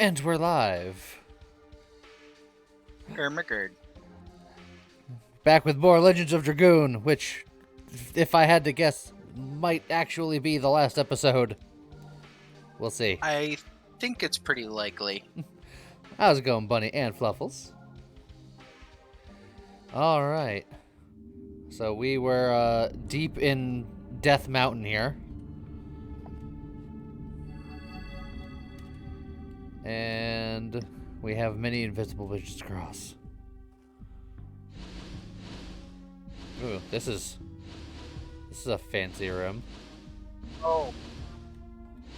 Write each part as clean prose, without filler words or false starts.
And we're live. Ermagerd. Back with more Legends of Dragoon, which, if I had to guess, might actually be the last episode. We'll see. I think it's pretty likely. How's it going, Bunny and Fluffles? Alright. So we were deep in Death Mountain here. And we have many invisible bridges to cross. Ooh, this is a fancy room. Oh.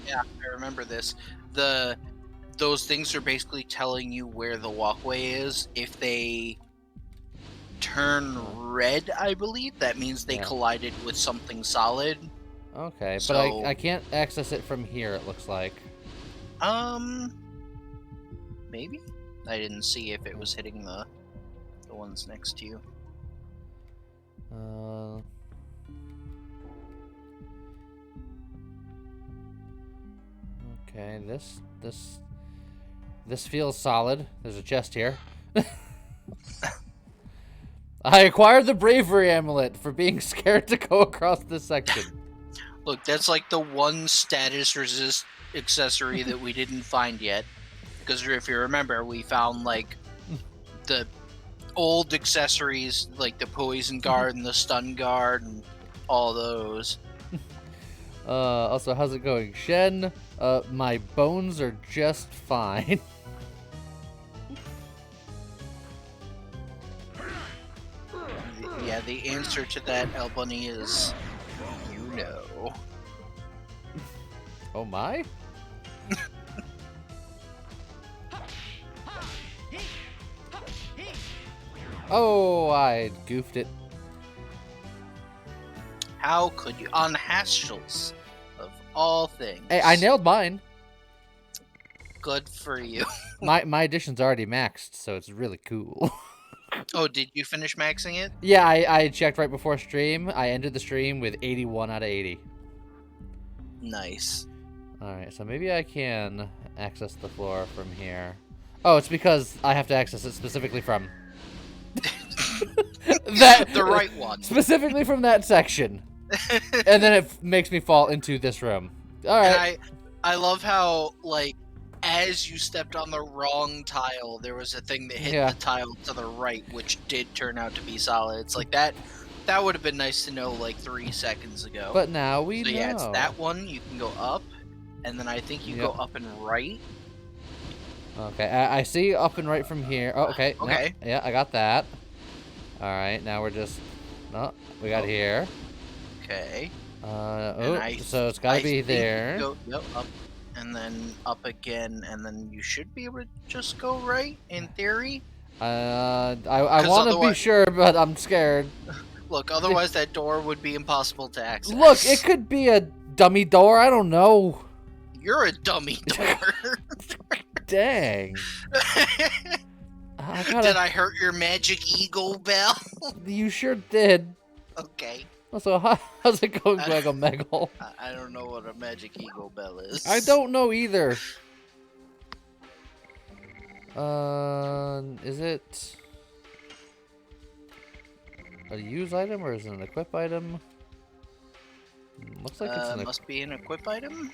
Yeah, I remember this. Those things are basically telling you where the walkway is. If they turn red, I believe, that means they collided with something solid. Okay, so, but I can't access it from here, it looks like. Maybe? I didn't see if it was hitting the ones next to you. Okay, this feels solid. There's a chest here. I acquired the Bravery Amulet for being scared to go across this section. Look, that's like the one status resist accessory that we didn't find yet. Because if you remember, we found like the old accessories, like the poison guard and the stun guard and all those. Also, how's it going, Shen? My bones are just fine. Yeah, the answer to that, El Bunny, is you know. Oh my? Oh, I goofed it. How could you? On Haschels, of all things. Hey, I nailed mine. Good for you. My edition's already maxed, so it's really cool. Oh, did you finish maxing it? Yeah, I checked right before stream. I ended the stream with 81 out of 80. Nice. Alright, so maybe I can access the floor from here. Oh, it's because I have to access it specifically from... the right one. Specifically from that section. And then it makes me fall into this room. Alright. I love how, like, as you stepped on the wrong tile, there was a thing that hit the tile to the right, which did turn out to be solid. It's like that would have been nice to know like 3 seconds ago. But now we know. Yeah, it's that one. You can go up, and then I think you go up and right. Okay, I see up and right from here. Oh, okay. Okay. No, yeah, I got that. Alright, now we're just... Oh, we got here. Okay. So it's gotta be there. Yep, up. And then up again, and then you should be able to just go right, in theory. I want to be sure, but I'm scared. Look, otherwise that door would be impossible to access. Look, it could be a dummy door, I don't know. You're a dummy door. Dang. Did I hurt your magic ego bell? You sure did. Okay. So how's it going, Megal? I don't know what a magic ego bell is. I don't know either. Is it a use item or is it an equip item? Looks like it's an must be an equip item.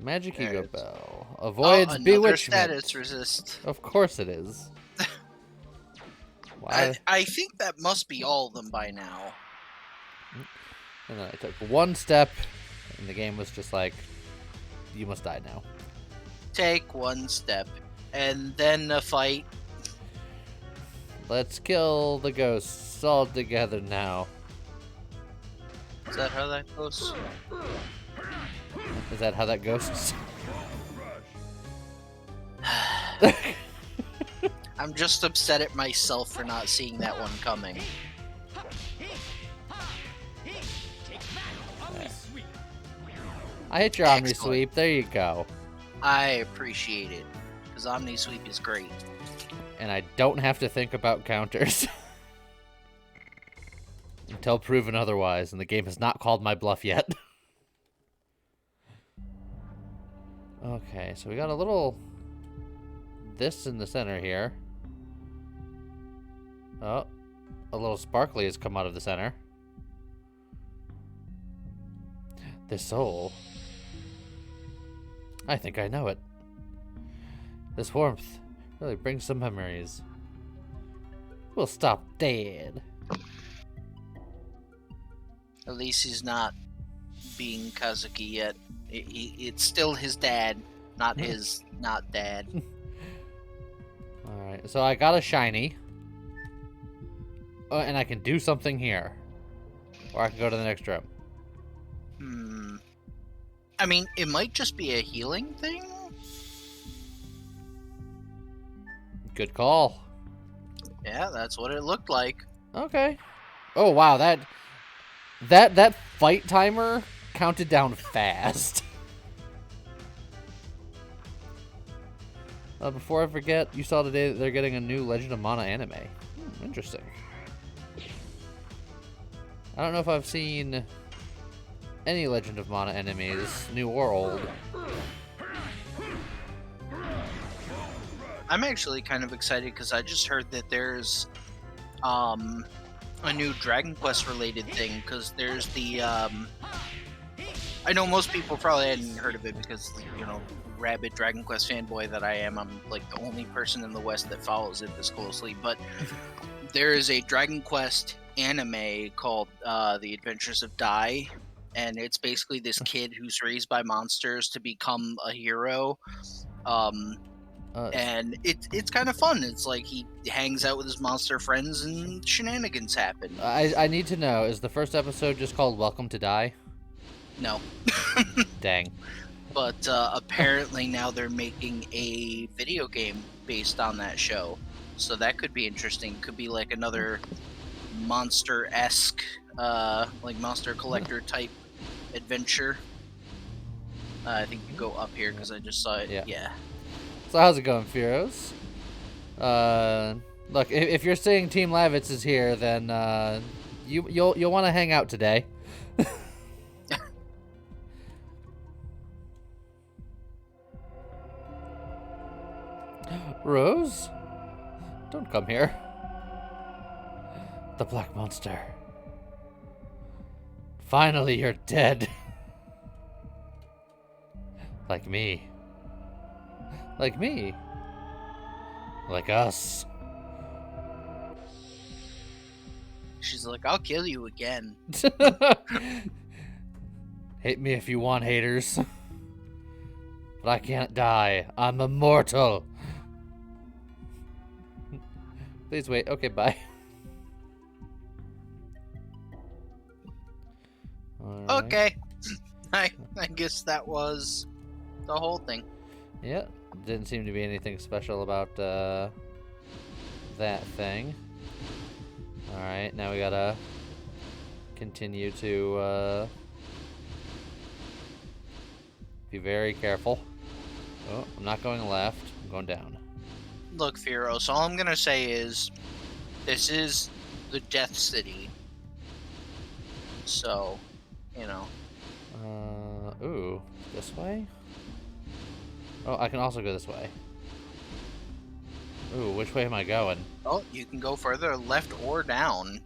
Magic Ego Bell. Avoids bewitchment. Status resist. Of course it is. I think that must be all of them by now. And I took one step, and the game was just like, you must die now. Take one step, and then a fight. Let's kill the ghosts all together now. Is that how that goes? Is that how that goes? I'm just upset at myself for not seeing that one coming. I hit your Omni Sweep. There you go. I appreciate it, because Omni Sweep is great. And I don't have to think about counters. until proven otherwise, and the game has not called my bluff yet. Okay, so we got a little... this in the center here. Oh, a little sparkly has come out of the center. This soul. I think I know it. This warmth really brings some memories. We'll stop dead. At least he's not being Kazuki yet. It's still his dad, not his not dad. Alright, so I got a shiny. Oh, and I can do something here. Or I can go to the next room. I mean, it might just be a healing thing. Good call. Yeah, that's what it looked like. Okay. Oh wow, that fight timer counted down fast. Before I forget, you saw today that they're getting a new Legend of Mana anime. Interesting. I don't know if I've seen any Legend of Mana animes, new or old. I'm actually kind of excited because I just heard that there's a new Dragon Quest related thing, because there's the I know most people probably hadn't heard of it because, you know, rabid Dragon Quest fanboy that I am, I'm like the only person in the West that follows it this closely, but there is a Dragon Quest anime called The Adventures of Dai, and it's basically this kid who's raised by monsters to become a hero. And it's kind of fun. It's like he hangs out with his monster friends and shenanigans happen. I need to know, is the first episode just called Welcome to Die? No. Dang. But apparently now they're making a video game based on that show. So that could be interesting. Could be like another monster-esque, like monster collector type adventure. I think you go up here because I just saw it. Yeah. So how's it going, Firos? Look, if you're saying Team Lavitz is here, then you'll want to hang out today. Rose? Don't come here. The Black Monster. Finally, you're dead. Like me. Like me. Like us. She's like, I'll kill you again. Hate me if you want, haters. But I can't die. I'm immortal. Please wait. Okay, bye. Right. Okay. I guess that was the whole thing. Yeah. Didn't seem to be anything special about that thing. Alright, now we gotta continue to be very careful. Oh, I'm not going left. I'm going down. Look, Firos, all I'm gonna say is this is the Death City. So, you know. Ooh, this way? Oh, I can also go this way. Ooh, which way am I going? Oh, you can go further left or down.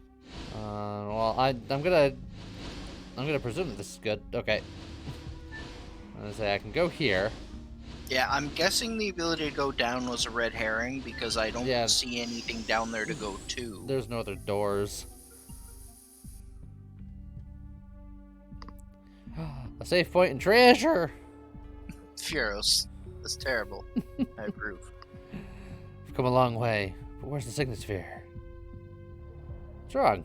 Well, I'm gonna presume that this is good. Okay. I'm gonna say I can go here. Yeah, I'm guessing the ability to go down was a red herring because I don't see anything down there to go to. There's no other doors. A safe point and treasure! Furos. That's terrible. I approve. We've come a long way, but where's the signet sphere? What's wrong?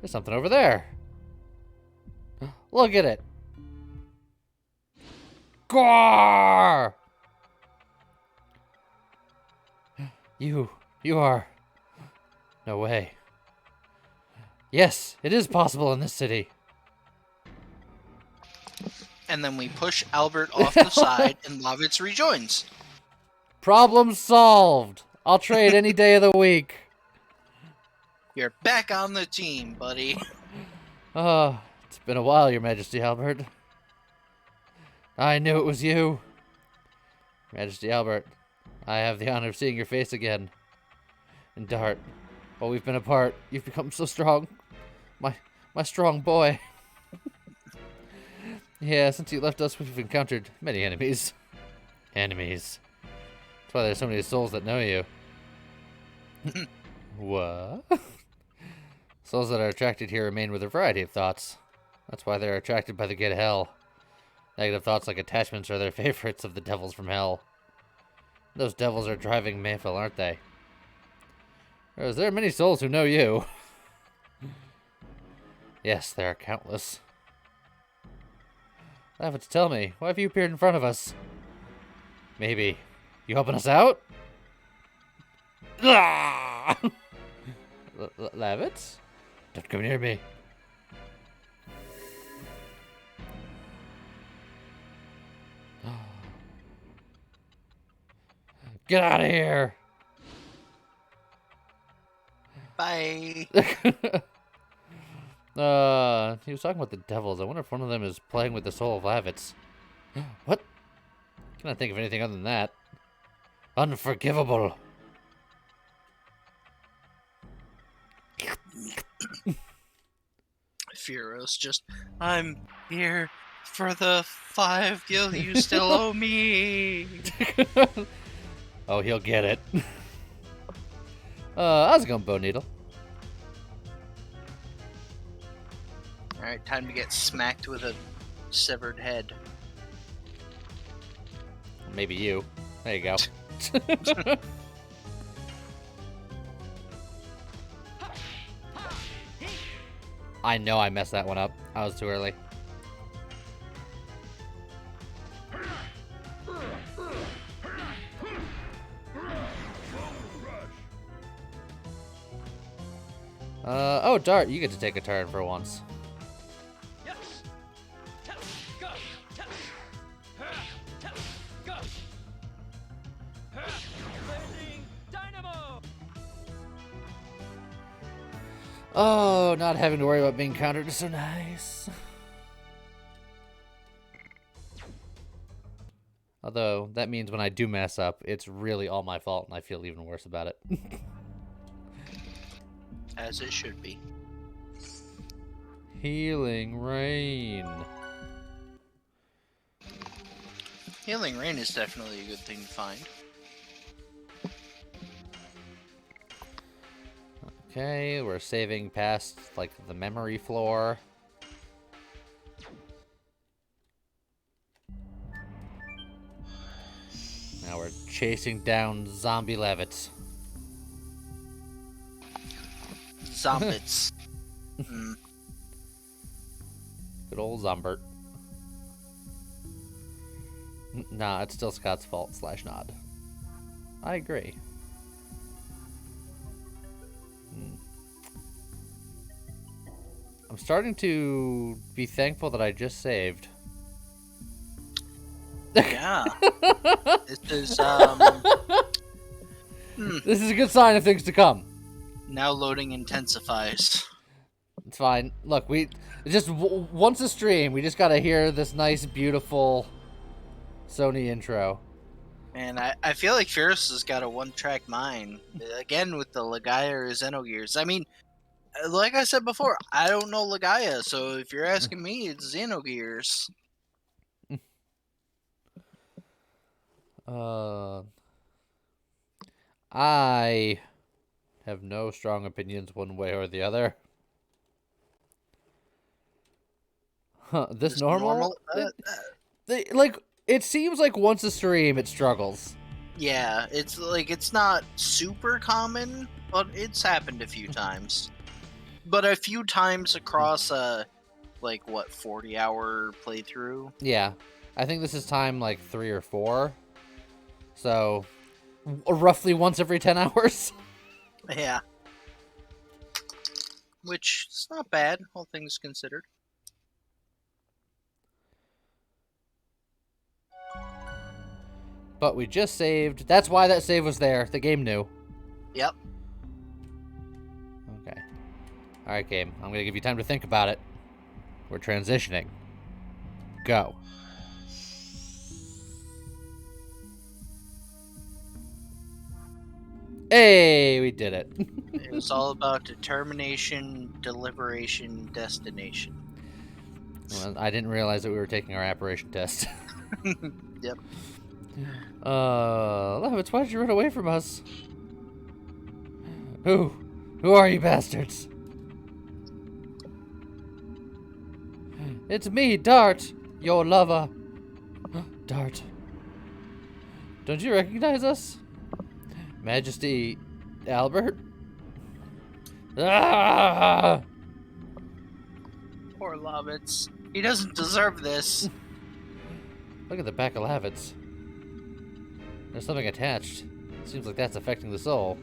There's something over there. Look at it! Gore! You are... No way. Yes, it is possible in this city. And then we push Albert off the side and Lavitz rejoins. Problem solved. I'll trade any day of the week. You're back on the team, buddy. Oh, it's been a while, Your Majesty Albert. I knew it was you. Majesty Albert, I have the honor of seeing your face again. And Dart, while we've been apart, you've become so strong. My strong boy. Yeah, since you left us, we've encountered many enemies. Enemies. That's why there's so many souls that know you. What? Souls that are attracted here remain with a variety of thoughts. That's why they're attracted by the gate of hell. Negative thoughts like attachments are their favorites of the devils from hell. Those devils are driving Mayfield, aren't they? Or there are many souls who know you. Yes, there are countless. Lavitz, tell me, why have you appeared in front of us? Maybe. You helping us out? Lavitz? Don't come near me. Get out of here! Bye. He was talking about the devils. I wonder if one of them is playing with the soul of Lavitz. What? Can't think of anything other than that. Unforgivable. Firo's just, I'm here for the 5 gil you still owe me. Oh, he'll get it. How's it going, Bo Needle? Alright, time to get smacked with a severed head. Maybe you. There you go. I know I messed that one up. I was too early. Oh, Dart, you get to take a turn for once. Oh, not having to worry about being countered is so nice. Although, that means when I do mess up, it's really all my fault and I feel even worse about it. As it should be. Healing Rain. Healing Rain is definitely a good thing to find. Okay, we're saving past, like, the memory floor. Now we're chasing down zombie Lavitz. Zombits. Good old Zombert. Nah, it's still Scott's fault / nod. I agree. I'm starting to be thankful that I just saved. Yeah. This is, This is a good sign of things to come. now loading intensifies. It's fine. Look, just once a stream, we just gotta hear this nice, beautiful Sony intro. And I feel like Fierce has got a one-track mind. Again, with the Legaia or Xenogears. I mean, like I said before, I don't know Legaia, so if you're asking me, it's Xenogears. I have no strong opinions one way or the other. Huh, this normal? It seems like once a stream, it struggles. Yeah, it's like, it's not super common, but it's happened a few times. But a few times across a, 40-hour playthrough? Yeah. I think this is time, 3 or 4. So, roughly once every 10 hours. Yeah. Which is not bad, all things considered. But we just saved. That's why that save was there. The game knew. Yep. Okay. Alright, game. I'm gonna give you time to think about it. We're transitioning. Go. Hey, we did it. It was all about determination, deliberation, destination. Well, I didn't realize that we were taking our apparition test. Yep. Levitz, why did you run away from us? Who? Who are you bastards? It's me, Dart, your lover. Dart. Don't you recognize us? Majesty Albert? Ah! Poor Lovitz. He doesn't deserve this. Look at the back of Lavitz. There's something attached. Seems like that's affecting the soul.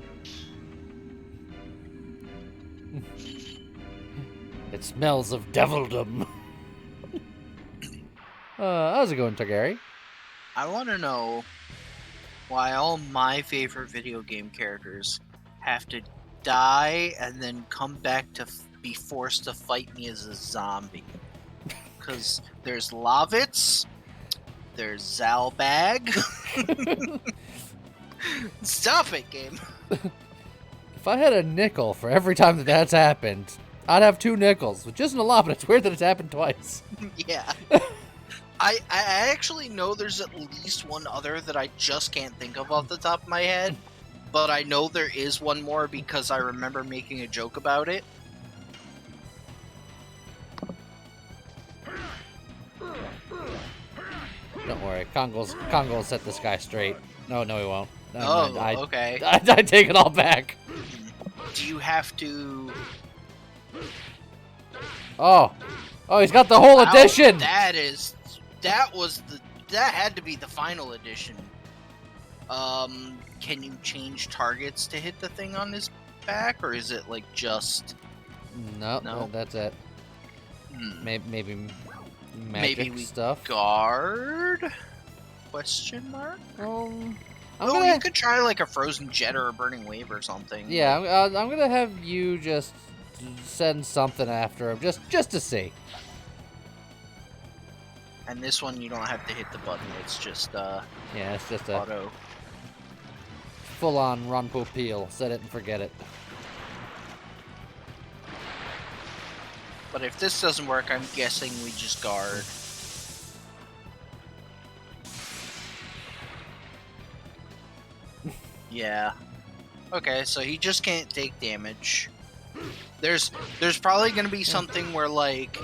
It smells of devildom. How's it going, Targaryen? I want to know why all my favorite video game characters have to die and then come back to be forced to fight me as a zombie. Because there's Lavitz, there's Zalbag. Stop it, game. If I had a nickel for every time that that's happened, I'd have 2 nickels, which isn't a lot, but it's weird that it's happened twice. Yeah. I actually know there's at least one other that I just can't think of off the top of my head, but I know there is one more because I remember making a joke about it. Don't worry, Congo will set this guy straight. No, he won't. Oh, okay. I take it all back. Do you have to... Oh, he's got the whole Wow, edition. That had to be the final edition. Can you change targets to hit the thing on his back, or is it like just... No, that's it. Maybe magic Maybe we stuff. guard? Question mark? I'm You could try like a frozen jet or a burning wave or something. Yeah, I'm gonna have you just send something after him, just to see. And this one you don't have to hit the button. It's just Yeah, it's just a auto. full-on run pull peel. Set it and forget it. But if this doesn't work, I'm guessing we just guard. Yeah. Okay, so he just can't take damage. There's probably gonna be something where like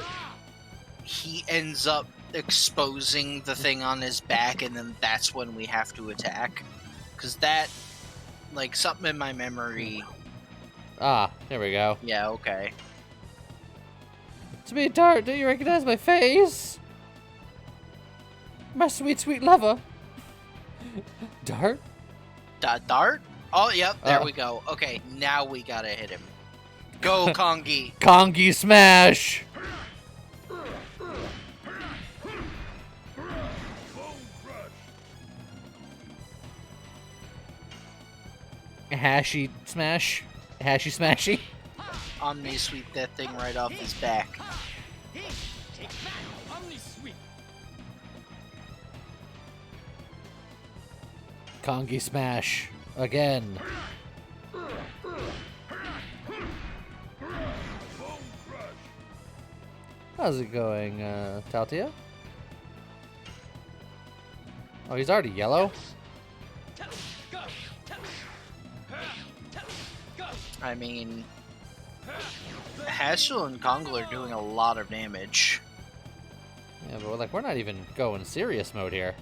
he ends up exposing the thing on his back, and then that's when we have to attack. Cause that, like, something in my memory. Ah, there we go. Yeah. Okay. It's me, Dart. Do you recognize my face? My sweet, sweet lover. Dart? Dart? Oh, yep, there we go. Okay, now we gotta hit him. Go, Kongi! Kongi smash! Hashy smash? Hashy smashy? Omni sweep that thing right off his back. Kongi smash. Again. How's it going, Taltia? Oh, he's already yellow? I mean, Haschel and Kongol are doing a lot of damage. Yeah, but like we're not even going serious mode here.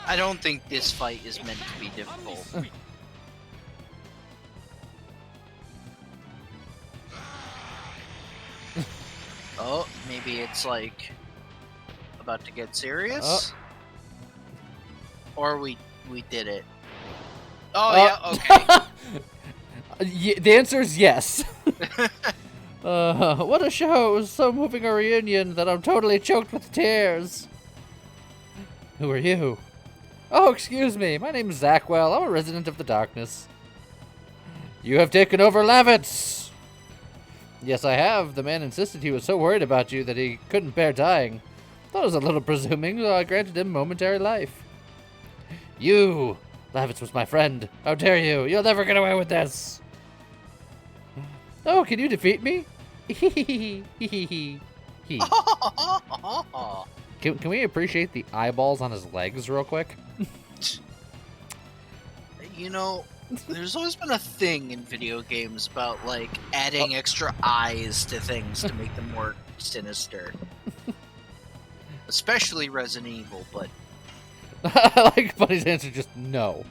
I don't think this fight is meant to be difficult. Oh, maybe it's like about to get serious? Or we did it. Oh, yeah, okay. The answer is yes. What a show. It was so moving a reunion that I'm totally choked with tears. Who are you? Oh, excuse me. My name's Zackwell. I'm a resident of the darkness. You have taken over Lavitz! Yes, I have. The man insisted he was so worried about you that he couldn't bear dying. Thought it was a little presuming, so I granted him momentary life. You! Lavitz was my friend. How dare you? You'll never get away with this! Oh, can you defeat me? Can we appreciate the eyeballs on his legs real quick? You know, there's always been a thing in video games about, like, adding extra eyes to things to make them more sinister. Especially Resident Evil, but... I like Buddy's answer, just no.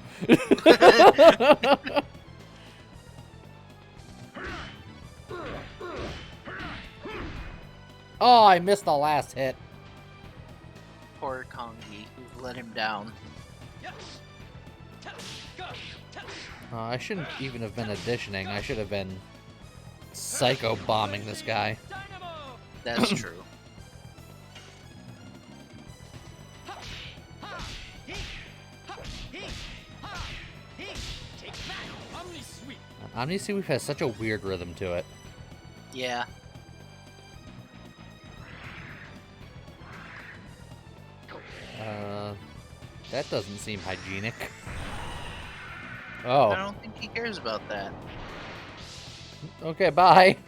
Oh, I missed the last hit. Poor Kongi, we've let him down. I shouldn't even have been auditioning. I should have been psycho bombing this guy. That's true. Omni-Sweep has such a weird rhythm to it. Yeah. That doesn't seem hygienic. I Oh. don't think he cares about that. Okay, bye.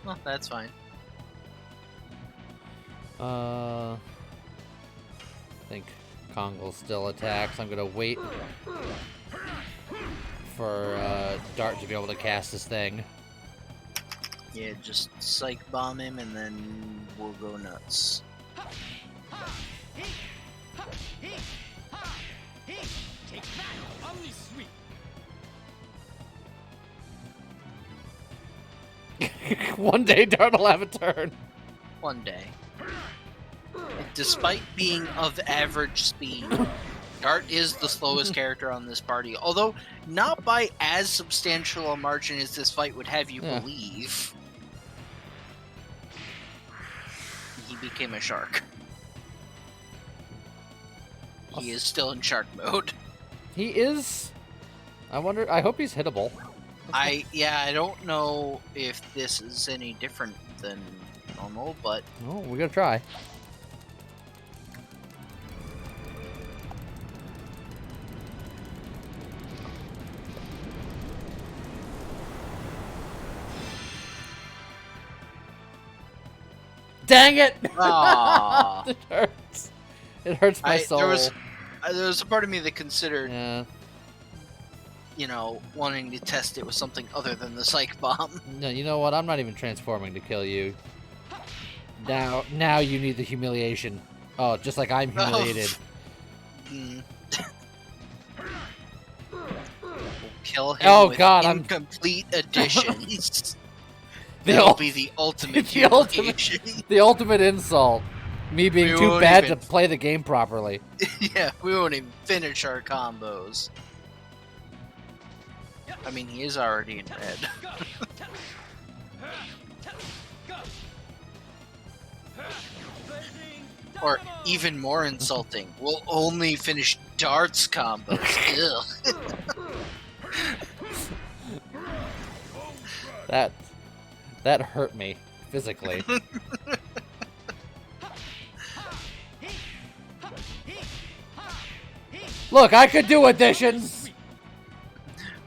Well, that's fine. I think Kongle still attacks. I'm gonna wait for Dart to be able to cast this thing. Yeah, just psych bomb him and then we'll go nuts. One day Dart will have a turn. One day. Despite being of average speed, Dart is the slowest character on this party, although not by as substantial a margin as this fight would have you believe. He became a shark. He is still in shark mode. He is. I hope he's hittable. I don't know if this is any different than normal, but Oh, we gotta try. Dang it! Aww. It hurts. It hurts my soul. There was a part of me that considered, Yeah. you know, wanting to test it with something other than the psych bomb. No, you know what? I'm not even transforming to kill you. Now you need the humiliation. Oh, just like I'm humiliated. We'll kill him with incomplete additions. That'll be the ultimate humiliation. The ultimate insult. Me being too bad to play the game properly. Yeah, we won't even finish our combos. I mean, he is already in red. Or even more insulting, we'll only finish Dart's combos. That hurt me physically. Look, I could do additions.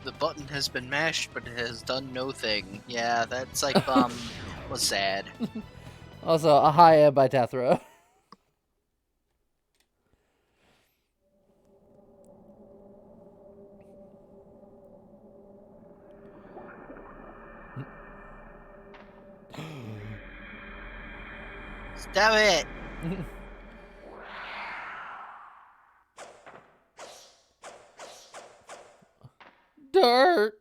The button has been mashed, but it has done no thing. Yeah, that psych bomb was sad. Also, a high end by Tethra. Stop it! Dart!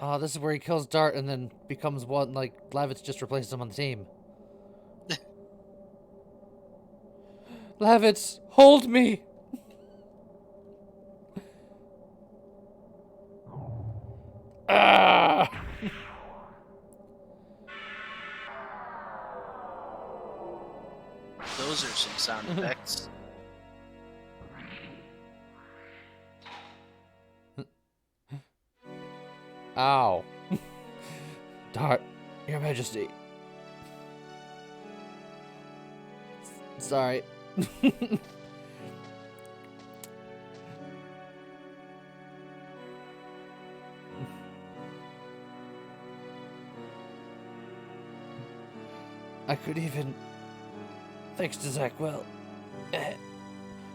Oh, this is where he kills Dart and then becomes one, like, Lavitz just replaces him on the team. Lavitz, hold me! Ah! Those are some sound effects. Ow. Dart, Your Majesty. Sorry. I could even, thanks to Zackwell,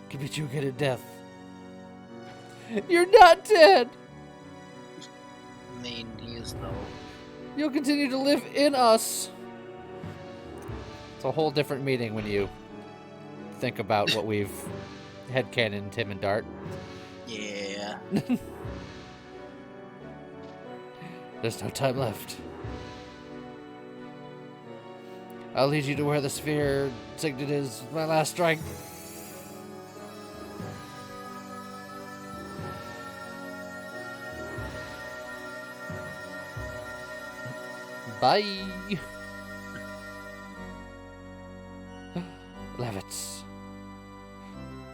could beat you good at death. You're not dead! I mean, he is, though. You'll continue to live in us. It's a whole different meaning when you think about what we've headcanoned him and Dart. Yeah. There's no time left. I'll lead you to where the sphere signet is, my last strike. Bye. Levitts.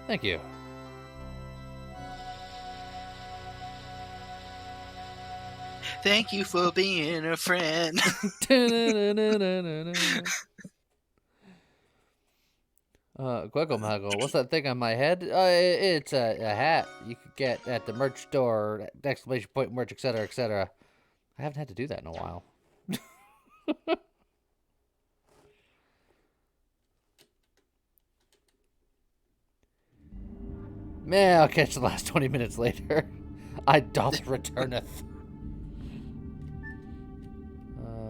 Thank you. Thank you for being a friend. Gwiggle what's that thing on my head? It's a hat you could get at the merch store, exclamation point merch, etc., etc. I haven't had to do that in a while. Man, I'll catch the last 20 minutes later. I doth returneth.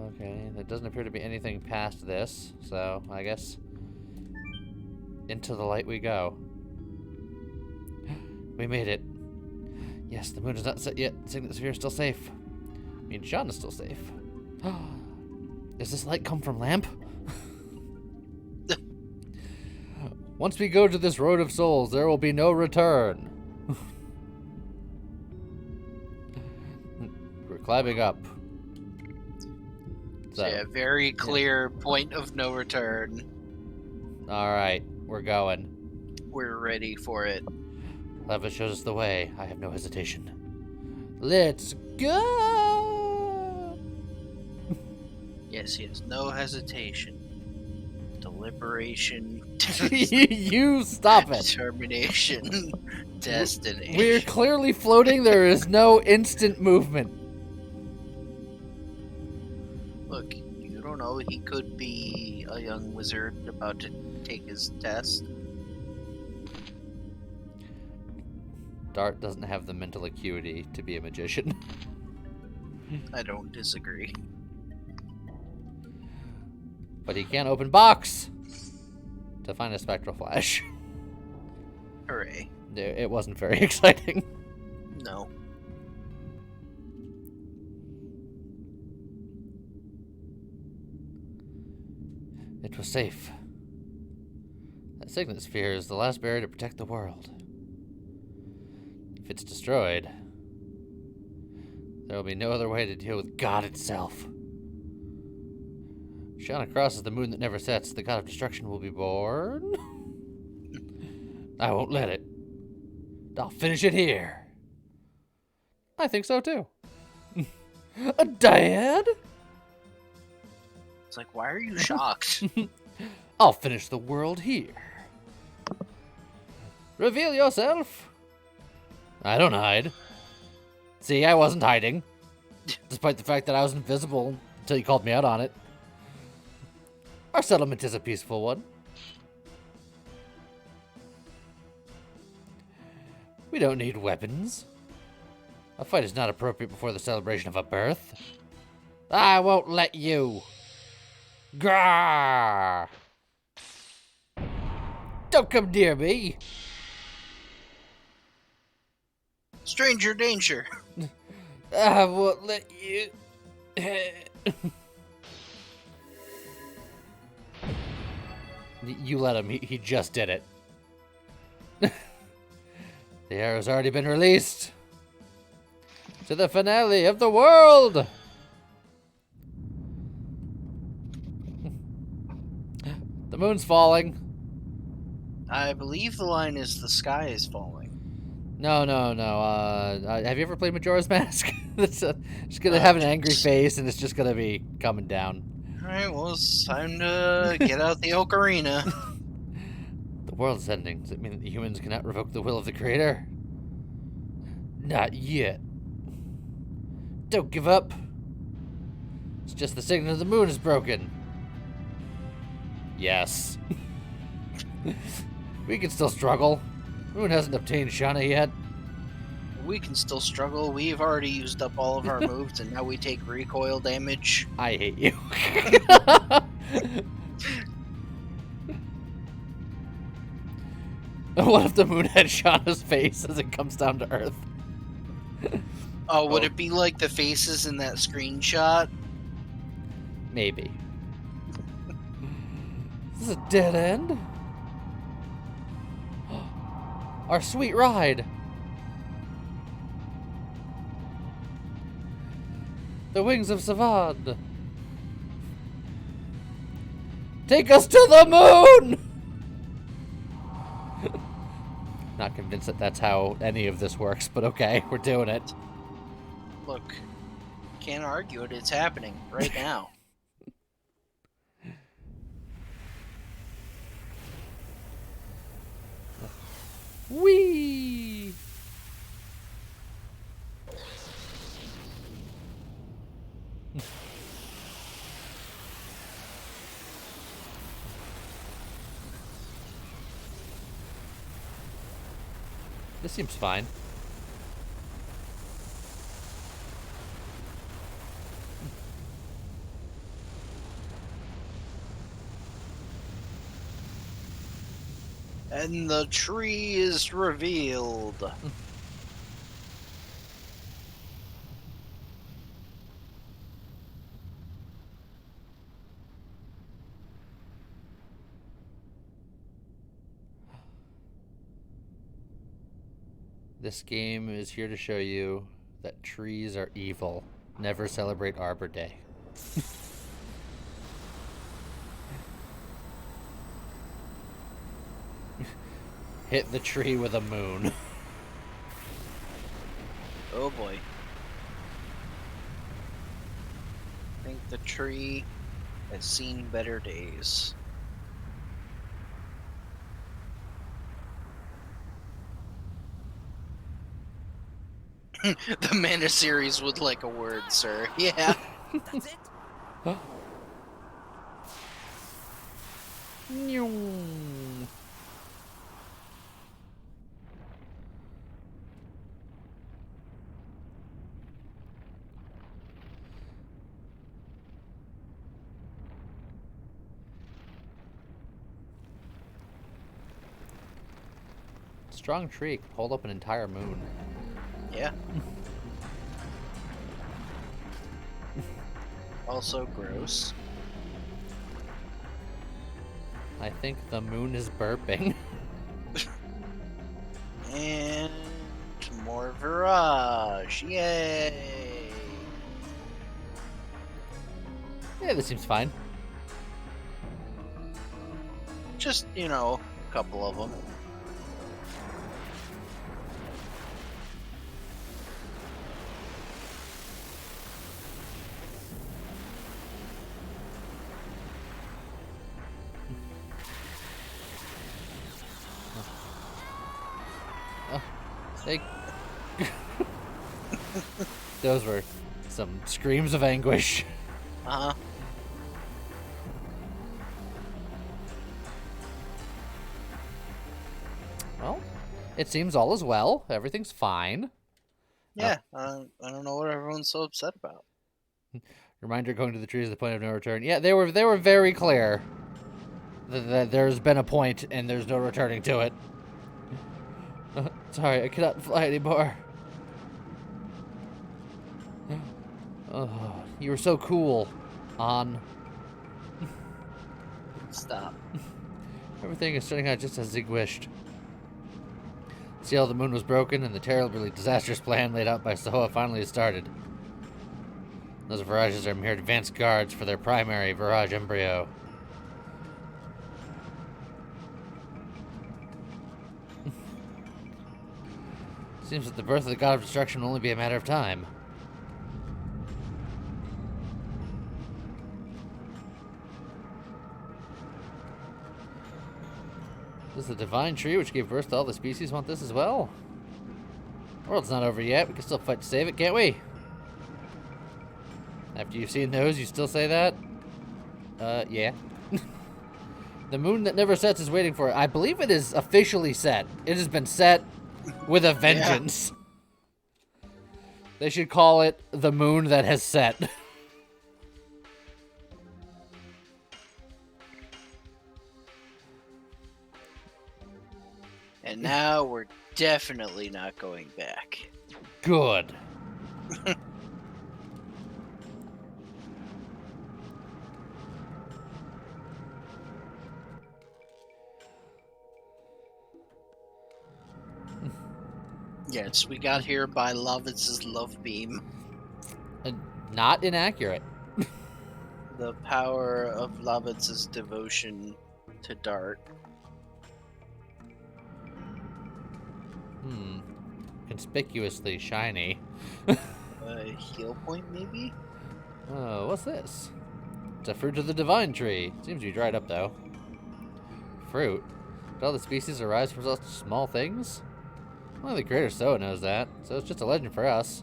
Okay, there doesn't appear to be anything past this, so I guess into the light we go. We made it. Yes, the moon is not set yet. Signet sphere is still safe. I mean, Sean is still safe. Does this light come from lamp? Once we go to this road of souls, there will be no return. We're climbing up. So, yeah, very clear point of no return. Alright, we're going. We're ready for it. Leva shows us the way. I have no hesitation. Let's go! Yes, he has no hesitation. Deliberation. You stop it. Determination. Destination. We're clearly floating. There is no instant movement. Look, you don't know. He could be a young wizard about to take his test. Dart doesn't have the mental acuity to be a magician. I don't disagree. But he can open box to find a spectral flash. Hooray. It wasn't very exciting. No. It was safe. That signet sphere is the last barrier to protect the world. If it's destroyed, there will be no other way to deal with God itself. Shone crosses the moon that never sets. The god of destruction will be born. I won't let it. I'll finish it here. I think so too. Dad? It's like, why are you shocked? I'll finish the world here. Reveal yourself. I don't hide. See, I wasn't hiding. Despite the fact that I was invisible until you called me out on it. Our settlement is a peaceful one. We don't need weapons. A fight is not appropriate before the celebration of a birth. I won't let you. Grrr! Don't come near me. Stranger danger. I won't let you. You let him. He just did it. The arrow's already been released. To the finale of the world. The moon's falling. I believe the line is the sky is falling. No. Have you ever played Majora's Mask? It's just gonna have an angry face, and it's just gonna be coming down. Alright, well, it's time to get out the ocarina. The world is ending. Does it mean that the humans cannot revoke the will of the Creator? Not yet. Don't give up. It's just the signal of the moon is broken. Yes. We can still struggle. Moon hasn't obtained Shauna yet. We can still struggle. We've already used up all of our moves, and now we take recoil damage. I hate you. What if the moon had Shauna's face as it comes down to Earth? Oh, would it be like the faces in that screenshot? Maybe. Is this a dead end? Our sweet ride. The wings of Savad. Take us to the moon! Not convinced that that's how any of this works, but okay, we're doing it. Look, can't argue it. It's happening right now. Whee! This seems fine. And the tree is revealed. This game is here to show you that trees are evil. Never celebrate Arbor Day. Hit the tree with a moon. Oh boy. I think the tree has seen better days. The Mana series would like a word, sir. Yeah. That's it? Strong tree can hold up an entire moon. Yeah. Also gross. I think the moon is burping. And more Virage. Yay! Yeah, this seems fine. Just, you know, a couple of them. They... Those were some screams of anguish. Uh-huh. Well, it seems all is well. Everything's fine. Yeah, I don't know what everyone's so upset about. Reminder, going to the tree is the point of no return. Yeah, they were very clear that there's been a point and there's no returning to it. Sorry, I cannot fly anymore. Oh, you were so cool. On. Stop. Everything is turning out just as Zig wished. The sail of the moon was broken, and the terribly disastrous plan laid out by Soha finally started. Those Virages are mere advanced guards for their primary Virage embryo. Seems that the birth of the god of destruction will only be a matter of time. Does the divine tree which gave birth to all the species want this as well? The world's not over yet. We can still fight to save it, can't we? After you've seen those, you still say that? Yeah. The moon that never sets is waiting for it. I believe it is officially set. It has been set with a vengeance. Yeah. They should call it the moon that has set. And now we're definitely not going back. Good. Yes, we got here by Lovitz's love beam. Not inaccurate. The power of Lovitz's devotion to Dart. Conspicuously shiny. A heal point, maybe? Oh, what's this? It's a fruit of the divine tree. Seems to be dried up, though. Fruit? Did all the species arise from such small things? Only the creator Soa knows that, so it's just a legend for us.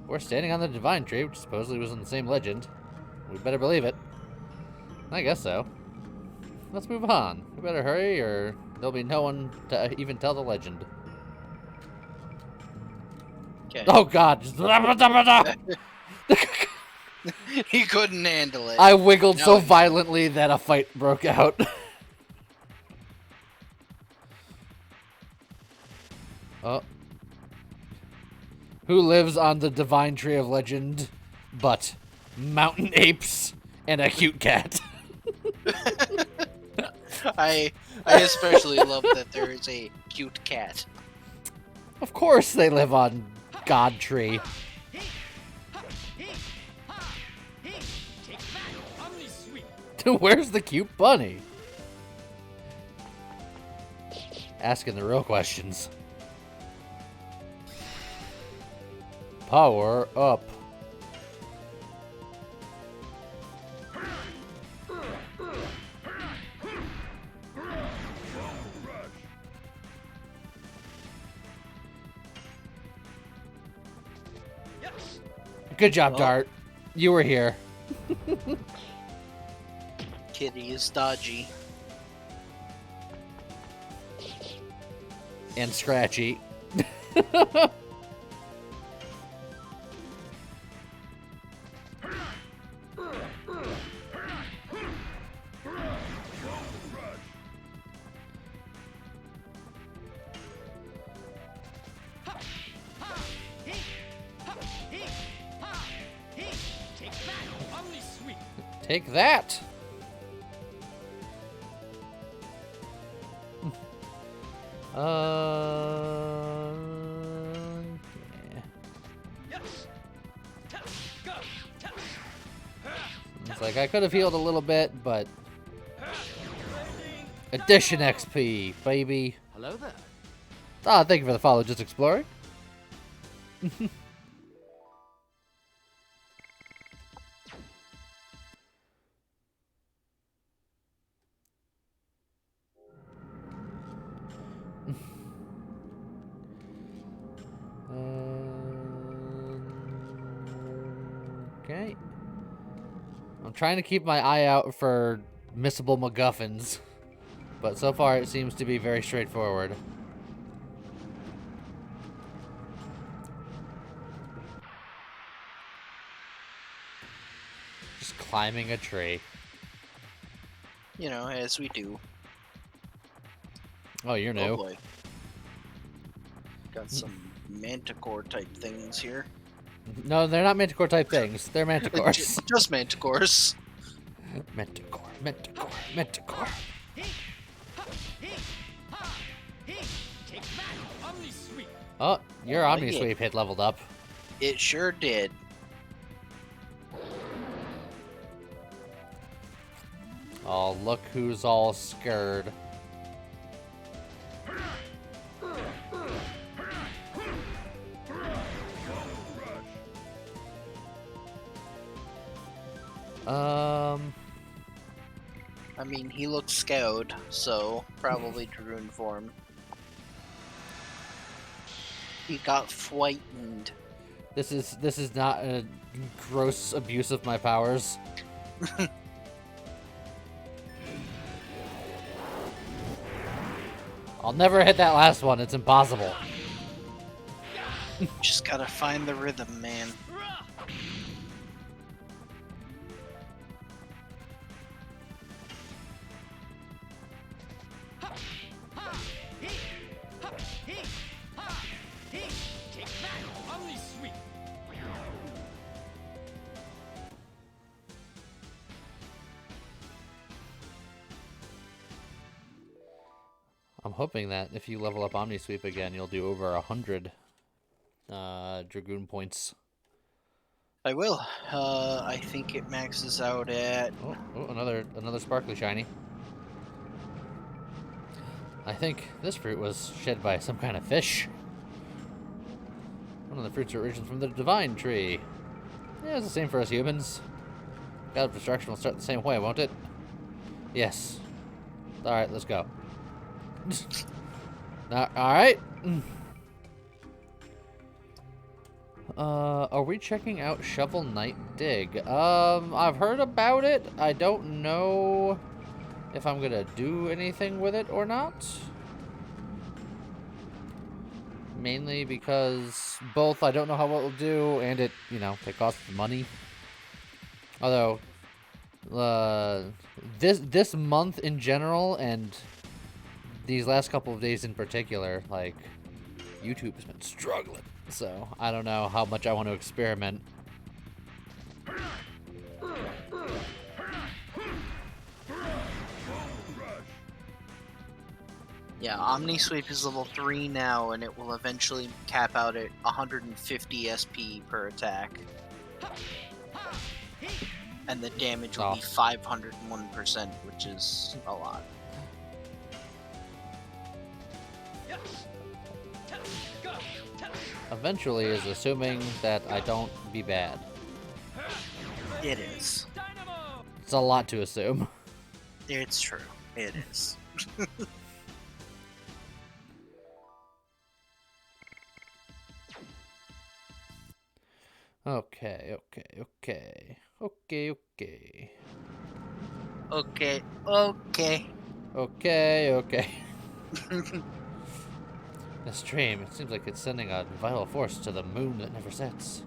We're standing on the divine tree, which supposedly was in the same legend. We'd better believe it. I guess so. Let's move on. We better hurry, or there'll be no one to even tell the legend. Okay. Oh god! He couldn't handle it. I wiggled so violently that a fight broke out. Oh. Who lives on the divine tree of legend but mountain apes and a cute cat? I especially love that there is a cute cat. Of course they live on God Tree. Where's the cute bunny? Asking the real questions. Power up. Good job, Dart. You were here. Kitty is dodgy. And scratchy. Take that! Yeah. It's like I could have healed a little bit, but addition XP, baby. Hello there. Ah, thank you for the follow. Just exploring. Okay. I'm trying to keep my eye out for missable MacGuffins, but so far it seems to be very straightforward. Just climbing a tree. You know, as we do. Oh, you're new. Oh boy. Got some manticore type things here. No, they're not manticore type things. They're manticores. Just manticores. Manticore, manticore, manticore. Oh, your Omni Sweep hit leveled up. It sure did. Oh, look who's all scared. I mean, he looks scared, so probably Dragoon form. He got frightened. This is not a gross abuse of my powers. I'll never hit that last one. It's impossible. Just gotta find the rhythm, man. I'm hoping that if you level up Omni Sweep again, you'll do over 100 Dragoon points. I will. I think it maxes out at... Oh, another sparkly shiny. I think this fruit was shed by some kind of fish. One of the fruits originates from the divine tree. Yeah, it's the same for us humans. God of Destruction will start the same way, won't it? Yes. Alright, let's go. Alright. Are we checking out Shovel Knight Dig? I've heard about it. I don't know if I'm gonna do anything with it or not. Mainly because both I don't know how it will do, and it costs money. Although, this month in general, and these last couple of days in particular, like, YouTube has been struggling. So, I don't know how much I want to experiment. Yeah, Omni Sweep is level 3 now, and it will eventually cap out at 150 SP per attack. And the damage will be 501%, which is a lot. Eventually is assuming that I don't be bad. It is. It's a lot to assume. It's true. It is. Okay. This dream, it seems like it's sending a vital force to the moon that never sets.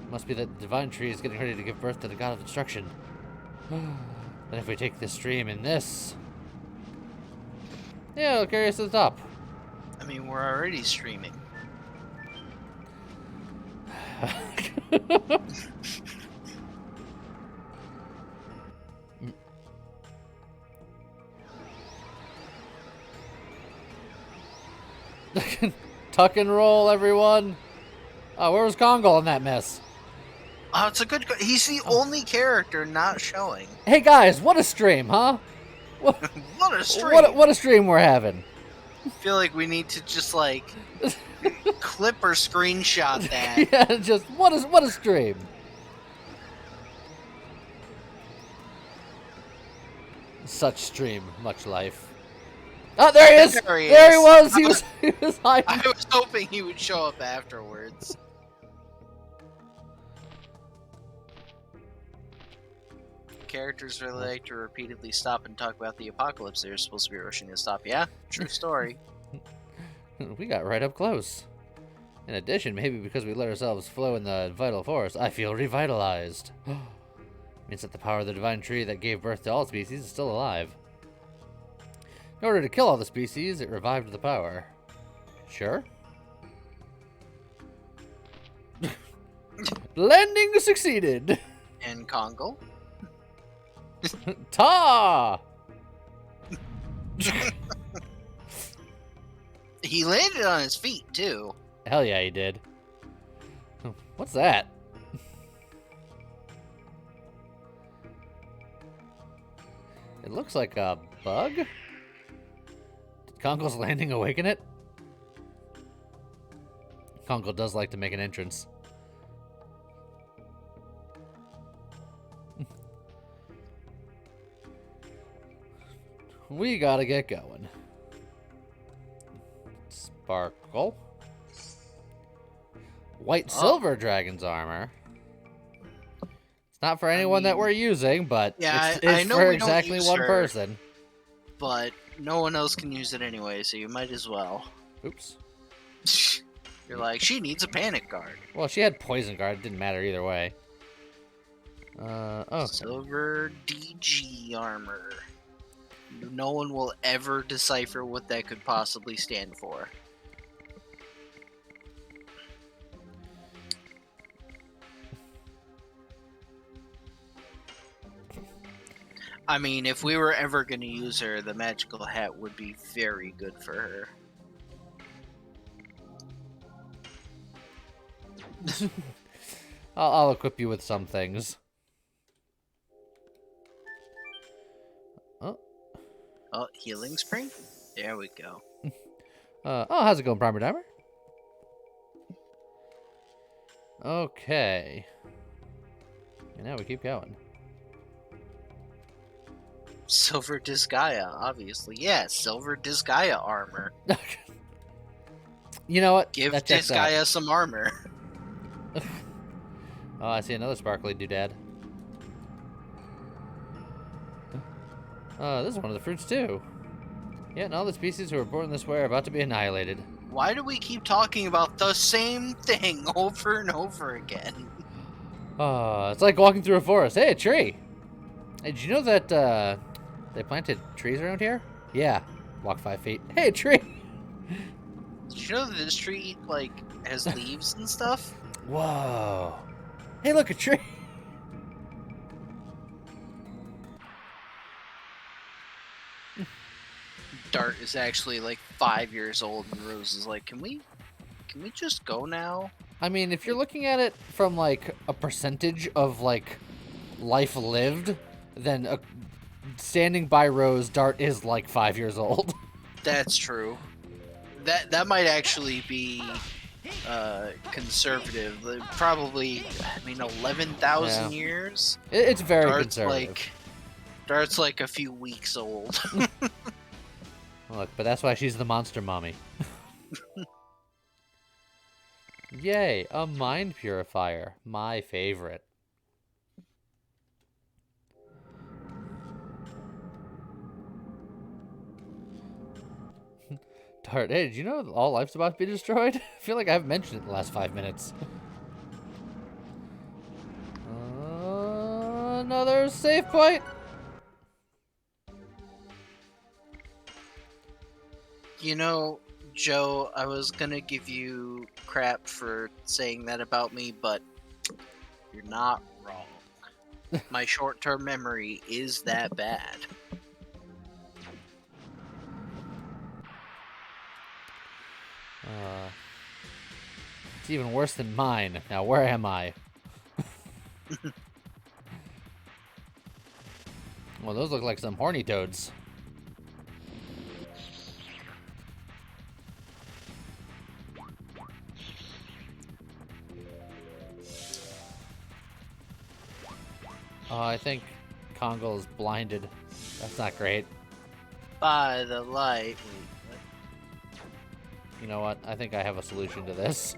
It must be that the divine tree is getting ready to give birth to the god of destruction. Then if we take this stream in this... Yeah, it'll carry us to the top. I mean, we're already streaming. Tuck and roll, everyone. Oh, where was Kongol in that mess? Oh, it's a good... He's the only character not showing. Hey guys, what a stream, huh? What, what a stream! What a stream we're having. I feel like we need to just, like, clip or screenshot that. Yeah, just, what a stream. Such stream, much life. Oh, there he is! There he was! He was hiding. I was hoping he would show up afterwards. Characters really like to repeatedly stop and talk about the apocalypse they're supposed to be rushing to stop. Yeah, true story. We got right up close. In addition, maybe because we let ourselves flow in the vital force, I feel revitalized. Means that the power of the divine tree that gave birth to all species is still alive. In order to kill all the species, it revived the power. Sure? Landing succeeded! And Kongol? Ta! He landed on his feet, too. Hell yeah, he did. What's that? It looks like a bug? Did Kongol's landing awaken it? Kongol does like to make an entrance. we gotta get going. Sparkle. White silver dragon's armor. It's not for anyone that we're using, but yeah, it's I know for we don't exactly use one her. person. But no one else can use it anyway, so you might as well. Oops. You're like, she needs a panic guard. Well, she had poison guard. It didn't matter either way. Okay. Silver DG armor. No one will ever decipher what that could possibly stand for. I mean, if we were ever going to use her, the magical hat would be very good for her. I'll equip you with some things. Oh, healing spring? There we go. How's it going, Primer Dimer? Okay. And now we keep going. Silver Disgaea, obviously. Yeah, Silver Disgaea armor. You know what? Give That checks out. Disgaea some armor. Oh, I see another sparkly doodad. This is one of the fruits too. Yet all the species who were born this way are about to be annihilated. Why do we keep talking about the same thing over and over again? It's like walking through a forest. Hey, a tree! Hey, did you know that they planted trees around here? Yeah. Walk 5 feet. Hey, a tree! Did you know that this tree, like, has leaves and stuff? Whoa. Hey, look, a tree! Dart is actually like 5 years old, and Rose is like, "Can we just go now?" I mean, if you're looking at it from like a percentage of like life lived, then standing by Rose, Dart is like 5 years old. That's true. That might actually be conservative. Probably, I mean, 11,000 years. It's very Dart's conservative. Dart's like a few weeks old. Look, but that's why she's the monster mommy. Yay, a mind purifier. My favorite. Dart, hey, did you know all life's about to be destroyed? I feel like I haven't mentioned it in the last 5 minutes. Another save point? You know, Joe, I was gonna give you crap for saying that about me, but you're not wrong. My short-term memory is that bad. It's even worse than mine. Now, where am I? Well, those look like some horny toads. Oh, I think Kongo is blinded. That's not great. By the light. Wait, what? You know what? I think I have a solution to this.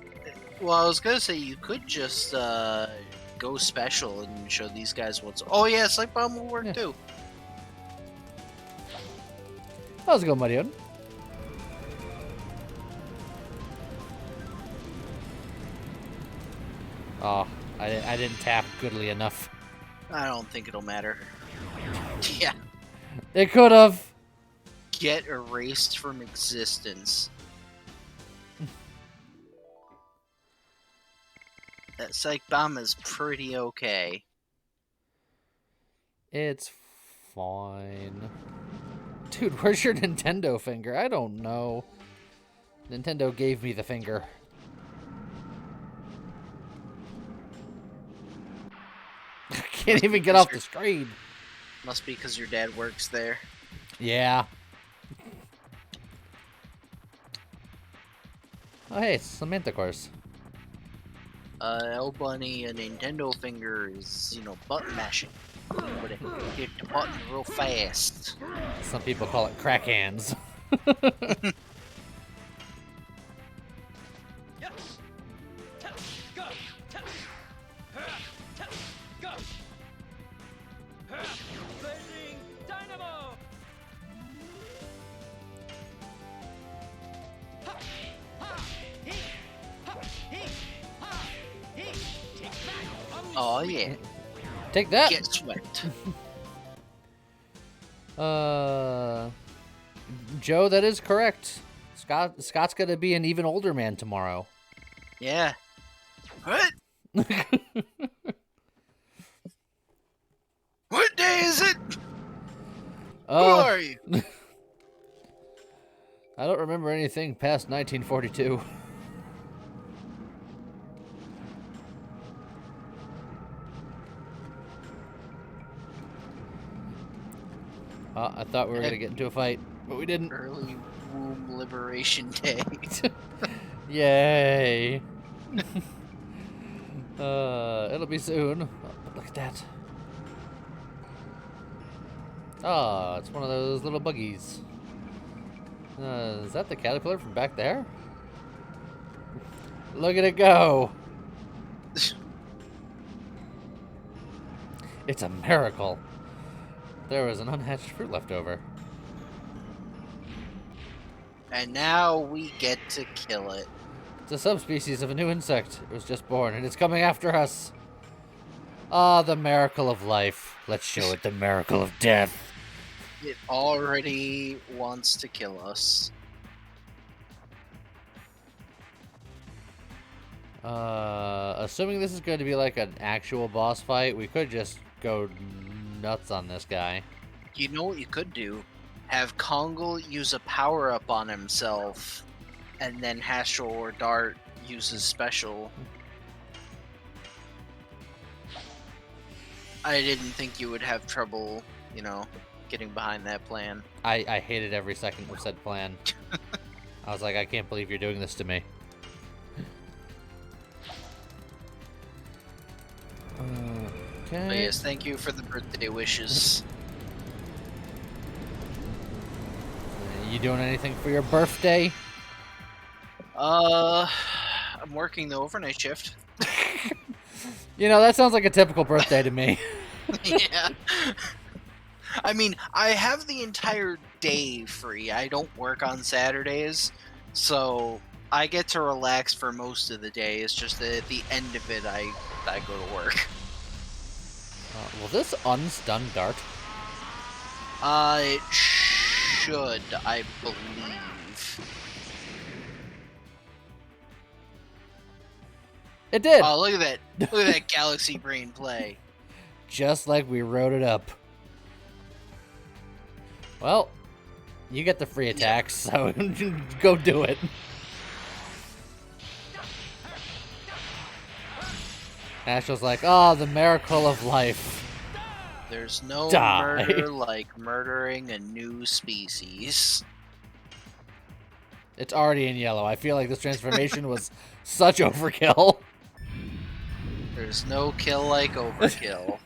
Well, I was gonna say you could just go special and show these guys what's. Oh yeah, Psych Bomb will work too. How's it going, buddy? Oh, I didn't tap goodly enough. I don't think it'll matter. Yeah. It could have. Get erased from existence. That Psych Bomb is pretty okay. It's fine. Dude, where's your Nintendo finger? I don't know. Nintendo gave me the finger. I can't even get off the screen. Must be because your dad works there. Yeah. Oh, hey, it's some Manticores. L Bunny, a Nintendo finger is, button mashing. But hit the button real fast. Some people call it crack hands. Oh yeah. Take that. Get swept. Joe, that is correct. Scott's gonna be an even older man tomorrow. Yeah. What? What day is it? Who are you? I don't remember anything past 1942. I thought we were gonna get into a fight, but we didn't. Early womb liberation day. Yay! It'll be soon. Oh, but look at that. Oh, it's one of those little buggies. Is that the caterpillar from back there? Look at it go! It's a miracle. There was an unhatched fruit left over. And now we get to kill it. It's a subspecies of a new insect. It was just born, and it's coming after us. Ah, the miracle of life. Let's show it the miracle of death. It already wants to kill us. Assuming this is going to be like an actual boss fight, we could just go nuts on this guy. You know what you could do? Have Kongal use a power-up on himself, and then Hastral or Dart uses special. I didn't think you would have trouble, you know, getting behind that plan. I hated every second of said plan. I was like, I can't believe you're doing this to me. Okay. But yes, thank you for the birthday wishes. You doing anything for your birthday? I'm working the overnight shift. You know, that sounds like a typical birthday to me. Yeah. I mean, I have the entire day free. I don't work on Saturdays, so I get to relax for most of the day. It's just that at the end of it, I go to work. Will this unstun Dart? It should, I believe. It did! Oh, look at that. Look at that Galaxy Brain play. Just like we wrote it up. Well, you get the free attacks, so go do it. Ash was like, oh, the miracle of life. There's no Die. murder like murdering a new species. It's already in yellow. I feel like this transformation was such overkill. There's no kill like overkill.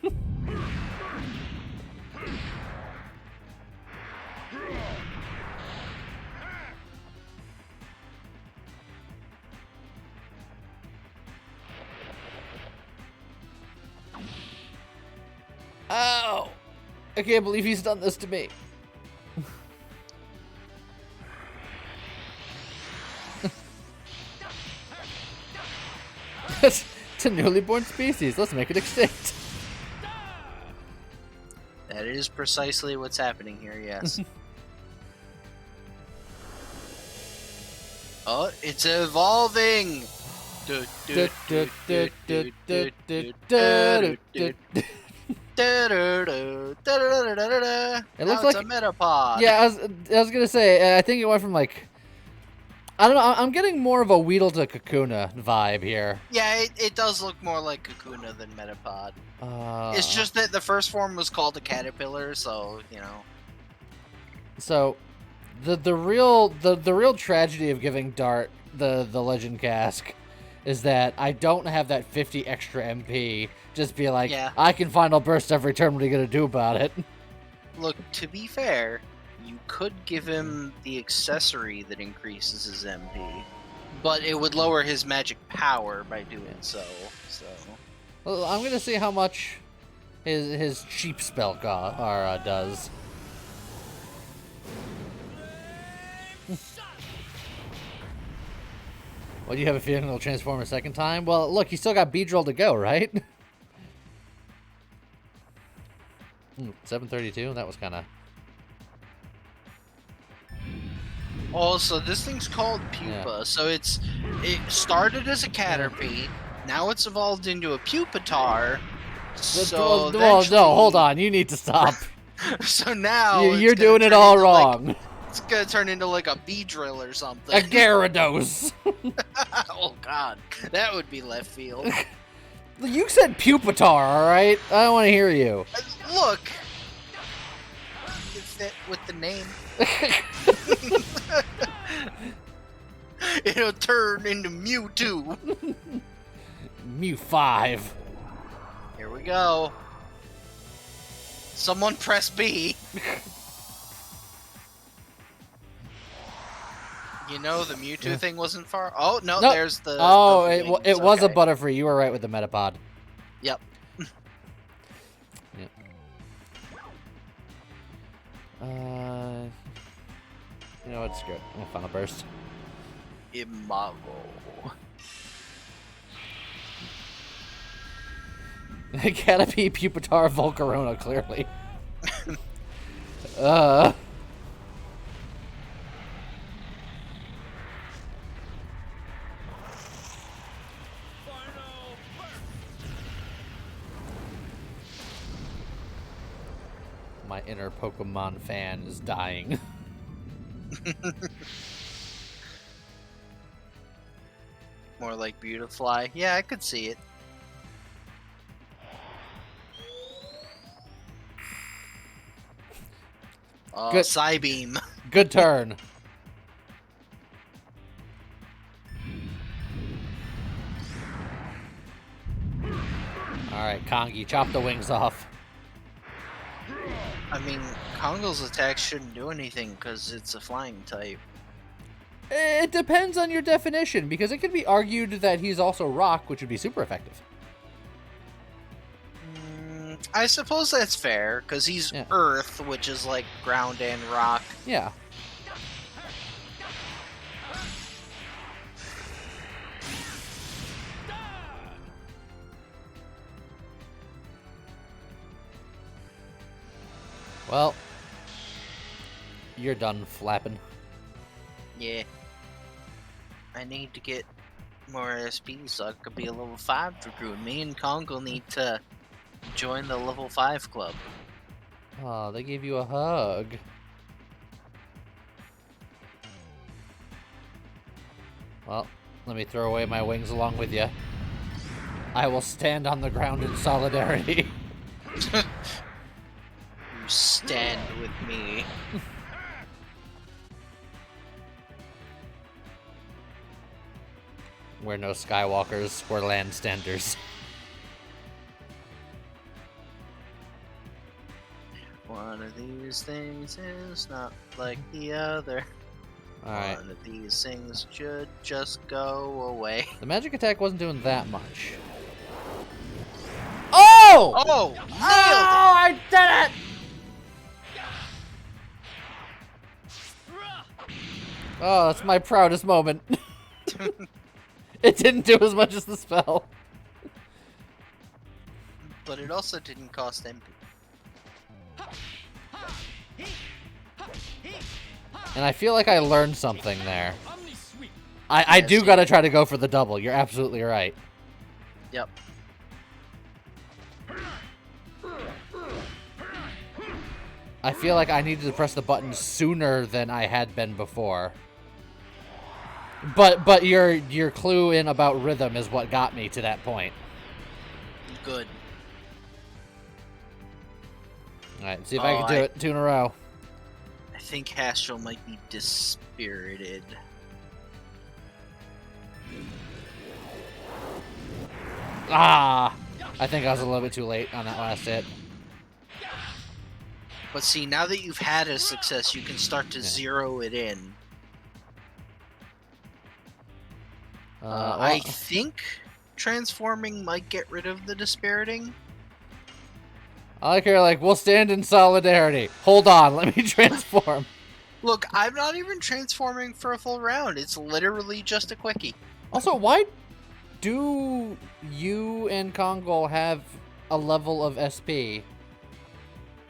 Ow! I can't believe he's done this to me. It's a newly born species. Let's make it extinct. That is precisely what's happening here, yes. Oh, it's evolving! It looks like like a Metapod. Yeah, I was gonna say. I think it went from like, I don't know. I'm getting more of a Weedle to Kakuna vibe here. Yeah, it does look more like Kakuna than Metapod. It's just that the first form was called a caterpillar, so you know. So, the real tragedy of giving Dart the legend cask is that I don't have that 50 extra MP. Just be like, Yeah. I can final burst every turn. What are you gonna do about it? Look, to be fair, you could give him the accessory that increases his MP, but it would lower his magic power by doing so. Well, I'm gonna see how much his cheap spell does. Well, do you have a feeling it'll transform a second time? Well, look, you still got Beedrill to go, right? 732. That was kind of. Also, this thing's called Pupa, so it started as a Caterpie, now it's evolved into a Pupitar. So well, no, hold on. You need to stop. So now you're doing it all wrong. Like, it's gonna turn into like a Beedrill or something. A Gyarados. Oh god, that would be left field. You said Pupitar, all right? I don't want to hear you. Look, it fit with the name. It'll turn into Mewtwo. Mew 5. Here we go. Someone press B. You know the Mewtwo thing wasn't far. Oh no, nope. There's the. Oh, it was a Butterfree. You were right with the Metapod. Yep. Yep. You know what? Screw it. I'm gonna Final Burst. Imago. Caterpie, Pupitar, Volcarona, clearly. My inner Pokemon fan is dying. More like Beautifly. Yeah, I could see it. Good. Psybeam. Good turn. Alright, Kongi, chop the wings off. I mean, Kongo's attack shouldn't do anything because it's a flying type. It depends on your definition, because it could be argued that he's also rock, which would be super effective. I suppose that's fair, because he's earth, which is like ground and rock. Yeah. Well, you're done flapping. Yeah. I need to get more SP so I could be a level 5 Dragoon. Me and Kongo need to join the level 5 club. Oh, they gave you a hug. Well, let me throw away my wings along with you. I will stand on the ground in solidarity. You stand with me. We're no Skywalkers, we're landstanders. One of these things is not like the other. Alright. One of these things should just go away. The magic attack wasn't doing that much. Oh! Oh! Nailed it! I did it! Oh, that's my proudest moment. It didn't do as much as the spell. But it also didn't cost MP. And I feel like I learned something there. I do gotta try to go for the double. You're absolutely right. Yep. I feel like I needed to press the button sooner than I had been before. But your clue in about rhythm is what got me to that point. Good. Alright, see if I can do it 2 in a row. I think Hastral might be dispirited. Ah! I think I was a little bit too late on that last hit. But see, now that you've had a success, you can start to zero it in. I think transforming might get rid of the dispiriting. I like her, like, we'll stand in solidarity. Hold on, let me transform. Look, I'm not even transforming for a full round. It's literally just a quickie. Also, why do you and Kongol have a level of SP?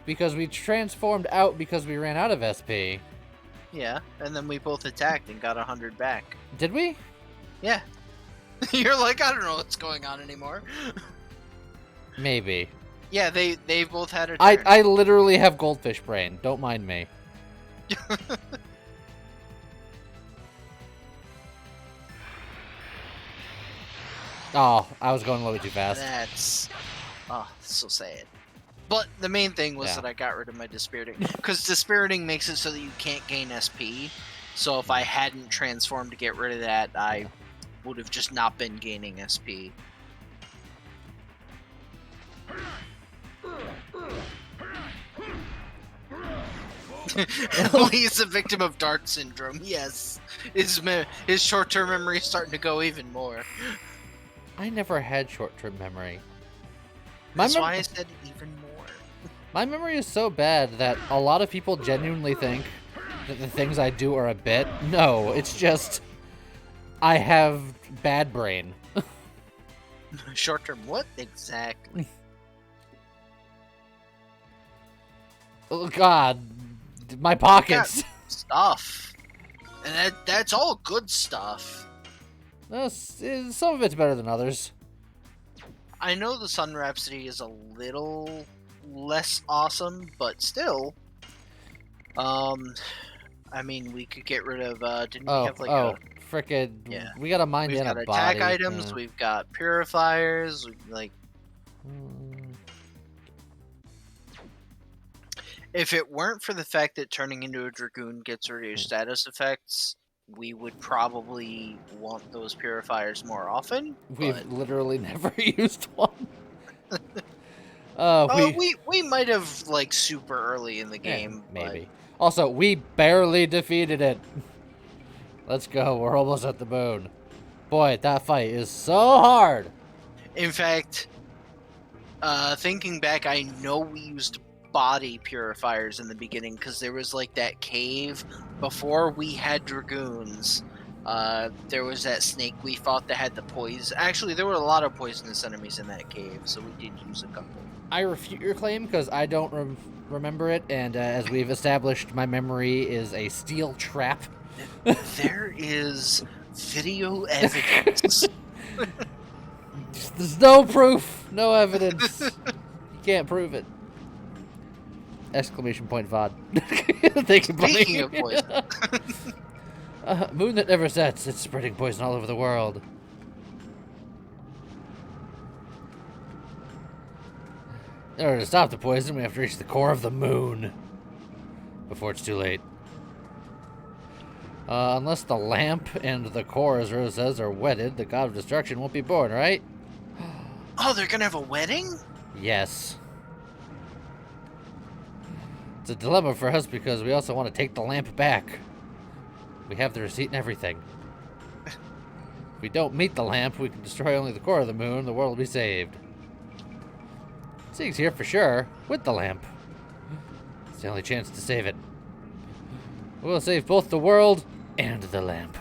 Because we transformed out because we ran out of SP. Yeah, and then we both attacked and got 100 back. Did we? Yeah. You're like, I don't know what's going on anymore. Maybe. Yeah, they both had a turn. I literally have goldfish brain. Don't mind me. Oh, I was going a little bit too fast. That's so sad. But the main thing was that I got rid of my dispiriting, because dispiriting makes it so that you can't gain SP. So if I hadn't transformed to get rid of that, I would have just not been gaining SP. He's a victim of Dart syndrome. Yes, his short-term memory is starting to go even more. I never had short-term memory. That's why I said even more. My memory is so bad that a lot of people genuinely think that the things I do are a bit. No, it's just I have bad brain. Short-term what? Exactly. Oh God, my pockets. Stuff. And that's all good stuff. Some of it's better than others. I know the Sun Rhapsody is a little less awesome, but still. I mean, we could get rid of. Didn't we have like frickin'. Yeah. We got a mind and a body. We've got attack items. We've got purifiers. Like. If it weren't for the fact that turning into a Dragoon gets rid of your status effects, we would probably want those purifiers more often. We've literally never used one. We might have, like, super early in the game. Maybe. Also, we barely defeated it. Let's go. We're almost at the moon. Boy, that fight is so hard. In fact, thinking back, I know we used body purifiers in the beginning because there was like that cave before we had Dragoons. There was that snake we fought that had the poison. Actually, there were a lot of poisonous enemies in that cave, so we did use a couple. I refute your claim because I don't remember it, and as we've established, my memory is a steel trap. There is video evidence. There's no proof, no evidence. You can't prove it. Exclamation point VOD. Thank you, buddy. Speaking of poison. Moon that never sets, it's spreading poison all over the world. In order to stop the poison, we have to reach the core of the moon before it's too late. Unless the lamp and the core, as Rose says, are wedded, the god of destruction won't be born, right? Oh, they're gonna have a wedding? Yes. It's a dilemma for us because we also want to take the lamp back. We have the receipt and everything. If we don't meet the lamp, we can destroy only the core of the moon, the world will be saved. Sig's here for sure, with the lamp. It's the only chance to save it. We'll save both the world and the lamp.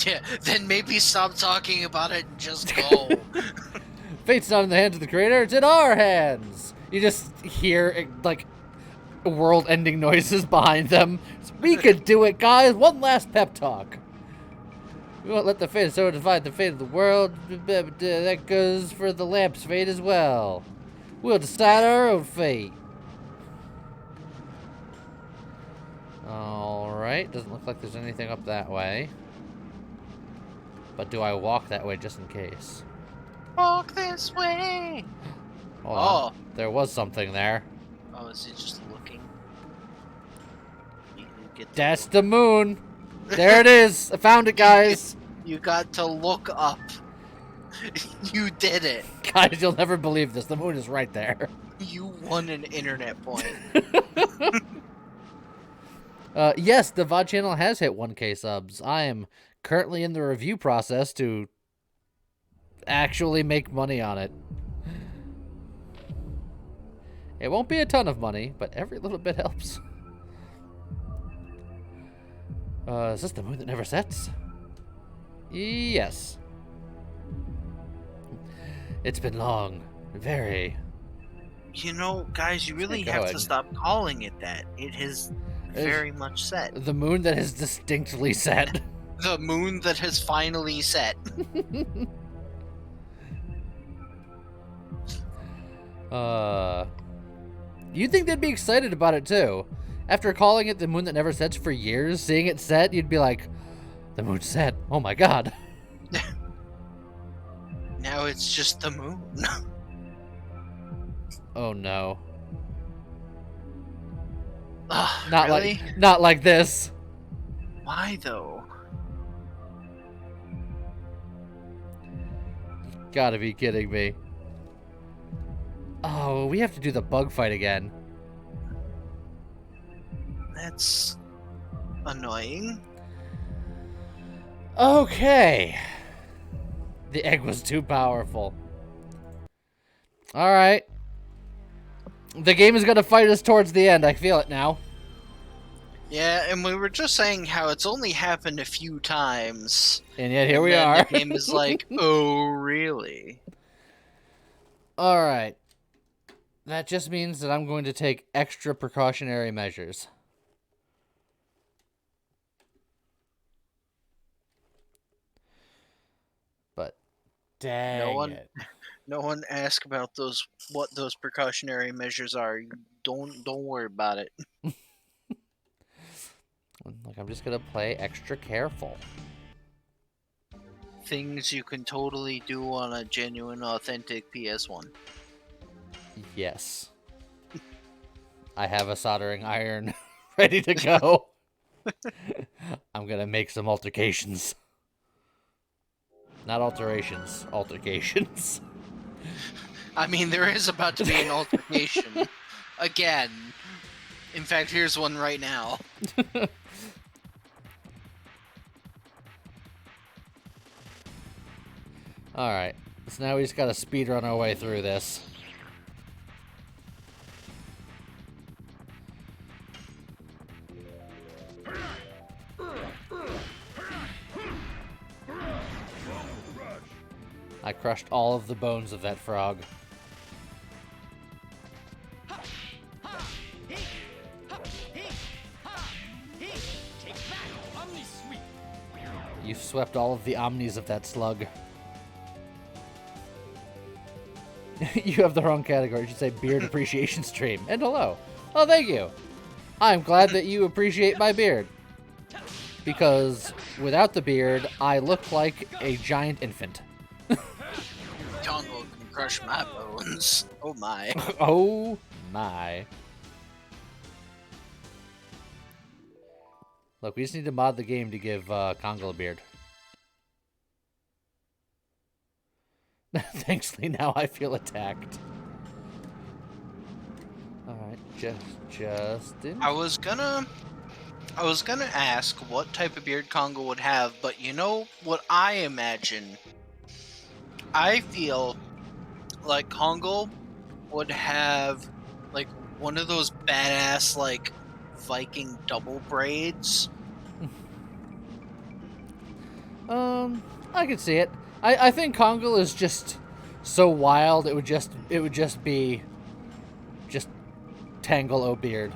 Yeah, then maybe stop talking about it and just go. Fate's not in the hands of the creator, it's in our hands! You just hear, like, world-ending noises behind them. We could do it, guys! One last pep talk. We won't let the fate of so divide the fate of the world. That goes for the lamp's fate as well. We'll decide our own fate. Alright, doesn't look like there's anything up that way. But do I walk that way just in case? Walk this way! Hold on. There was something there. Oh, is it just looking? That's the moon! There it is! I found it, guys! You got to look up. You did it. Guys, you'll never believe this. The moon is right there. You won an internet point. Yes, the VOD channel has hit 1K subs. I am currently in the review process to actually make money on it. It won't be a ton of money, but every little bit helps. Is this the moon that never sets? Yes. It's been long. Very. You know, guys, you really have to stop calling it that. It has very much set. The moon that has distinctly set. The moon that has finally set. You'd think they'd be excited about it too. After calling it the moon that never sets for years, seeing it set, you'd be like, the moon set. Oh my god. Now it's just the moon. Oh no. Not really? Not like this. Why though? You gotta be kidding me. Oh, we have to do the bug fight again. That's annoying. Okay. The egg was too powerful. Alright. The game is gonna fight us towards the end. I feel it now. Yeah, and we were just saying how it's only happened a few times. And yet here we are. The game is like, oh, really? Alright. That just means that I'm going to take extra precautionary measures. But dang it. No one asked about what those precautionary measures are. Don't worry about it. Like, I'm just gonna play extra careful. Things you can totally do on a genuine, authentic PS1. Yes. I have a soldering iron ready to go. I'm gonna make some altercations. Not alterations, altercations. I mean, there is about to be an altercation. Again. In fact, here's one right now. Alright, so now we just gotta speedrun our way through this. I crushed all of the bones of that frog. You've swept all of the omnis of that slug. You have the wrong category. You should say beard appreciation stream. And hello. Oh, thank you. I'm glad that you appreciate my beard. Because without the beard, I look like a giant infant. Congo can crush my bones. Oh my. Oh my. Look, we just need to mod the game to give Congo a beard. Thanks, Lee. Now I feel attacked. Alright, Justin. I was gonna ask what type of beard Congo would have, but you know what I imagine? I feel like Congo would have like one of those badass like Viking double braids. I can see it. I think Congo is just so wild. It would just be Tangle O'Beard.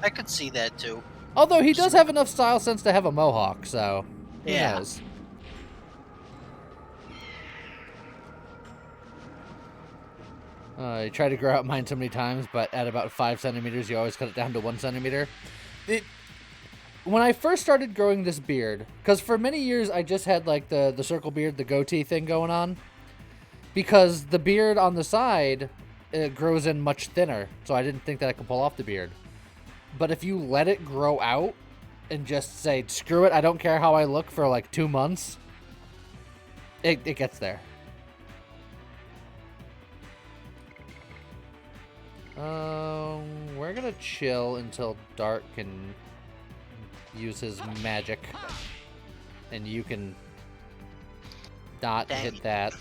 I could see that too. Although he does have enough style sense to have a mohawk, so who knows? I tried to grow out mine so many times, but at about 5 centimeters, you always cut it down to 1 centimeter. When I first started growing this beard, because for many years I just had like the circle beard, the goatee thing going on, because the beard on the side grows in much thinner, so I didn't think that I could pull off the beard. But if you let it grow out and just say, screw it, I don't care how I look for like 2 months, It gets there. We're gonna chill until Dart can use his magic, and you can not hit that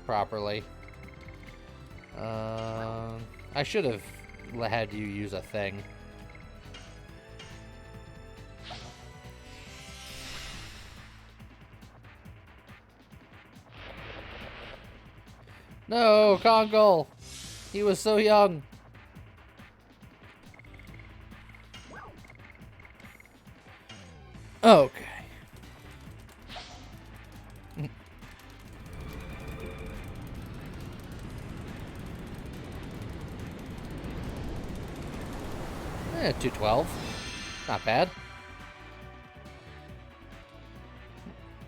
properly. I should have had you use a thing. No, Kongol! He was so young. Okay. 212. Not bad.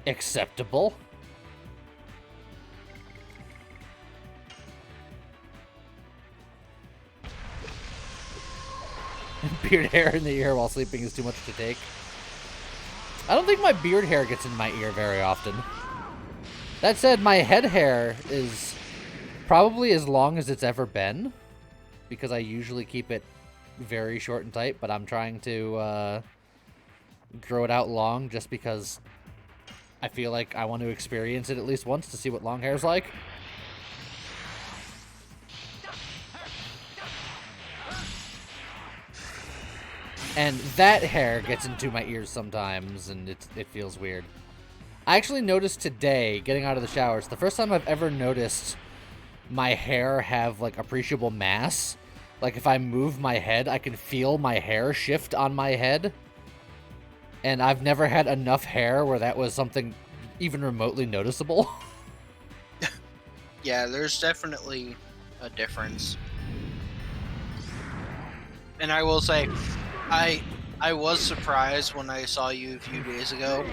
Acceptable. Beard hair in the ear while sleeping is too much to take. I don't think my beard hair gets in my ear very often. That said, my head hair is probably as long as it's ever been, because I usually keep it very short and tight, but I'm trying to grow it out long just because I feel like I want to experience it at least once to see what long hair's like. And that hair gets into my ears sometimes, and it feels weird. I actually noticed today, getting out of the shower, it's the first time I've ever noticed my hair have, like, appreciable mass. Like, if I move my head, I can feel my hair shift on my head. And I've never had enough hair where that was something even remotely noticeable. Yeah, there's definitely a difference. And I will say, I was surprised when I saw you a few days ago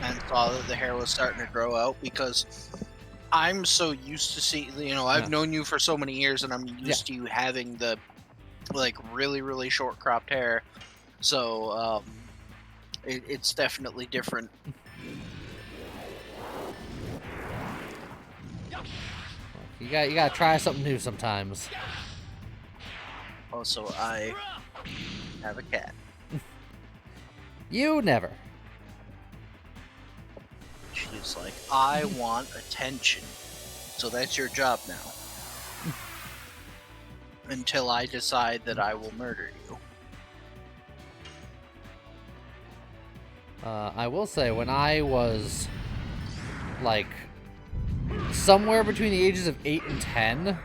and saw that the hair was starting to grow out, because I'm so used to seeing, you know, I've known you for so many years, and I'm used to you having the, like, really, really short cropped hair. So, it's definitely different. You gotta try something new sometimes. Also, I have a cat. You never. She's like, I want attention. So that's your job now. Until I decide that I will murder you. I will say, when I was, like, somewhere between the ages of 8 and 10,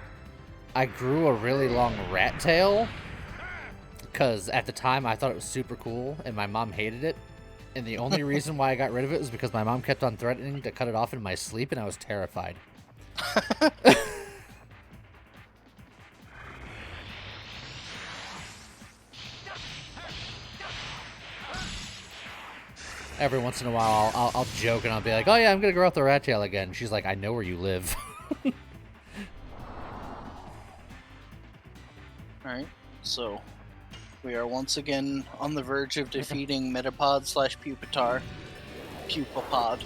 I grew a really long rat tail. Because at the time, I thought it was super cool, and my mom hated it. And the only reason why I got rid of it was because my mom kept on threatening to cut it off in my sleep, and I was terrified. Every once in a while, I'll joke, and I'll be like, oh yeah, I'm going to grow out the rat tail again. She's like, I know where you live. Alright, so we are once again on the verge of defeating Metapod / Pupitar. Pupapod.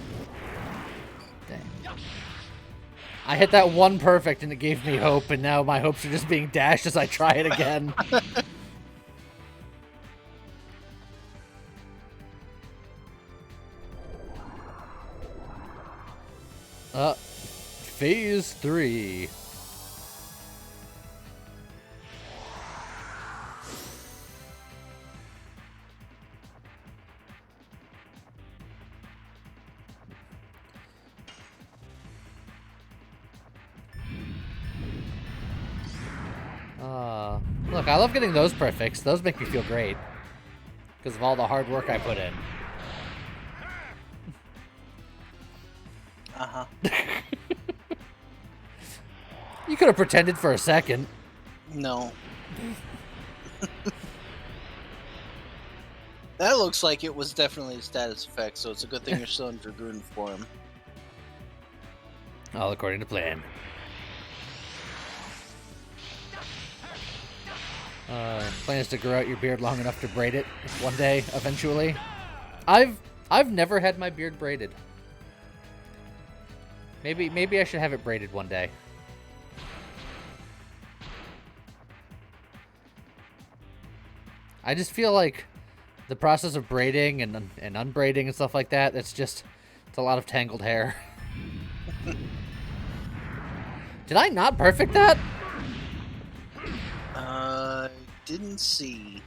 Dang. I hit that one perfect, and it gave me hope, and now my hopes are just being dashed as I try it again. Phase 3. Look, I love getting those perfects. Those make me feel great. Because of all the hard work I put in. Uh-huh. You could have pretended for a second. No. That looks like it was definitely a status effect, so it's a good thing you're still in Dragoon form. All according to plan. Plans to grow out your beard long enough to braid it one day, eventually. I've never had my beard braided. Maybe I should have it braided one day. I just feel like the process of braiding and unbraiding and stuff like that, it's a lot of tangled hair. Did I not perfect that? Didn't see.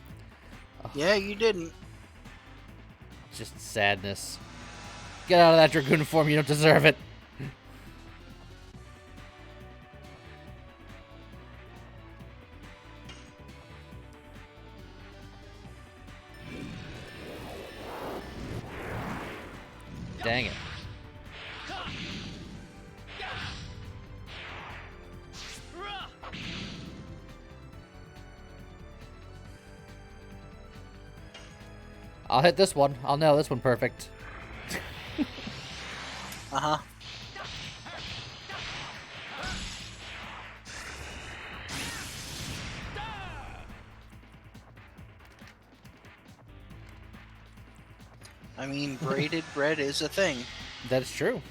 Yeah, you didn't. Just sadness. Get out of that Dragoon form, you don't deserve it. Dang it. I'll hit this one. I'll nail this one perfect. Uh-huh. I mean, braided bread is a thing. That's true.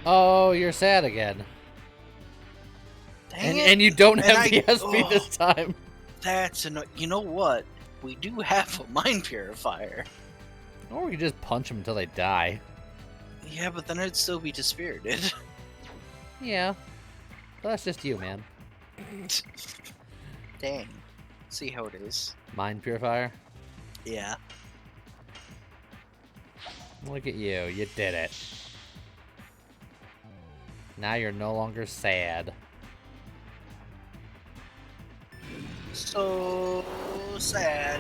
Oh, you're sad again. Dang it. And you don't have the SP this time. That's you know what? We do have a mind purifier. Or we could just punch them until they die. Yeah, but then I'd still be dispirited. Yeah. But that's just you, man. Dang. See how it is. Mind purifier? Yeah. Look at you. You did it. Now you're no longer sad. So sad.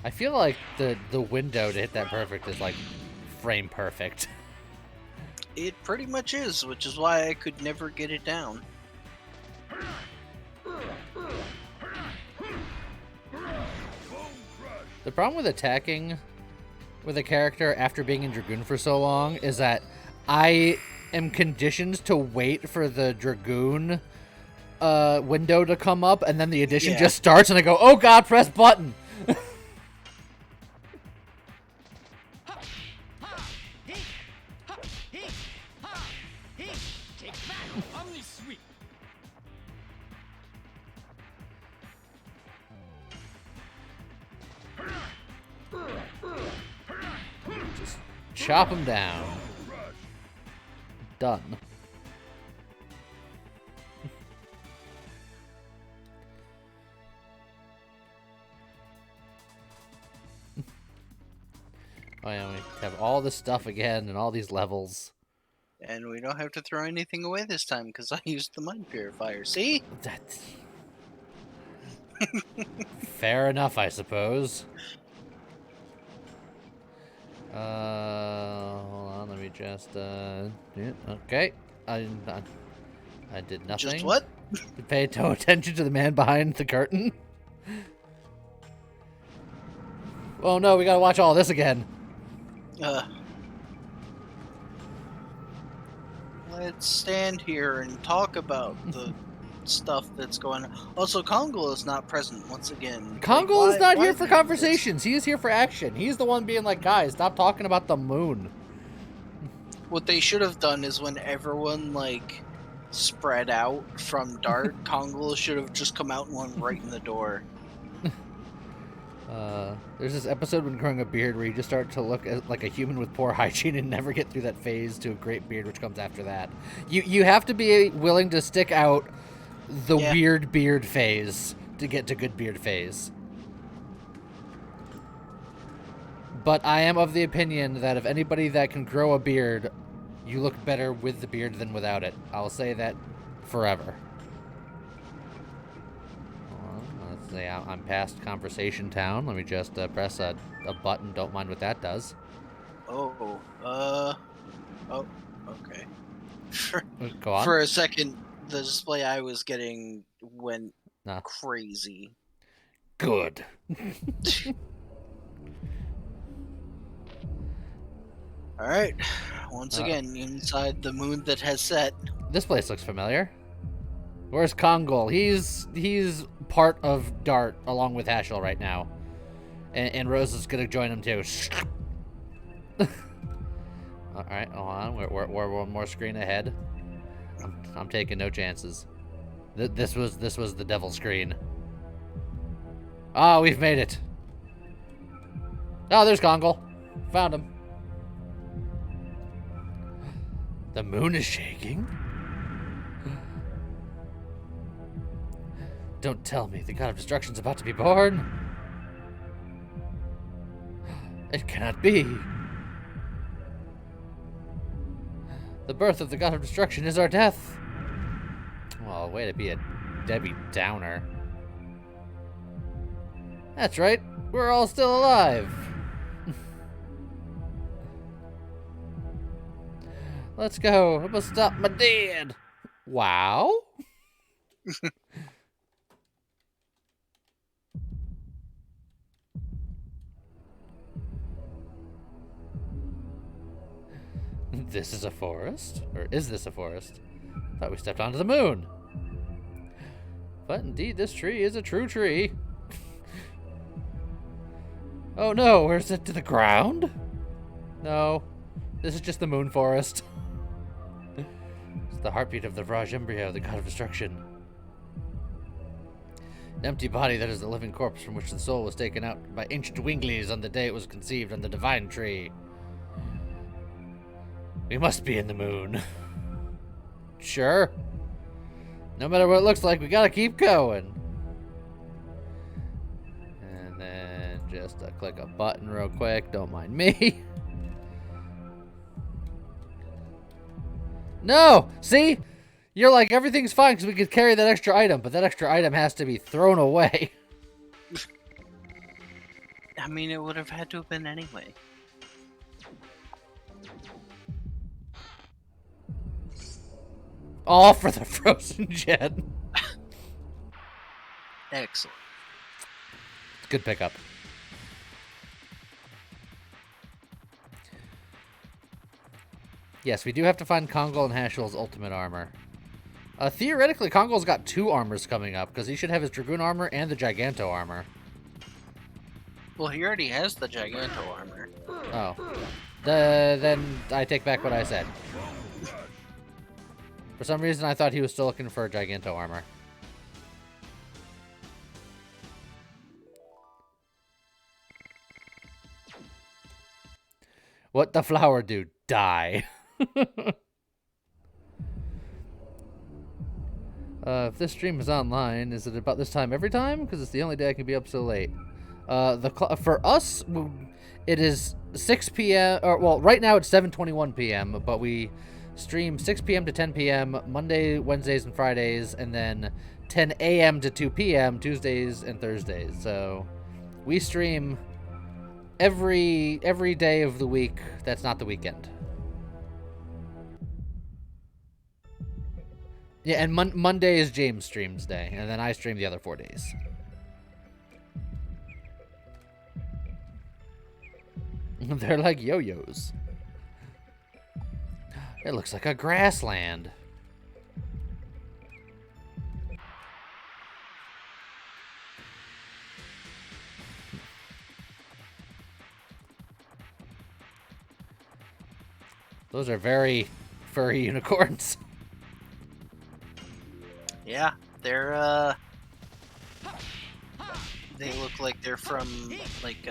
I feel like the window to hit that perfect is like frame perfect. It pretty much is, which is why I could never get it down. The problem with attacking with a character after being in Dragoon for so long is that I am conditioned to wait for the Dragoon window to come up, and then the addition just starts, and I go, oh god, press button! Just chop him down. Done. Oh yeah, we have all this stuff again and all these levels. And we don't have to throw anything away this time because I used the mind purifier. See? That's fair enough, I suppose. Hold on, let me just, yeah, okay. I did nothing. Just what? Pay no attention to the man behind the curtain. Oh no, we gotta watch all this again. Let's stand here and talk about the stuff that's going on. Also, Kongol is not present once again. Kongol is not here for conversations. He is here for action. He's the one being like, guys, stop talking about the moon. What they should have done is when everyone, like, spread out from Dart, Kongol should have just come out and went right in the door. There's this episode when growing a beard where you just start to look like a human with poor hygiene and never get through that phase to a great beard, which comes after that. You have to be willing to stick out the weird beard phase to get to good beard phase. But I am of the opinion that if anybody that can grow a beard, you look better with the beard than without it. I'll say that forever. Let's see, I'm past Conversation Town. Let me just press a button. Don't mind what that does. Oh, okay. Go on. For a second, the display I was getting went Nah. crazy. Good. All right, once again inside the moon that has set. This place looks familiar. Where's Kongol? He's part of Dart along with Hashel right now, and Rose is gonna join him too. All right, hold on. We're one more screen ahead. I'm taking no chances. This was the devil screen. Oh, we've made it. Oh, there's Kongol. Found him. The moon is shaking. Don't tell me the god of destruction's about to be born. It cannot be. The birth of the god of destruction is our death. Well, way to be a Debbie Downer. That's right. We're all still alive. Let's go. I must stop my dad. Wow. This is a forest? Or is this a forest? Thought we stepped onto the moon. But indeed, this tree is a true tree. Oh no, where's it to the ground? No, this is just the moon forest. It's the heartbeat of the Vraj embryo, the god of destruction. An empty body that is a living corpse from which the soul was taken out by ancient winglies on the day it was conceived on the divine tree. We must be in the moon. Sure. No matter what it looks like, we gotta keep going. And then just click a button real quick. Don't mind me. No! See? You're like, everything's fine because we could carry that extra item, but that extra item has to be thrown away. I mean, it would have had to have been anyway. All for the frozen jet. Excellent. Good pickup. Yes, we do have to find Kongol and Hashel's ultimate armor. Theoretically, Kongol's got 2 armors coming up, because he should have his Dragoon armor and the Giganto armor. Well, he already has the Giganto armor. Oh. Then I take back what I said. For some reason, I thought he was still looking for a Giganto armor. What the flower do? Die. If this stream is online, is it about this time every time? Because it's the only day I can be up so late. For us, it is 6 p.m. Or, well, right now it's 7:21 p.m., but we stream 6 p.m. to 10 p.m. Monday, Wednesdays, and Fridays, and then 10 a.m. to 2 p.m. Tuesdays and Thursdays. So we stream every day of the week that's not the weekend. Yeah, and Monday is James streams day, and then I stream the other 4 days. They're like yo-yos. It looks like a grassland. Those are very furry unicorns. Yeah, they look like they're from like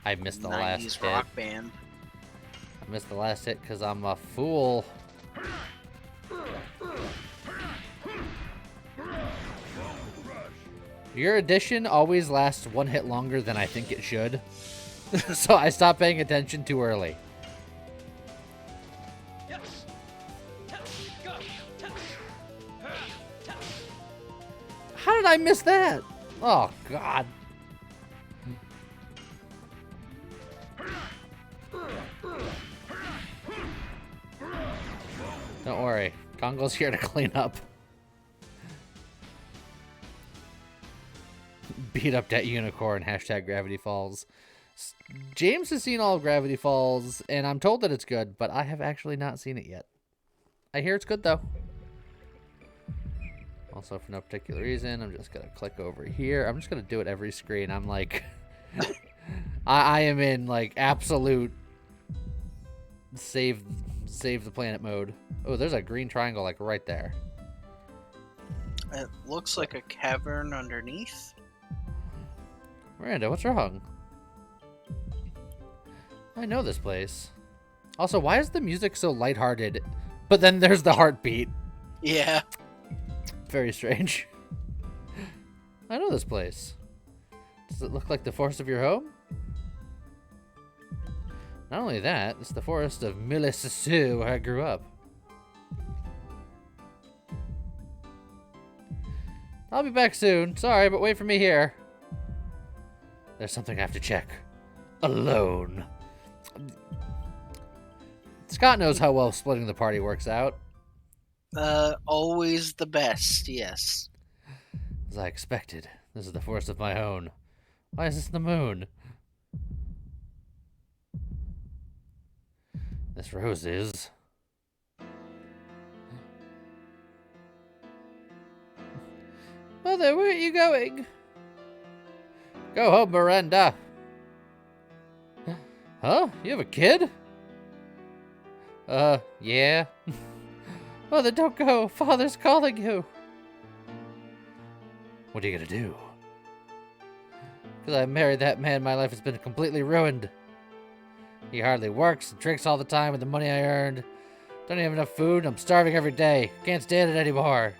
I missed the 90s last hit. rock band. I missed the last hit because I'm a fool. Your addition always lasts 1 hit longer than I think it should. So I stopped paying attention too early. How did I miss that? Oh, God. Don't worry. Congo's here to clean up. Beat up that unicorn. Hashtag Gravity Falls. James has seen all of Gravity Falls, and I'm told that it's good, but I have actually not seen it yet. I hear it's good, though. Also, for no particular reason, I'm just going to click over here. I'm just going to do it every screen. I'm like... I am in, like, absolute save the planet mode. Oh, there's a green triangle, like, right there. It looks like a cavern underneath. Miranda, what's wrong? I know this place. Also, why is the music so lighthearted? But then there's the heartbeat. Yeah. Very strange. I know this place. Does it look like the forest of your home? Not only that, it's the forest of Millissu where I grew up. I'll be back soon. Sorry, but wait for me here. There's something I have to check. Alone. Scott knows how well splitting the party works out. Always the best, yes. As I expected, this is the forest of my own. Why is this the moon? This rose is... Mother, where are you going? Go home, Miranda. Huh? You have a kid? Yeah. Mother, don't go. Father's calling you. What are you gonna do? Because I married that man, my life has been completely ruined. He hardly works and drinks all the time with the money I earned. Don't even have enough food. I'm starving every day. Can't stand it anymore.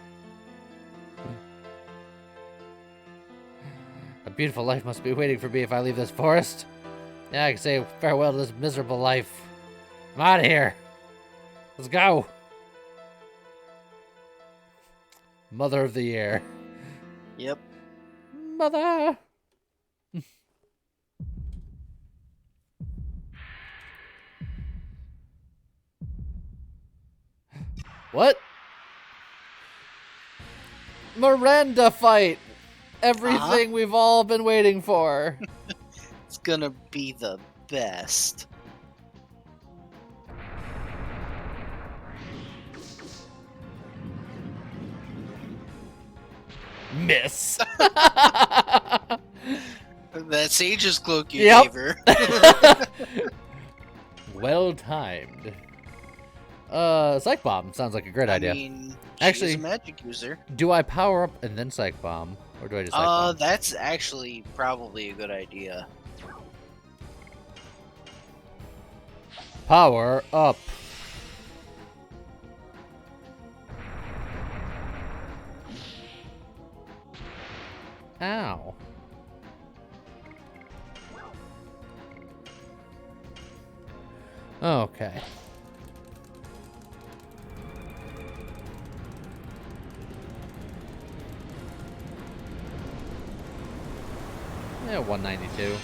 A beautiful life must be waiting for me if I leave this forest. Yeah, I can say farewell to this miserable life. I'm out of here. Let's go. Mother of the Year. Yep. Mother. What? Miranda fight. Everything we've all been waiting for. It's gonna be the best. Miss. That sage's cloak you Yep. gave her. Well timed. Psych Bomb sounds like a great idea. I mean, Actually, she's a magic user. Do I power up and then Psych Bomb? Or do I just Psych Bomb? That's actually probably a good idea. Power up. Ow. Okay. Yeah, 192.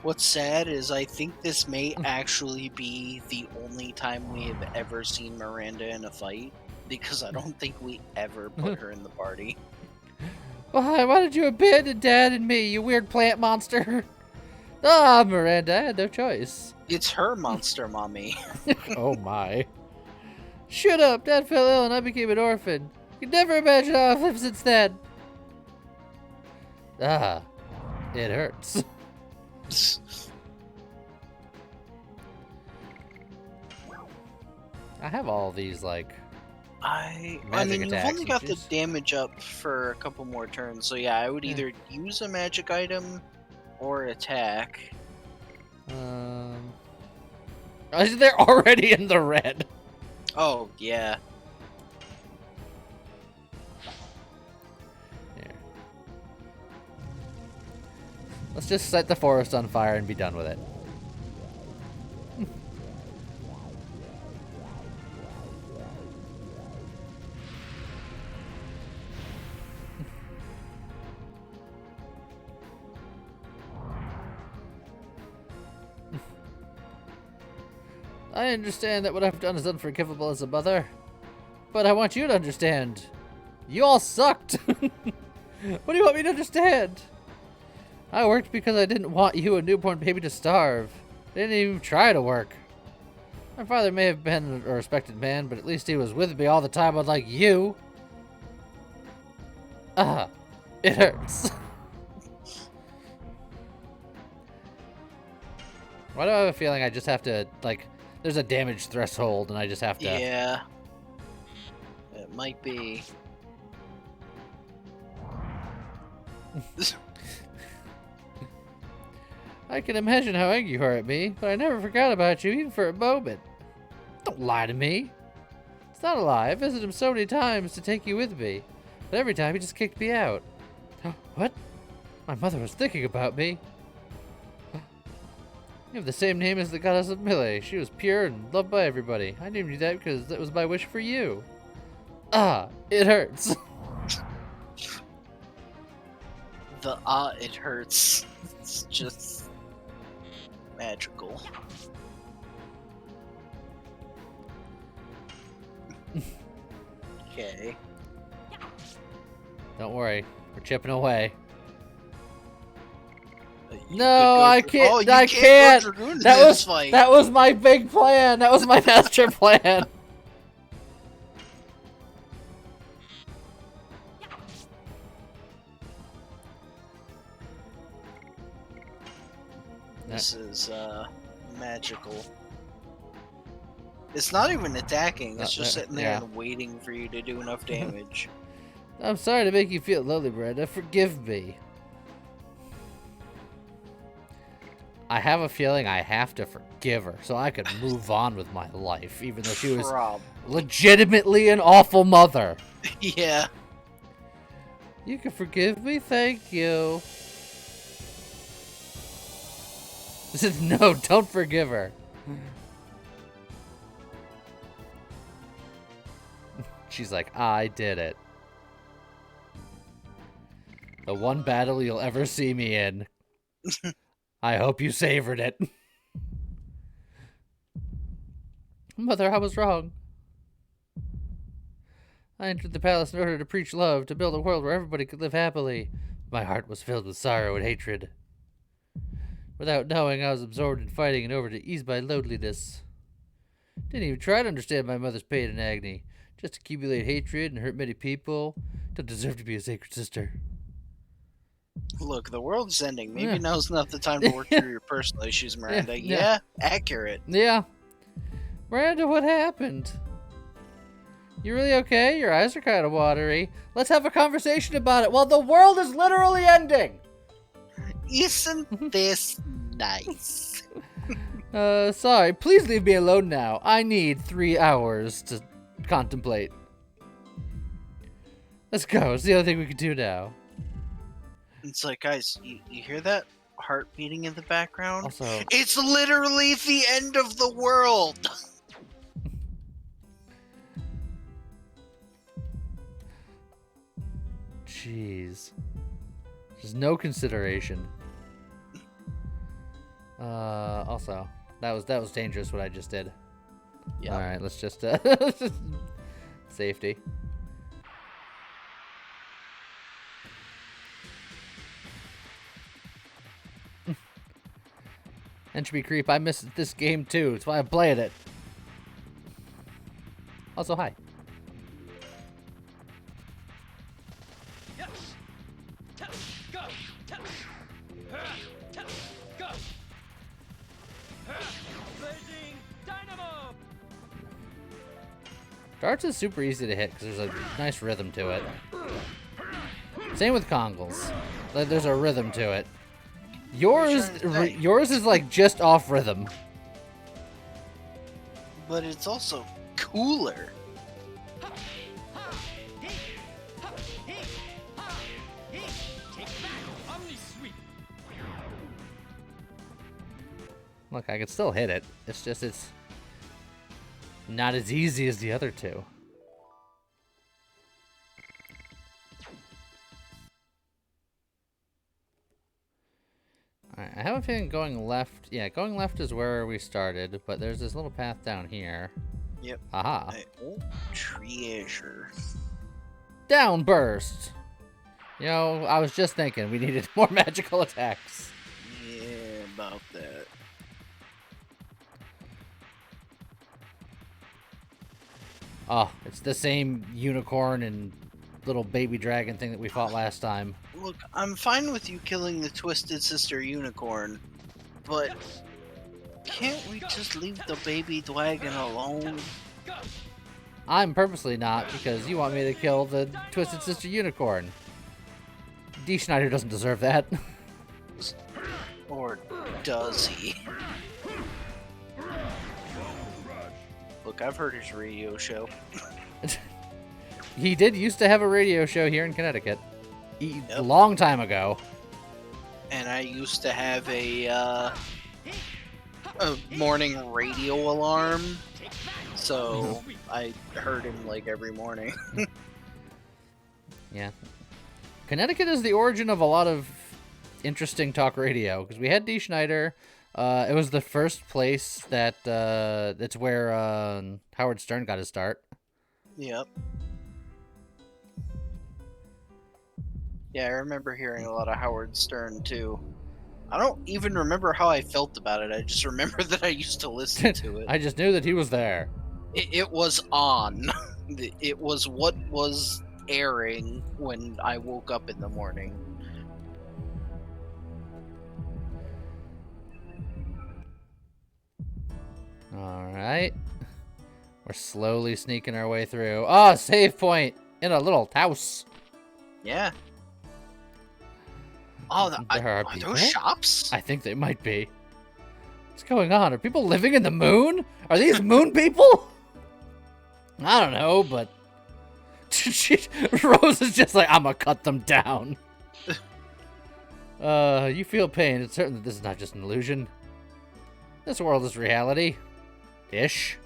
What's sad is I think this may actually be the only time we have ever seen Miranda in a fight, because I don't think we ever put her in the party. Why did you abandon Dad and me, you weird plant monster? Ah, Miranda, I had no choice. It's her monster mommy. Oh my. Shut up, Dad fell ill and I became an orphan. You can never imagine how I've lived since then. Ah, it hurts. I have all these, like, I magic mean, you've attacks only and got the just- damage up for a couple more turns, so yeah, I would either use a magic item or attack. They're already in the red. Oh, yeah. Here. Let's just set the forest on fire and be done with it. I understand that what I've done is unforgivable as a mother. But I want you to understand. You all sucked. What do you want me to understand? I worked because I didn't want you, a newborn baby, to starve. I didn't even try to work. My father may have been a respected man, but at least he was with me all the time, unlike you. Ah, it hurts. Why do I have a feeling I just have to, like, there's a damage threshold and I just have to... Yeah. It might be. I can imagine how angry you are at me, but I never forgot about you, even for a moment. Don't lie to me. It's not a lie. I visited him so many times to take you with me, but every time he just kicked me out. What? My mother was thinking about me. You have the same name as the goddess of Melee. She was pure and loved by everybody. I named you that because that was my wish for you. Ah, it hurts. It hurts. It's just magical. Okay. Don't worry, we're chipping away. You No, could go I Dra- can't. Oh, you I can't can't. go Dragoon in That this was fight. that was my big plan. That was my master plan. This is magical. It's not even attacking. It's just sitting there yeah. and waiting for you to do enough damage. I'm sorry to make you feel lonely, Miranda. Forgive me. I have a feeling I have to forgive her so I can move on with my life, even though she was legitimately an awful mother. Yeah. You can forgive me? Thank you. This is no, don't forgive her. She's like, I did it. The one battle you'll ever see me in. I hope you savored it. Mother, I was wrong. I entered the palace in order to preach love, to build a world where everybody could live happily. My heart was filled with sorrow and hatred. Without knowing, I was absorbed in fighting in order to ease my loneliness. Didn't even try to understand my mother's pain and agony. Just accumulate hatred and hurt many people. Don't deserve to be a sacred sister. Look, the world's ending. Maybe Yeah. now's not the time to work through your personal issues, Miranda. Yeah, accurate. Yeah. Miranda, what happened? You really okay? Your eyes are kind of watery. Let's have a conversation about it. Well, the world is literally ending. Isn't this nice? Sorry. Please leave me alone now. I need 3 hours to contemplate. Let's go. It's the only thing we can do now. It's like, guys, you hear that heart beating in the background? Also, It's literally the end of the world! jeez. There's no consideration. Also, that was dangerous what I just did. Yeah. All right, let's just safety. Entropy creep. I missed this game too. That's why I played it. Also, hi. Darts is super easy to hit because there's a nice rhythm to it. Same with Congles. Like, there's a rhythm to it. Yours is like just off rhythm. But it's also cooler. Look, I can still hit it. It's just it's not as easy as the other two. Alright, I have a feeling going left... Yeah, going left is where we started, but there's this little path down here. Yep. Aha. Oh, treasure. Downburst! You know, I was just thinking we needed more magical attacks. Yeah, about that. Oh, it's the same unicorn and little baby dragon thing that we fought last time. Look, I'm fine with you killing the Twisted Sister unicorn, but can't we just leave the baby dragon alone? I'm purposely not, because you want me to kill the Twisted Sister unicorn. D. Schneider doesn't deserve that. Or does he? Look, I've heard his radio show. He did used to have a radio show here in Connecticut. A Yep. long time ago. And I used to have a morning radio alarm, so I heard him like every morning. Yeah. Connecticut is the origin of a lot of interesting talk radio, because we had D. Schneider. It was the first place that it's where Howard Stern got his start. Yep. Yeah, I remember hearing a lot of Howard Stern too. I don't even remember how I felt about it. I just remember that I used to listen to it. I just knew that he was there. It was on. It was what was airing when I woke up in the morning. Alright. We're slowly sneaking our way through. Oh, save point in a little house. Yeah. Oh, There are are people? those shops? I think they might be. What's going on? Are people living in the moon? Are these moon people? I don't know, but Rose is just like, I'm gonna cut them down. You feel pain. It's certain that this is not just an illusion. This world is reality. Ish.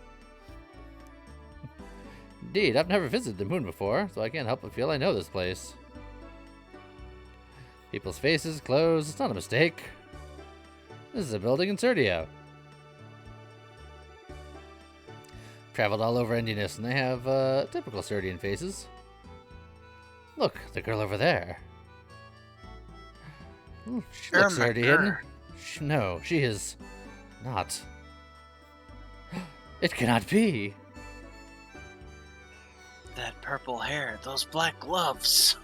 Indeed, I've never visited the moon before, so I can't help but feel I know this place. People's faces, clothes, it's not a mistake. This is a building in Serdio. Traveled all over Indianess, and they have typical Serdian faces. Look, the girl over there. She looks Serdian. No, she is not. It cannot be. That purple hair, those black gloves.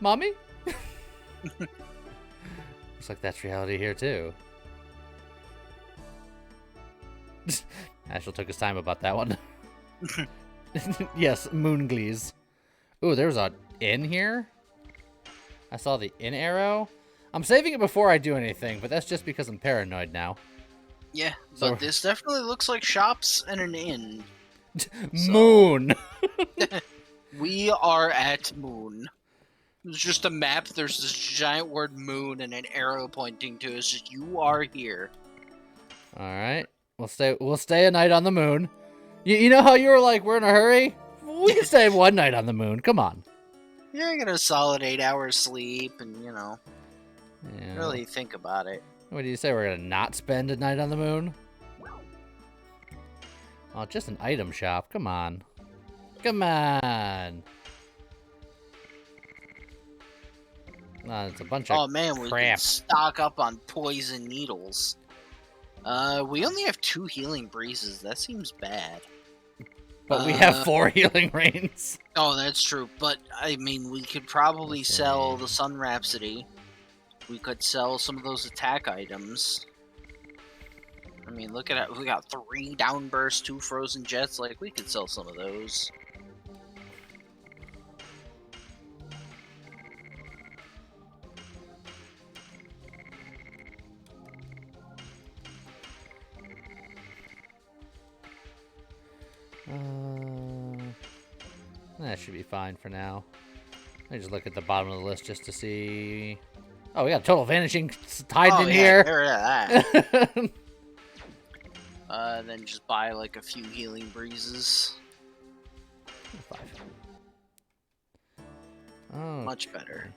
Mommy? Looks like that's reality here, too. Ashel took his time about that one. Yes, Moonglees. Ooh, there's a inn here? I saw the inn arrow. I'm saving it before I do anything, but that's just because I'm paranoid now. Yeah, So- but this definitely looks like shops and an inn. Moon! We are at Moon. It's just a map. There's this giant word moon and an arrow pointing to us. Just, you are here. Alright. We'll stay a night on the moon. You know how you were like, we're in a hurry? We can stay one night on the moon. Come on. You're gonna get a solid 8 hours sleep and, Yeah. really think about it. What do you say? We're gonna not spend a night on the moon? Oh, just an item shop. Come on. Come on. It's a bunch of Oh man, we can crap. stock up on poison needles. We only have 2 healing breezes. That seems bad. But we have 4 healing rains. Oh, that's true. But, I mean, we could probably Okay. sell the Sun Rhapsody. We could sell some of those attack items. I mean, look at it. We got 3 Downburst, 2 Frozen Jets. Like, we could sell some of those. That should be fine for now. I just look at the bottom of the list just to see. Oh, we got total vanishing tied in yeah, here. get rid of that. Then just buy, like, a few healing breezes. 5. Oh, Much better.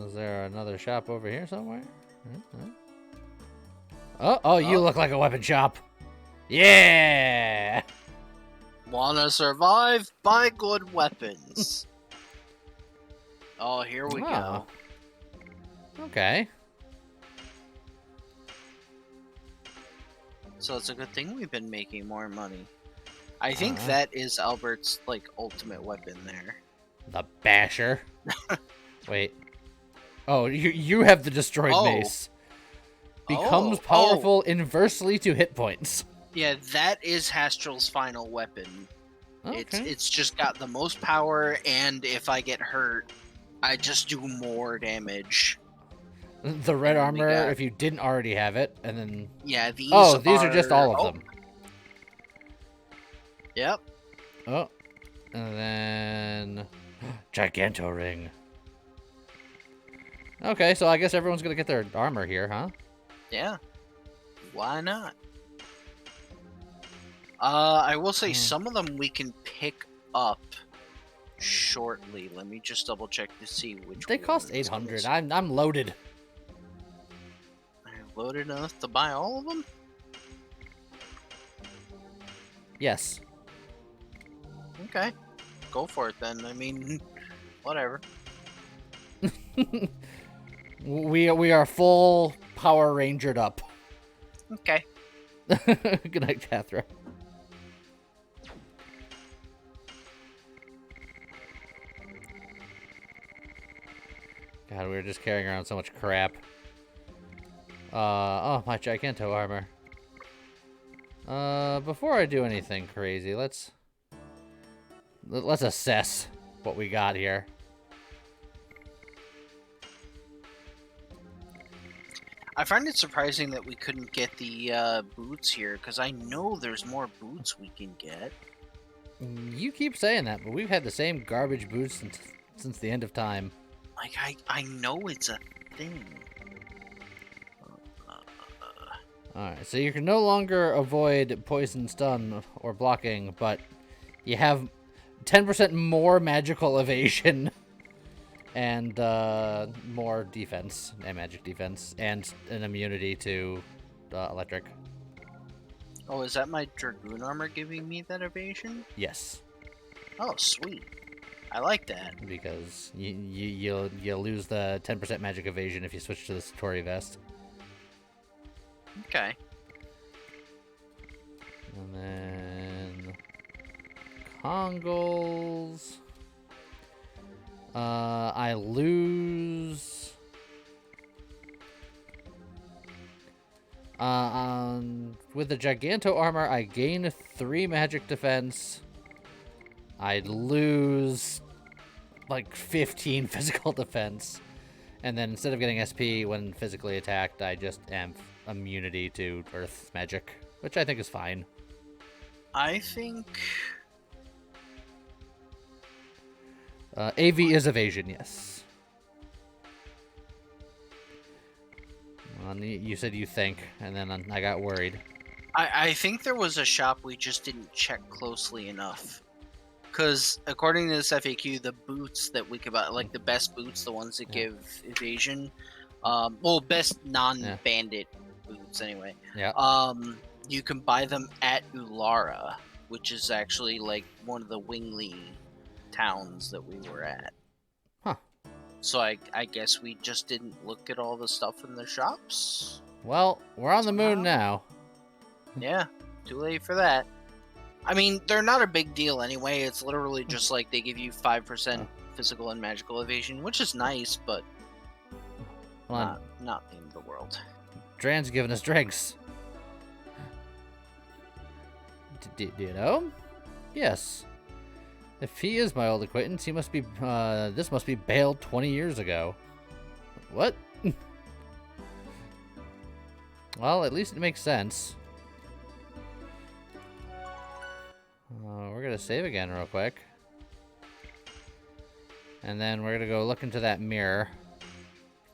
Is there another shop over here somewhere? Oh, you look like a weapon shop. Yeah! Wanna survive? Buy good weapons. Oh, here we go. Okay. So it's a good thing we've been making more money. I think that is Albert's, like, ultimate weapon there. The Basher. Wait. Oh, you have the destroyed mace. Becomes powerful inversely to hit points. Yeah, that is Hastrel's final weapon. Okay. It's just got the most power, and if I get hurt, I just do more damage. The red armor, if you didn't already have it, and then... Yeah, these these are just all of them. Yep. Oh. And then... Giganto Ring. Okay, so I guess everyone's gonna get their armor here, huh? Yeah. Why not? I will say some of them we can pick up shortly. Let me just double check to see which They cost 800. I'm loaded. I'm loaded enough to buy all of them? Yes. Okay. Go for it then. I mean, whatever. we are full Power Rangered up. Okay. Good night, Cathra. God, we were just carrying around so much crap. Oh, my Giganto armor. Before I do anything crazy, let's assess what we got here. I find it surprising that we couldn't get the boots here, because I know there's more boots we can get. You keep saying that, but we've had the same garbage boots since the end of time. Like, I know it's a thing. Alright, so you can no longer avoid poison, stun, or blocking, but you have 10% more magical evasion and more defense and magic defense and an immunity to electric. Oh, is that my Dragoon armor giving me that evasion? Yes. Oh, sweet. I like that. Because you lose the 10% magic evasion if you switch to the Satori vest. Okay. And then Congles. I lose. With the Giganto armor, I gain 3 magic defense. I lose like 15 physical defense. And then instead of getting SP when physically attacked, I just am immunity to earth magic, which I think is fine. I think... AV is evasion, yes. Well, you said you think, and then I got worried. I think there was a shop we just didn't check closely enough. Because according to this FAQ, the boots that we could buy, like the best boots, the ones that give evasion, well, best non-bandit boots anyway. Yeah. You can buy them at Ulara, which is actually like one of the Wingly towns that we were at. Huh. So I guess we just didn't look at all the stuff in the shops. Well, we're on the moon now. Yeah, too late for that. I mean, they're not a big deal anyway. It's literally just like they give you 5% physical and magical evasion, which is nice, but not the end of the world. Dran's giving us drinks. Do you know? Yes. If he is my old acquaintance, he must be, this must be bailed 20 years ago. What? Well, at least it makes sense. We're gonna save again real quick. And then we're gonna go look into that mirror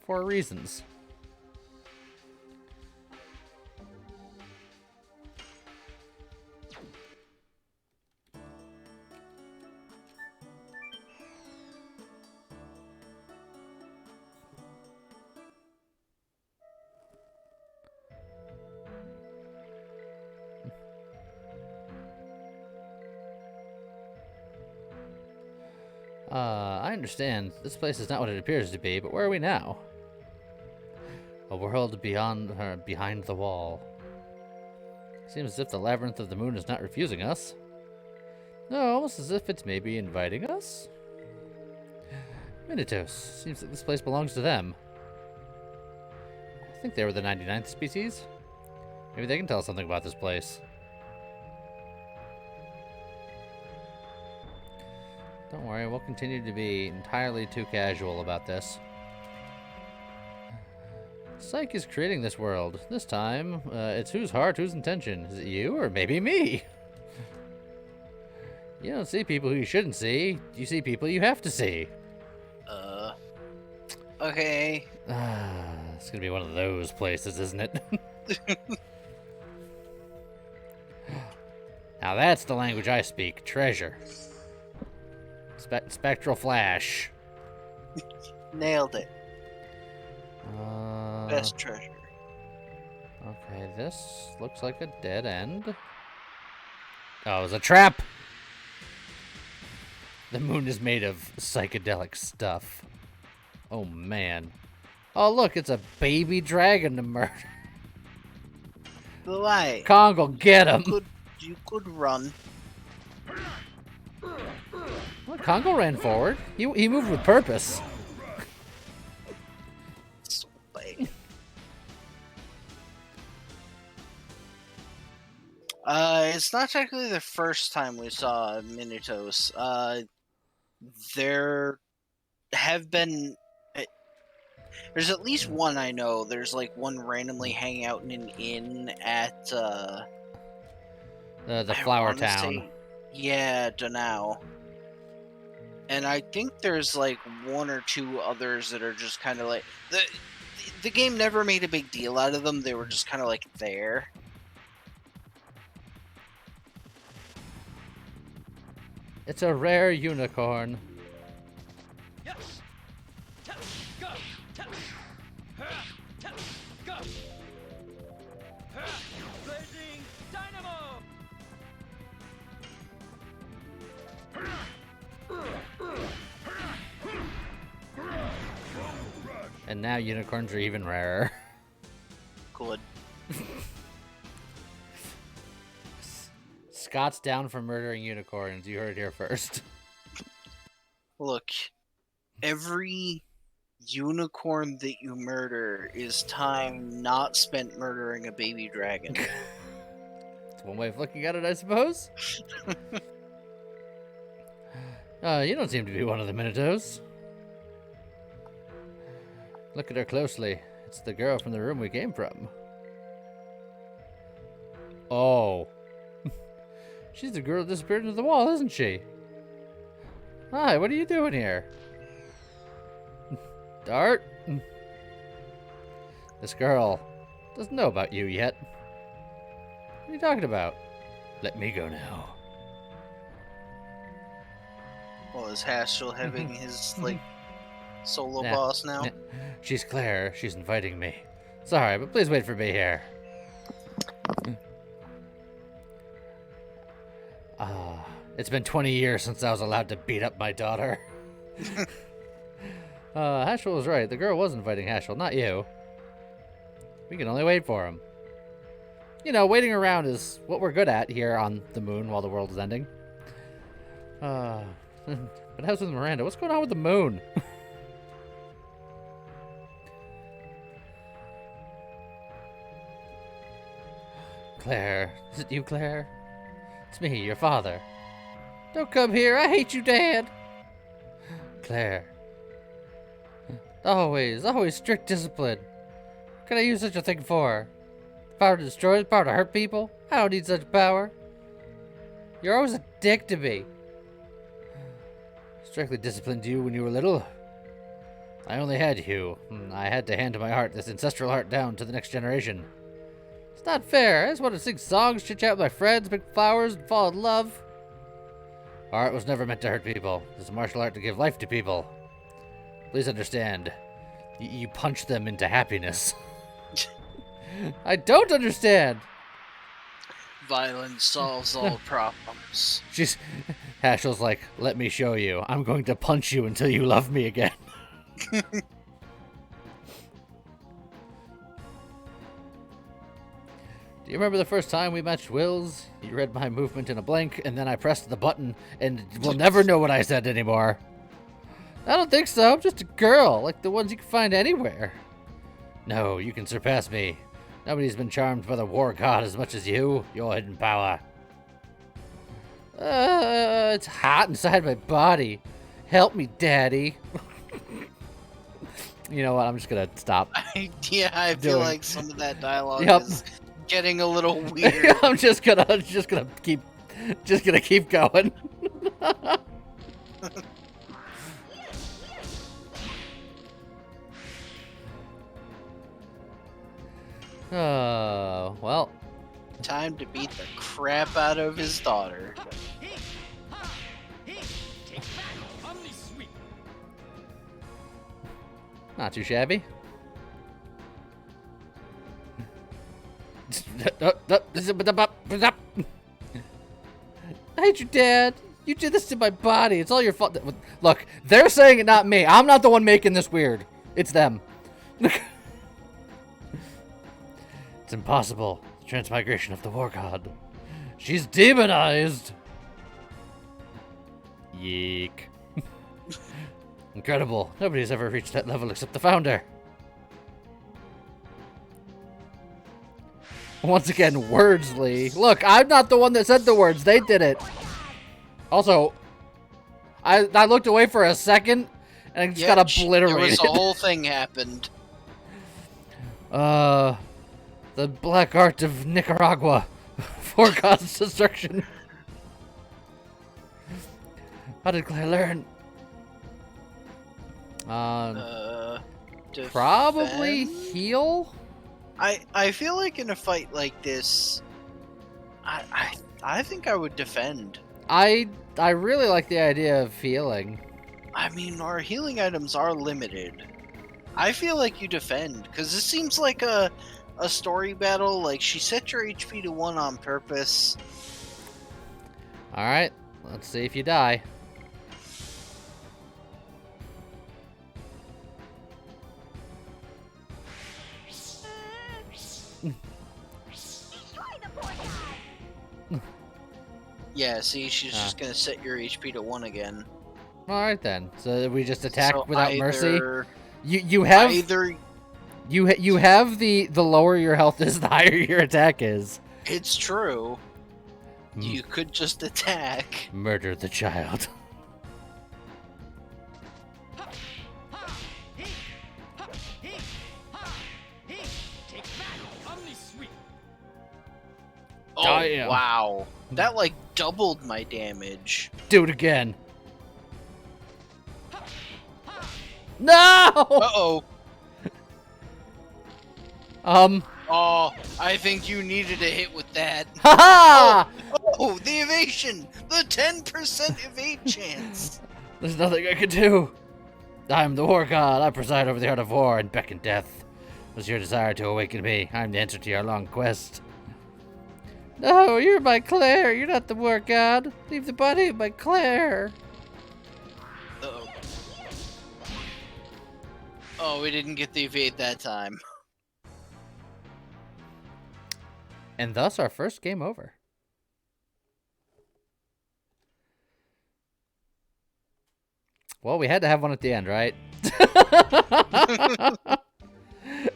for reasons. I understand. This place is not what it appears to be, but where are we now? A world behind the wall. Seems as if the labyrinth of the moon is not refusing us. No, almost as if it's maybe inviting us? Minotaurs. Seems like this place belongs to them. I think they were the 99th species. Maybe they can tell us something about this place. Don't worry, we'll continue to be entirely too casual about this. Psyche is creating this world. This time, it's whose heart, whose intention? Is it you, or maybe me? You don't see people who you shouldn't see. You see people you have to see. Okay. It's gonna be one of those places, isn't it? Now that's the language I speak. Treasure. Spectral flash. Nailed it. Uh, Best treasure. Okay, this looks like a dead end. Oh, it was a trap! The moon is made of psychedelic stuff. Oh, man. Oh, look, it's a baby dragon to murder. Why? Congo, get him! You could run. Well, Congo ran forward. He moved with purpose. So bad. It's not technically the first time we saw Minotaurs. There have been... There's at least one I know. There's like one randomly hanging out in an inn at The Flower Town. Yeah, Danao. And I think there's like one or two others that are just kind of like the game never made a big deal out of them. They were just kind of like there. It's a rare unicorn. Blazing dynamo! And now unicorns are even rarer. Good. Scott's down for murdering unicorns. You heard it here first. Look, every unicorn that you murder is time not spent murdering a baby dragon. It's one way of looking at it, I suppose. You don't seem to be one of the Minotaurs. Look at her closely. It's the girl from the room we came from. Oh. She's the girl that disappeared into the wall, isn't she? Hi, what are you doing here? Dart? This girl doesn't know about you yet. What are you talking about? Let me go now. Well, is Haskell having his, like, solo Nah. boss now? She's Claire. She's inviting me. Sorry, but please wait for me here. It's been 20 years since I was allowed to beat up my daughter. Haskell was right. The girl was inviting Haskell, not you. We can only wait for him. You know, waiting around is what we're good at here on the moon while the world is ending. But how's with Miranda? What's going on with the moon? Claire. Is it you, Claire? It's me, your father. Don't come here. I hate you, Dad. Claire. Always strict discipline. What can I use such a thing for? Power to destroy, power to hurt people? I don't need such power. You're always a dick to me. Strictly disciplined you when you were little. I only had you. I had to hand my heart, this ancestral heart, down to the next generation. It's not fair. I just want to sing songs, chit-chat with my friends, pick flowers, and fall in love. Art was never meant to hurt people. It's a martial art to give life to people. Please understand. You punch them into happiness. I don't understand. Violence solves all problems. Hashel's like, let me show you. I'm going to punch you until you love me again. Do you remember the first time we matched wills? You read my movement in a blink, and then I pressed the button, and we'll never know what I said anymore. I don't think so. I'm just a girl, like the ones you can find anywhere. No, you can surpass me. Nobody's been charmed by the war god as much as you, your hidden power. It's hot inside my body. Help me, Daddy. You know what? I'm just gonna stop. I feel like some of that dialogue Yep. is getting a little weird. I'm just gonna keep going. Oh, well. Time to beat the crap out of his daughter. Not too shabby. I hate you, Dad. You did this to my body. It's all your fault. Look, they're saying it, not me. I'm not the one making this weird. It's them. It's impossible. The transmigration of the war god. She's demonized. Yeek. Incredible. Nobody's ever reached that level except the founder. Once again, Wordsley. Look, I'm not the one that said the words. They did it. Also, I looked away for a second, and I just got obliterated. The whole thing happened. The black art of Nicaragua. For God's destruction. How did Claire learn? Probably heal? I feel like in a fight like this, I think I would defend. I really like the idea of healing. I mean, our healing items are limited. I feel like you defend, because this seems like a story battle. Like, she set your HP to 1 on purpose. Alright, let's see if you die. Yeah, see, she's just gonna set your HP to 1 again. Alright then. So we just attack So without mercy? either- You have Either you have the lower your health is, the higher your attack is. it's true. You could just attack. Murder the child. Oh, Damn. wow. That, like, doubled my damage. Do it again. No! Uh-oh. Oh, I think you needed a hit with that. Haha! Oh, the evasion! The 10% evade chance! There's nothing I can do. I'm the war god. I preside over the art of war and beckon death. It was your desire to awaken me. I'm the answer to your long quest. No, you're my Claire. You're not the war god. Leave the body of my Claire. Uh-oh. Oh, we didn't get the evade that time. And thus our first game over. Well, we had to have one at the end, right?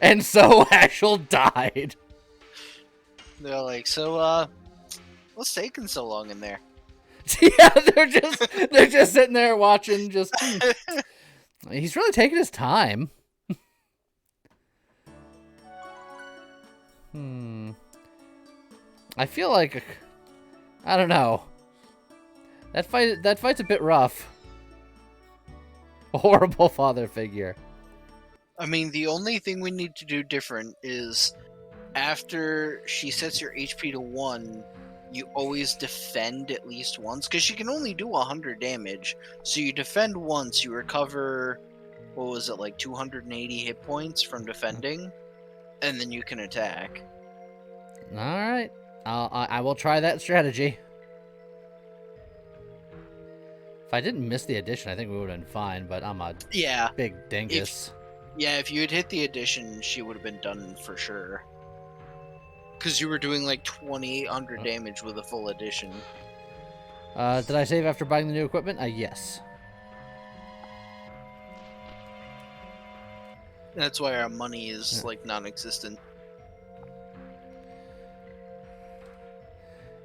And so Hashel died. They're like, so, what's taking so long in there? Yeah, they're just sitting there watching. Just he's really taking his time. I feel like I don't know. That fight's a bit rough. A horrible father figure. I mean, the only thing we need to do different is after she sets your HP to 1, you always defend at least once, because she can only do 100 damage. So you defend once, you recover, what was it, like 280 hit points from defending, and then you can attack. All right. I will try that strategy. If I didn't miss the addition, I think we would have been fine, but I'm a Yeah. big dingus. If you had hit the addition, she would have been done for sure. Because you were doing like 2,800 damage with a full addition. Did I save after buying the new equipment? Yes. That's why our money is like non-existent.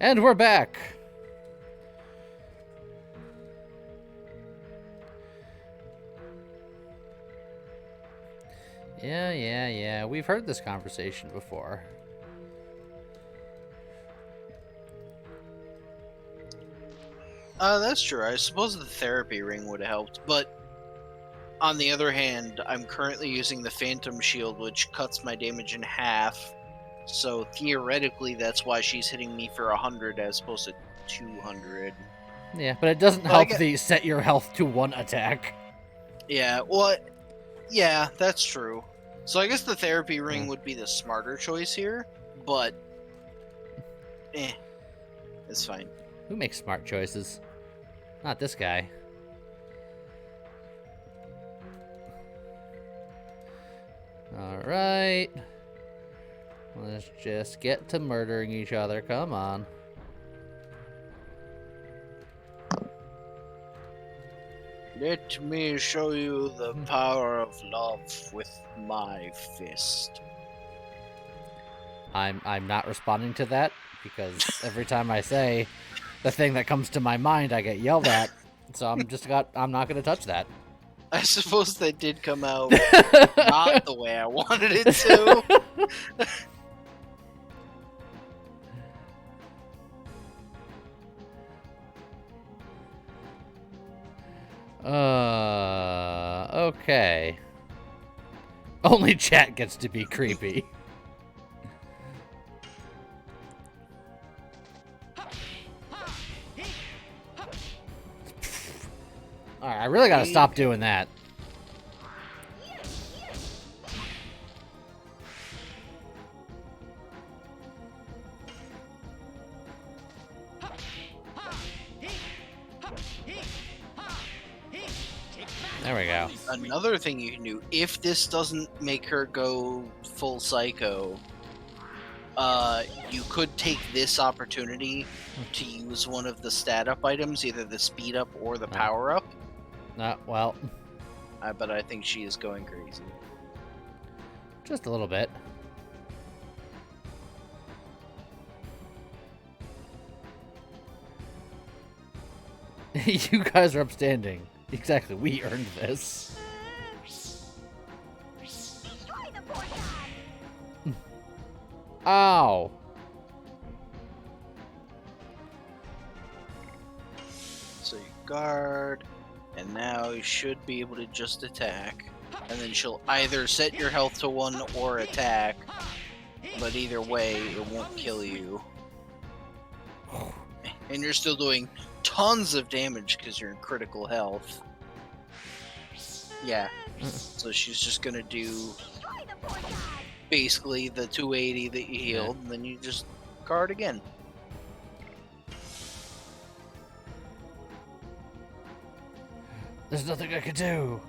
And we're back. Yeah. We've heard this conversation before. That's true. I suppose the therapy ring would have helped, but on the other hand, I'm currently using the Phantom Shield, which cuts my damage in half. So theoretically, that's why she's hitting me for 100 as opposed to 200. Yeah, but it doesn't help the set your health to 1 attack. Yeah, well, yeah, that's true. So I guess the therapy ring would be the smarter choice here, but it's fine. Who makes smart choices? Not this guy. Alright. Let's just get to murdering each other. Come on. Let me show you the power of love with my fist. I'm not responding to that because every time I say the thing that comes to my mind, I get yelled at. So I'm not gonna touch that. I suppose that did come out not the way I wanted it to. Okay. Only chat gets to be creepy. Alright, I really gotta stop doing that. There we go. Another thing you can do, if this doesn't make her go full psycho, you could take this opportunity to use one of the stat up items, either the speed up or the power up. Well. But I think she is going crazy. Just a little bit. You guys are upstanding. Exactly, we earned this. Ow. So you guard, and now you should be able to just attack. And then she'll either set your health to 1 or attack, but either way, it won't kill you. And you're still doing tons of damage because you're in critical health. Yeah. So she's just gonna do basically the 280 that you healed, and then you just guard again. There's nothing I can do.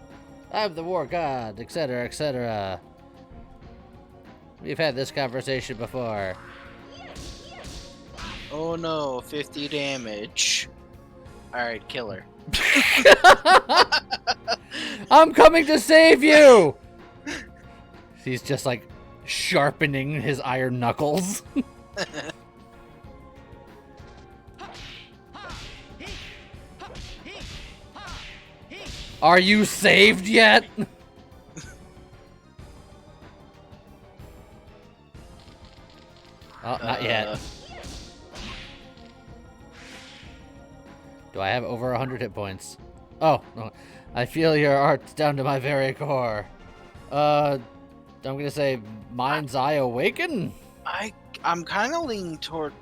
I'm the war god, etc., etc. We've had this conversation before. Oh no, 50 damage. Alright, kill her. I'm coming to save you! He's just like sharpening his iron knuckles. Are you saved yet? Oh, not yet. Do I have over 100 hit points? Oh, no. I feel your art down to my very core. I'm gonna say Mind's Eye Awaken? I'm kind of leaning toward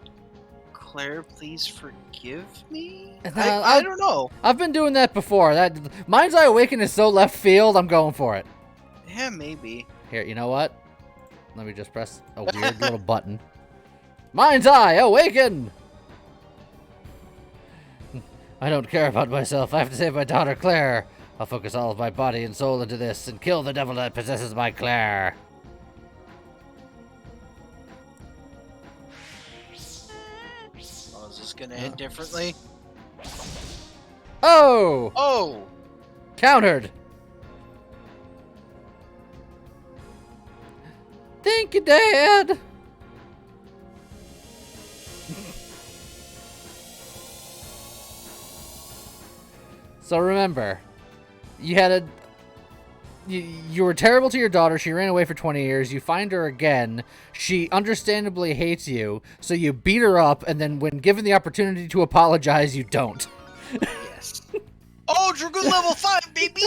Claire, please forgive me? I I don't know. I've been doing that before. That Mind's Eye Awaken is so left field, I'm going for it. Yeah, maybe. Here, you know what? Let me just press a weird little button. Mind's eye, awaken! I don't care about myself. I have to save my daughter, Claire. I'll focus all of my body and soul into this and kill the devil that possesses my Claire. Oh, is this gonna end differently? Oh! Oh! Countered! Thank you, Dad! So remember, you had a... You were terrible to your daughter. She ran away for 20 years. You find her again. She understandably hates you. So you beat her up, and then when given the opportunity to apologize, you don't. Yes. Oh, Dragoon level 5, baby!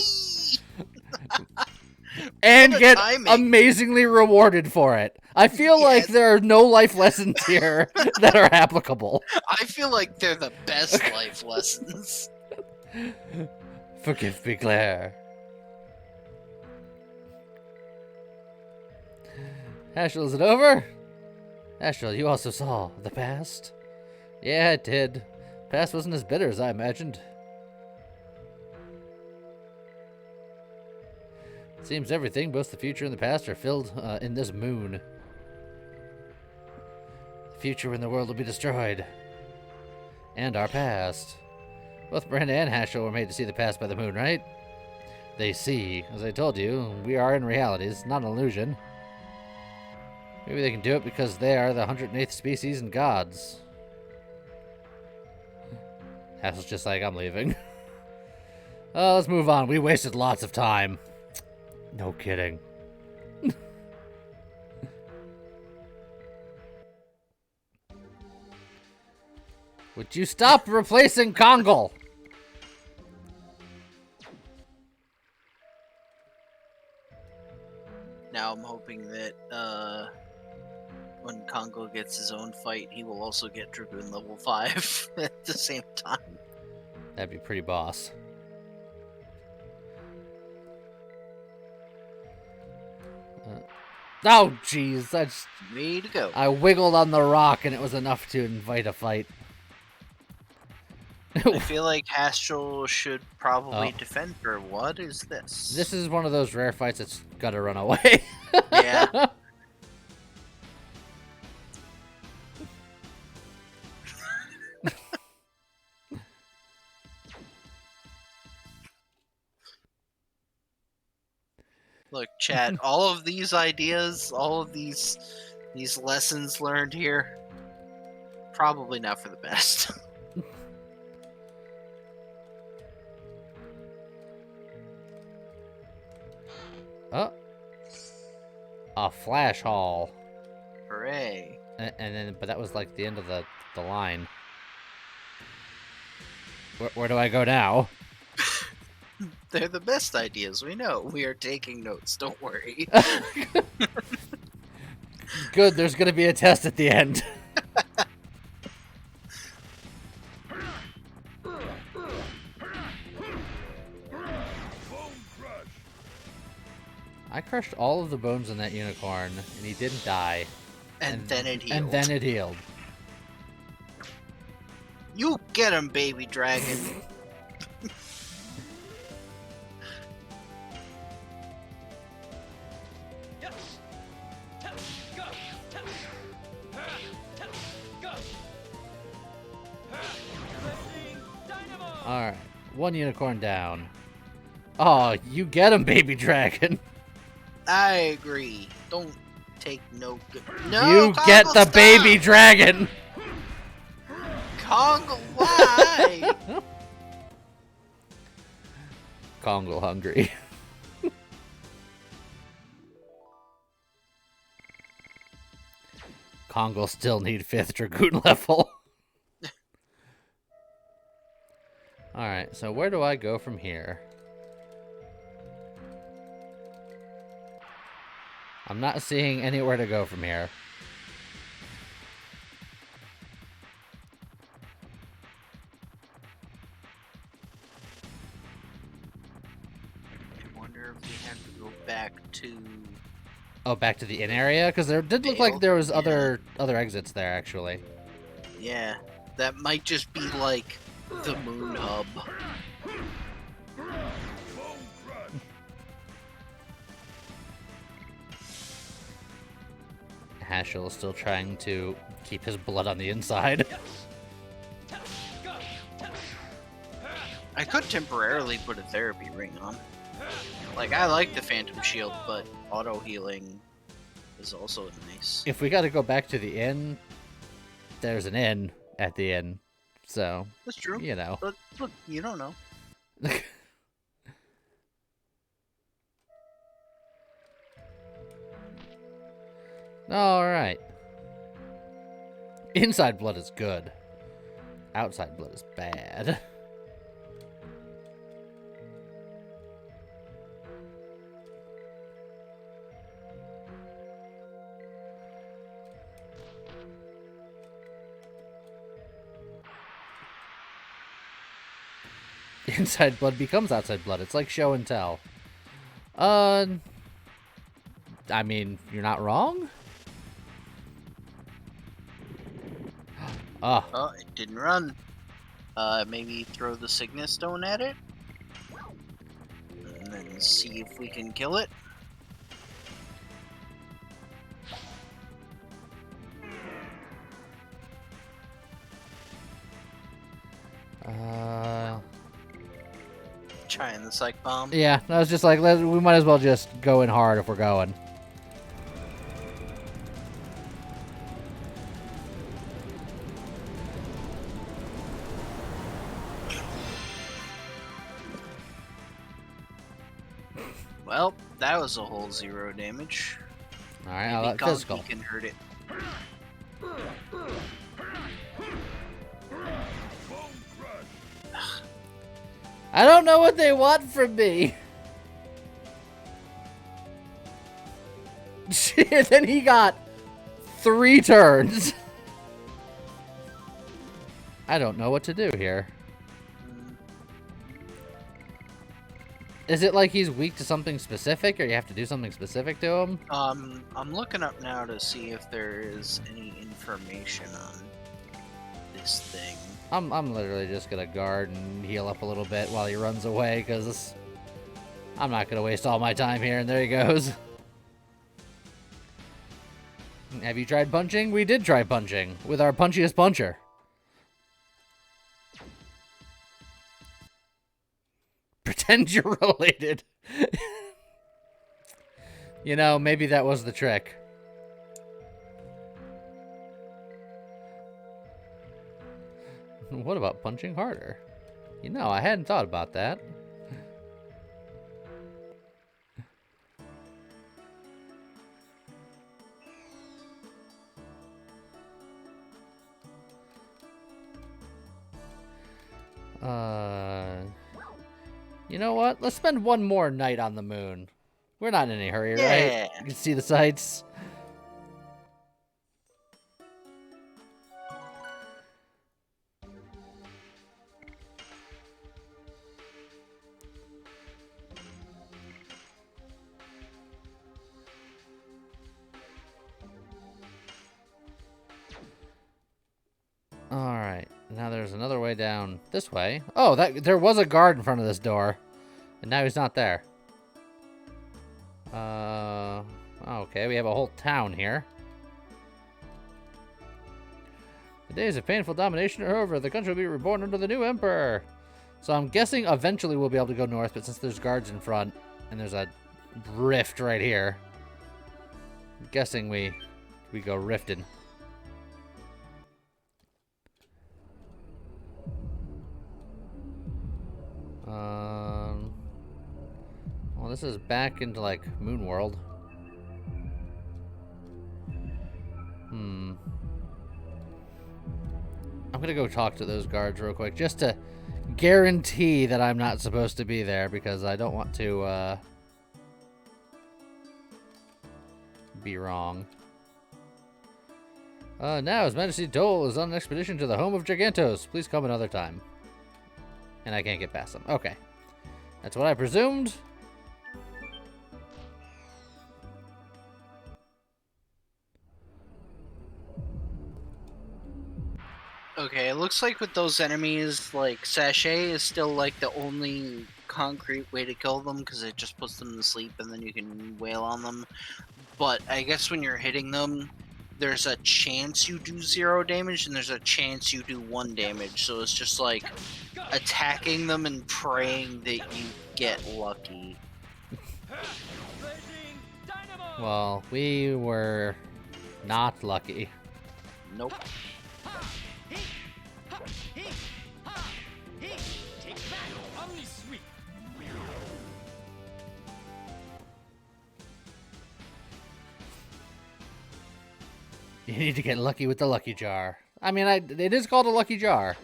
And What a get timing. amazingly rewarded for it. I feel like Yes. there are no life lessons here that are applicable. I feel like they're the best life lessons. Forgive me, Claire. Ashel, is it over? Ashel, you also saw the past? Yeah, it did. Past wasn't as bitter as I imagined. Seems everything, both the future and the past, are filled in this moon. The future when the world will be destroyed. And our past. Both Brenda and Hashel were made to see the past by the moon, right? They see. As I told you, we are in reality. It's not an illusion. Maybe they can do it because they are the 108th species and gods. Hashel's just like, I'm leaving. Let's move on. We wasted lots of time. No kidding. Would you stop replacing Kongal? Now I'm hoping that when Congo gets his own fight, he will also get Dragoon level 5 at the same time. That'd be pretty boss. Oh, jeez. Way to go. I wiggled on the rock and it was enough to invite a fight. I feel like Haschel should probably Oh. defend her. What is this? This is one of those rare fights that's gotta run away. Yeah. Look, chat, all of these ideas, all of these lessons learned here, probably not for the best. Oh. A flash hall. Hooray. And then, but that was like the end of the line. Where do I go now? They're the best ideas, we know. We are taking notes, don't worry. Good, there's gonna be a test at the end. I crushed all of the bones in that unicorn, and he didn't die. And then it healed. And then it healed. You get him, baby dragon. Alright, one unicorn down. Oh, you get him, baby dragon. I agree. Don't take no good. No, You Congo, get the stop! baby dragon. Congo, why? Kongal hungry. Kongal still need 5th Dragoon level. Alright, so where do I go from here? I'm not seeing anywhere to go from here. I wonder if we have to go back to... Oh, back to the inn area? Because there did look Vale, like there was yeah. other other exits there, actually. Yeah, that might just be like the moon hub. Hashel is still trying to keep his blood on the inside. I could temporarily put a therapy ring on. Like, I like the Phantom Shield, but auto healing is also nice. If we got to go back to the inn, there's an inn at the inn. So, That's true. you know. But look, you don't know. Alright. Inside blood is good. Outside blood is bad. Inside blood becomes outside blood. It's like show and tell. I mean, you're not wrong? Oh. Oh, it didn't run. Maybe throw the Signet Stone at it? And then see if we can kill it? Trying the Psych Bomb. Yeah, I was just like, we might as well just go in hard if we're going. Well, that was a whole 0 damage. Alright, I'll let Maybe physical. Conky can hurt it. I don't know what they want from me. Shit, then he got 3 turns. I don't know what to do here. Is it like he's weak to something specific, or you have to do something specific to him? I'm looking up now to see if there is any information on this thing. I'm literally just gonna guard and heal up a little bit while he runs away, because I'm not gonna waste all my time here, and there he goes. Have you tried punching? We did try punching with our punchiest puncher. Pretend you're related. You know, maybe that was the trick. What about punching harder? You know, I hadn't thought about that. You know what? Let's spend one more night on the moon. We're not in any hurry, right? Yeah. You can see the sights. Alright, now there's another way down this way. Oh, there was a guard in front of this door. And now he's not there. Okay, we have a whole town here. The days of painful domination are over. The country will be reborn under the new emperor. So I'm guessing eventually we'll be able to go north, but since there's guards in front, and there's a rift right here, I'm guessing we go rifting. Well, this is back into, like, Moon World. I'm gonna go talk to those guards real quick, just to guarantee that I'm not supposed to be there, because I don't want to, be wrong. Now, His Majesty Dole is on an expedition to the home of Gigantos. Please come another time. And I can't get past them. Okay. That's what I presumed. Okay, it looks like with those enemies, like, Sachet is still, like, the only concrete way to kill them, because it just puts them to sleep and then you can wail on them. But I guess when you're hitting them, there's a chance you do 0 damage and there's a chance you do 1 damage. So it's just like attacking them and praying that you get lucky. Blazing Dynamo! Well, we were not lucky. Nope. Take that, Omni Sweep! You need to get lucky with the lucky jar. I mean, it is called a lucky jar.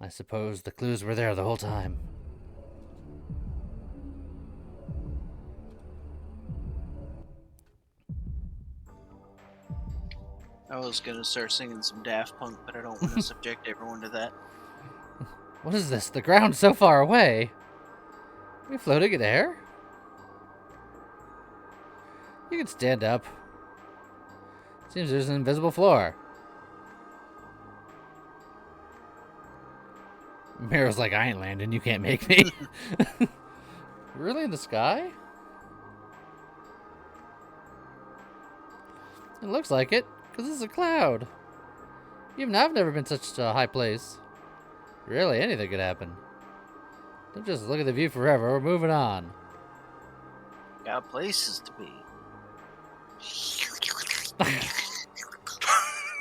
I suppose the clues were there the whole time. I was gonna start singing some Daft Punk, but I don't want to subject everyone to that. What is this? The ground's so far away. Are we floating in air? You can stand up. Seems there's an invisible floor. Mira's like, I ain't landing, you can't make me. Really in the sky? It looks like it, because it's a cloud. Even I've never been such a high place. Really, anything could happen. Don't just look at the view forever, we're moving on. Got places to be.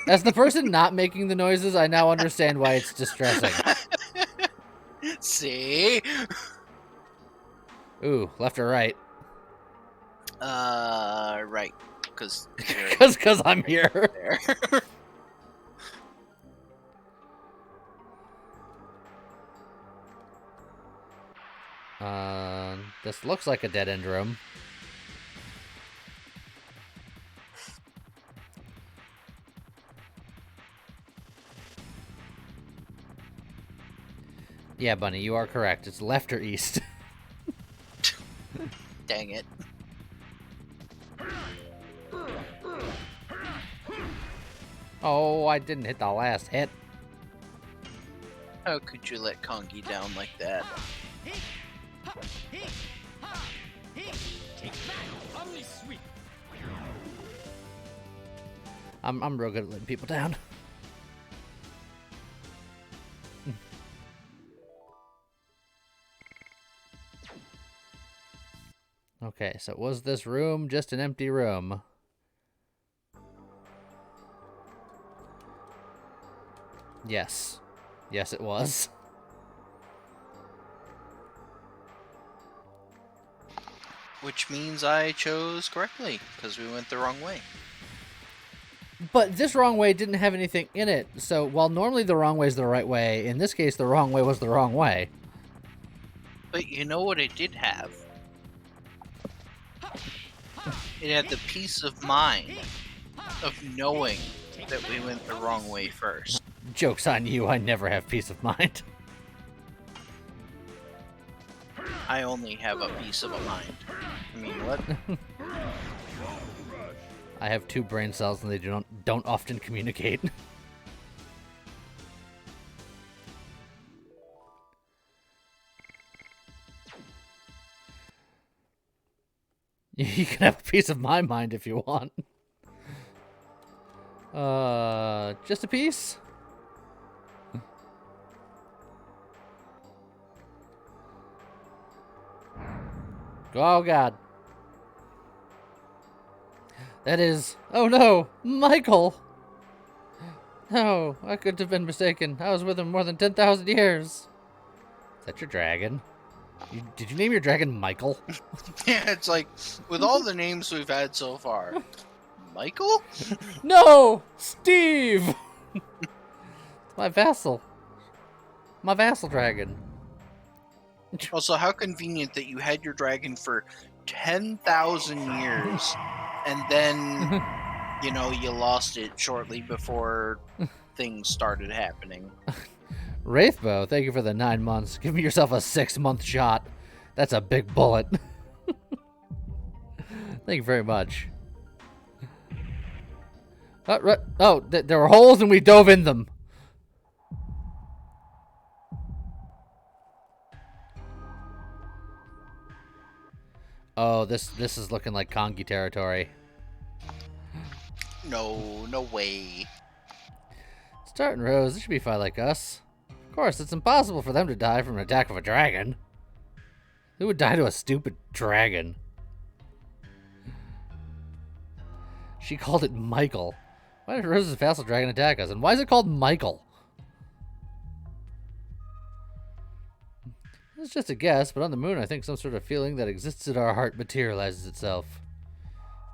As the person not making the noises, I now understand why it's distressing. See? Ooh, left or right? Right. Because Cause I'm here. there. This looks like a dead end room. Yeah, Bunny, you are correct. It's left or east. Dang it. Oh, I didn't hit the last hit. How could you let Kongi down like that? Take that, Omni Sweep! I'm real good at letting people down. Okay, so was this room just an empty room? Yes. Yes, it was. Which means I chose correctly, because we went the wrong way. But this wrong way didn't have anything in it, so while normally the wrong way is the right way, in this case the wrong way was the wrong way. But you know what it did have? It had the peace of mind of knowing that we went the wrong way first. Joke's on you, I never have peace of mind. I only have a piece of a mind. I mean, what? I have 2 brain cells and they don't often communicate. You can have a piece of my mind if you want. Just a piece? Oh god. That is... Oh no! Michael! No, I couldn't have been mistaken. I was with him more than 10,000 years. Is that your dragon? Did you name your dragon Michael? Yeah, it's like, with all the names we've had so far, Michael? No! Steve! My vassal. My vassal dragon. Also, how convenient that you had your dragon for 10,000 years, and then, you know, you lost it shortly before things started happening. Wraithbow, thank you for the 9 months. Give me yourself a 6-month shot. That's a big bullet. Thank you very much. Oh, there were holes and we dove in them. Oh, this is looking like Kongi territory. No way. Start and Rose, they should be fine like us. Of course, it's impossible for them to die from an attack of a dragon. Who would die to a stupid dragon? She called it Michael. Why did Rose's vassal dragon attack us? And why is it called Michael? It's just a guess, but on the moon I think some sort of feeling that exists in our heart materializes itself.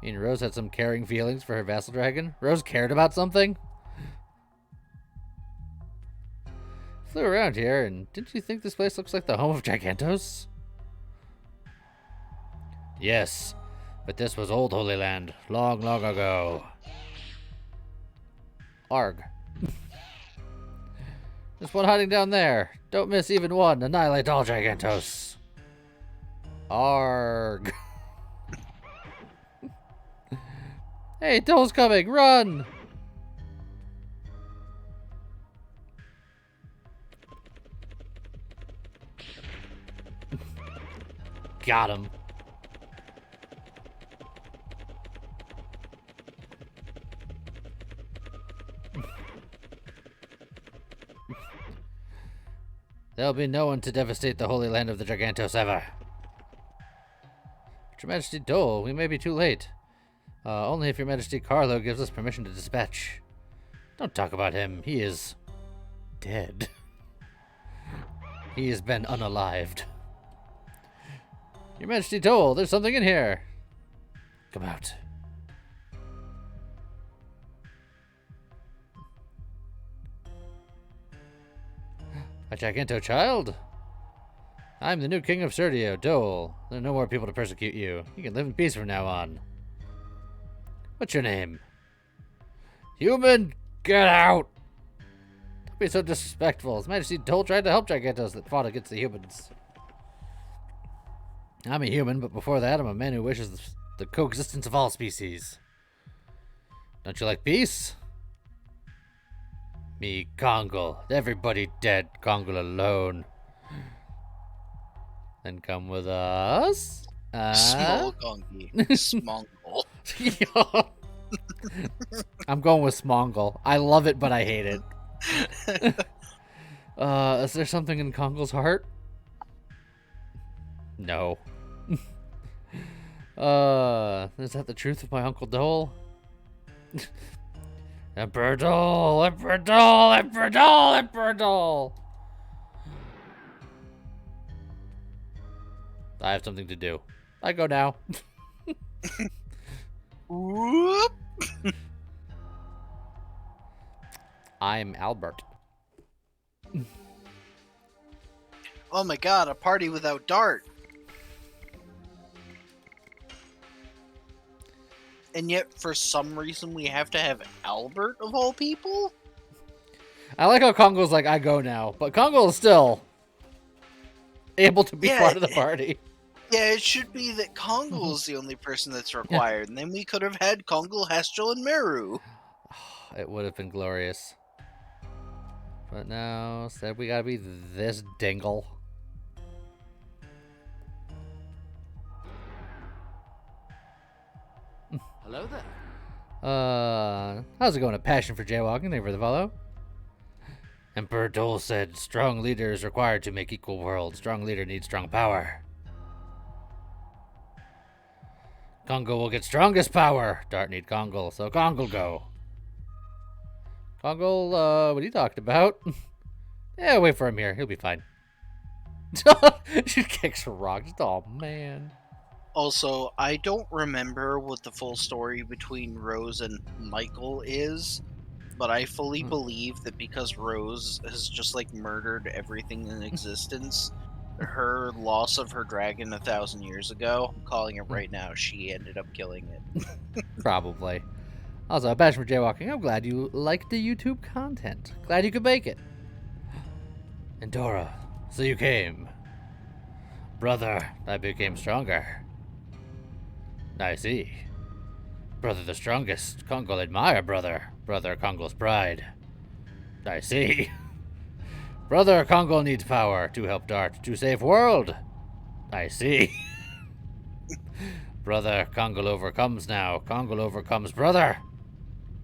I mean, Rose had some caring feelings for her vassal dragon? Rose cared about something? Flew around here, and didn't you think this place looks like the home of Gigantos? Yes, but this was old Holy Land, long, long ago. Arg. There's one hiding down there. Don't miss even one. Annihilate all Gigantos. Arg. Hey, Dole's coming. Run. Got him. There'll be no one to devastate the holy land of the Gigantos ever. Your Majesty Dole, we may be too late. Only if Your Majesty Carlo gives us permission to dispatch. Don't talk about him. He is dead. He has been unalived. Your Majesty Dole, there's something in here. Come out. A Giganto child? I'm the new king of Serdio, Dole. There are no more people to persecute you. You can live in peace from now on. What's your name? Human, get out! Don't be so disrespectful. His Majesty Dole tried to help Gigantos that fought against the humans. I'm a human, but before that, I'm a man who wishes the coexistence of all species. Don't you like peace? Me, Kongal. Everybody dead. Kongal alone. Then come with us. Small Gongi. Smongol. I'm going with Smongol. I love it, but I hate it. Is there something in Kongal's heart? No. Is that the truth of my Uncle Dole? Emperor Dole! Emperor Dole! Emperor Dole! Emperor Dole! I have something to do. I go now. Whoop. I'm Albert. Oh my god, a party without Dart. And yet, for some reason, we have to have Albert, of all people? I like how Kongo's like, I go now. But Kongo is still able to be part of the party. Yeah, it should be that Kongo is the only person that's required. And then we could have had Kongo, Hestral, and Meru. It would have been glorious. But now, said we gotta be this dingle. Hello there. How's it going? A passion for jaywalking? Thank you for the follow. Emperor Dole said, strong leader is required to make equal world. Strong leader needs strong power. Kongo will get strongest power. Dart need Kongo, so Kongo go. Kongo, what are you talking about? Yeah, wait for him here. He'll be fine. She kicks a rock. Oh, man. Also, I don't remember what the full story between Rose and Michael is, but I fully believe that because Rose has just, like, murdered everything in existence, her loss of her dragon 1,000 years ago, I'm calling it right now, she ended up killing it. Probably. Also, a passion for jaywalking. I'm glad you liked the YouTube content. Glad you could make it. And Dora, so you came. Brother, I became stronger. I see. Brother the strongest. Kongol admire brother. Brother Kongol's pride. I see. Brother Kongol needs power to help Dart to save world. I see. Brother Kongol overcomes now. Kongol overcomes brother.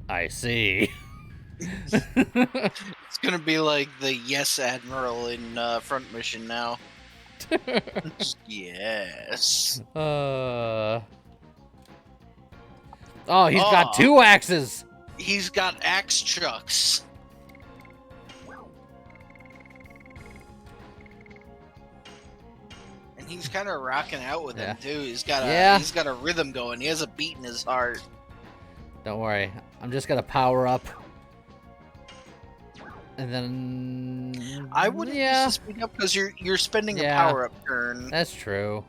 I see. It's gonna be like the Yes Admiral in Front Mission now. Yes. Oh, he's got 2 axes. He's got axe chucks. And he's kind of rocking out with him too. He's got a rhythm going. He has a beat in his heart. Don't worry. I'm just gonna power up. And then I wouldn't use the speed up because you're spending a power up turn. That's true.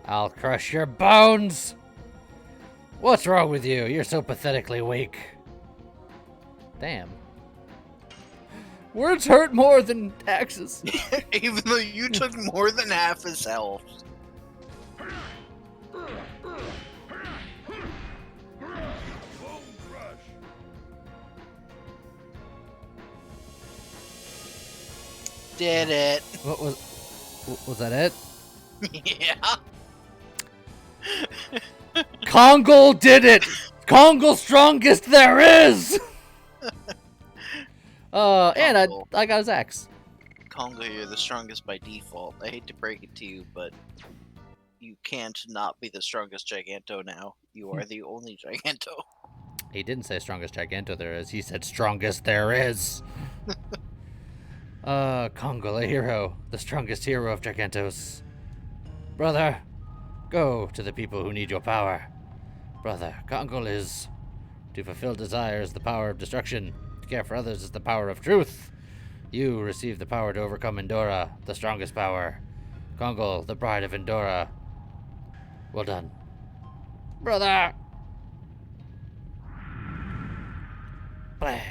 I'll crush your bones! What's wrong with you? You're so pathetically weak. Damn. Words hurt more than axes. Even though you took more than half his health. Did it. What was that it? Yeah. Kongol did it! Kongol strongest there is! And I got his axe. Kongo, you're the strongest by default. I hate to break it to you, but you can't not be the strongest Giganto now. You are the only Giganto. He didn't say strongest Giganto there is. He said strongest there is. Kongol, a hero. The strongest hero of Gigantos. Brother, go to the people who need your power. Brother, Kongol is to fulfill desires, the power of destruction. To care for others is the power of truth. You receive the power to overcome Endora, the strongest power. Kongol, the bride of Endora. Well done. Brother! Play.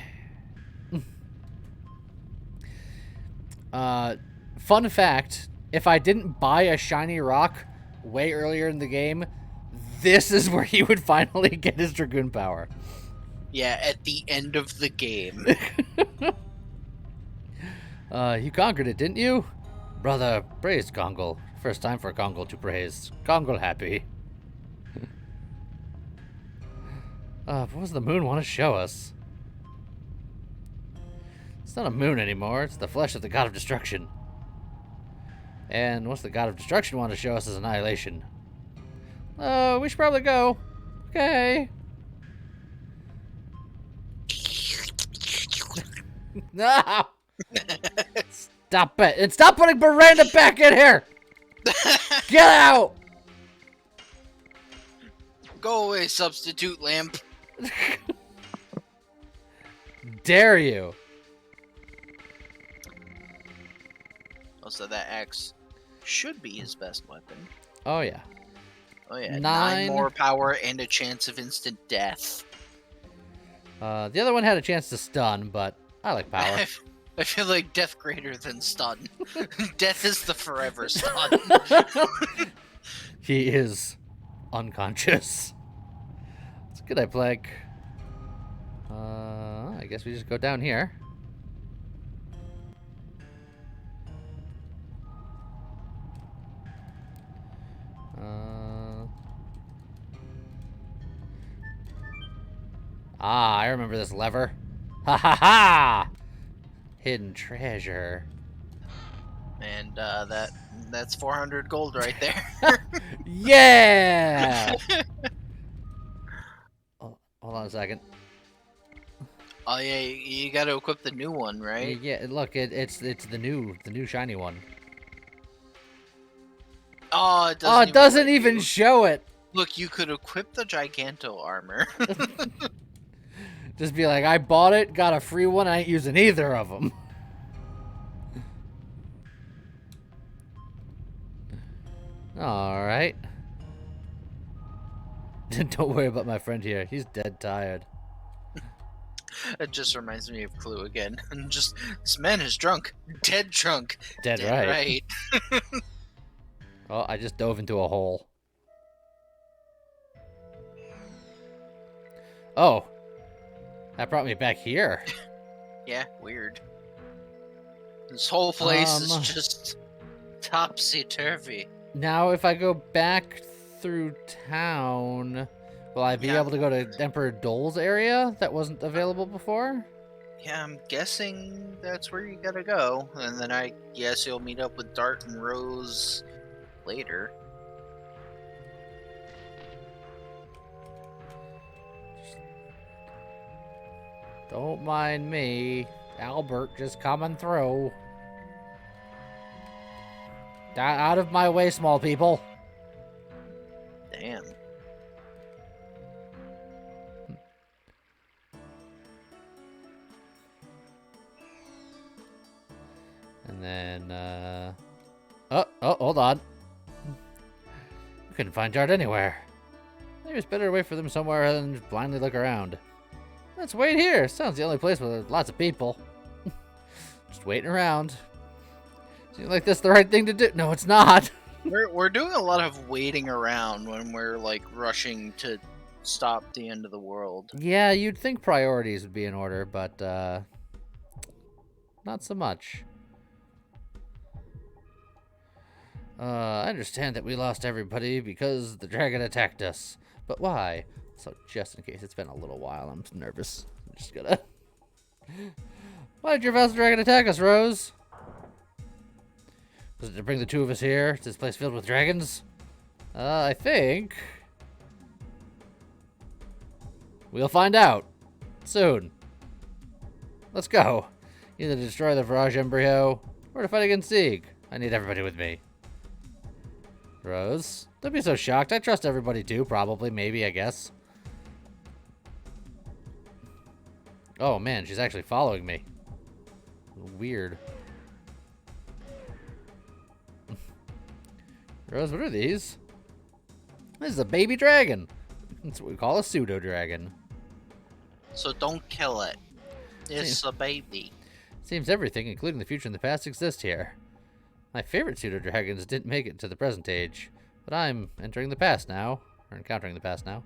Fun fact, if I didn't buy a shiny rock way earlier in the game, this is where he would finally get his Dragoon power. Yeah, at the end of the game. You conquered it, didn't you? Brother, praise Kongol. First time for Kongol to praise. Kongol happy. What does the moon want to show us? It's not a moon anymore, it's the flesh of the god of destruction. And what's the god of destruction want to show us is annihilation. We should probably go. Okay. No! Stop it. And stop putting Miranda back in here! Get out! Go away, substitute lamp. Dare you? Also, that axe should be his best weapon. Oh, yeah. Oh, yeah. 9 more power and a chance of instant death. The other one had a chance to stun, but I like power. I feel like death greater than stun. Death is the forever stun. He is unconscious. It's good I Plague. I guess we just go down here. I remember this lever. Ha ha ha! Hidden treasure. And that's 400 gold right there. Yeah! Oh, hold on a second. Oh yeah, you got to equip the new one, right? Yeah, look, it's the new shiny one. Oh, It doesn't even show it. Look, you could equip the Giganto armor. Just be like, I bought it, got a free one, I ain't using either of them. Alright. Don't worry about my friend here. He's dead tired. It just reminds me of Clue again. Just this man is drunk, dead drunk, Dead right. Well, I just dove into a hole. Oh, that brought me back here. Yeah, weird. This whole place is Um, just topsy-turvy. Now, if I go back through town, will I be Yeah. able to go to Emperor Dole's area that wasn't available before? Yeah, I'm guessing that's where you gotta go. And then I guess you'll meet up with Dart and Rose later. Don't mind me. Albert just coming through. Out of my way, small people. Damn. And then, oh, hold on. We couldn't find Dart anywhere. Maybe it's better to wait for them somewhere than just blindly look around. Let's wait here. Sounds the only place with lots of people. Just waiting around. Seems like that's the right thing to do. No, it's not. We're doing a lot of waiting around when we're like rushing to stop the end of the world. Yeah, you'd think priorities would be in order, but not so much. I understand that we lost everybody because the dragon attacked us. But why? So just in case, it's been a little while, I'm nervous. I'm just gonna... Why did your vessel dragon attack us, Rose? Was it to bring the two of us here to this place filled with dragons? I think... We'll find out. Soon. Let's go. Either to destroy the Virage embryo, or to fight against Sieg. I need everybody with me. Rose, don't be so shocked. I trust everybody too, probably, maybe, I guess. Oh man, she's actually following me. Weird. Rose, what are these? This is a baby dragon. That's what we call a pseudo dragon. So don't kill it. It's a baby. Seems everything, including the future and the past, exists here. My favorite pseudo dragons didn't make it to the present age, but I'm entering the past now, or encountering the past now.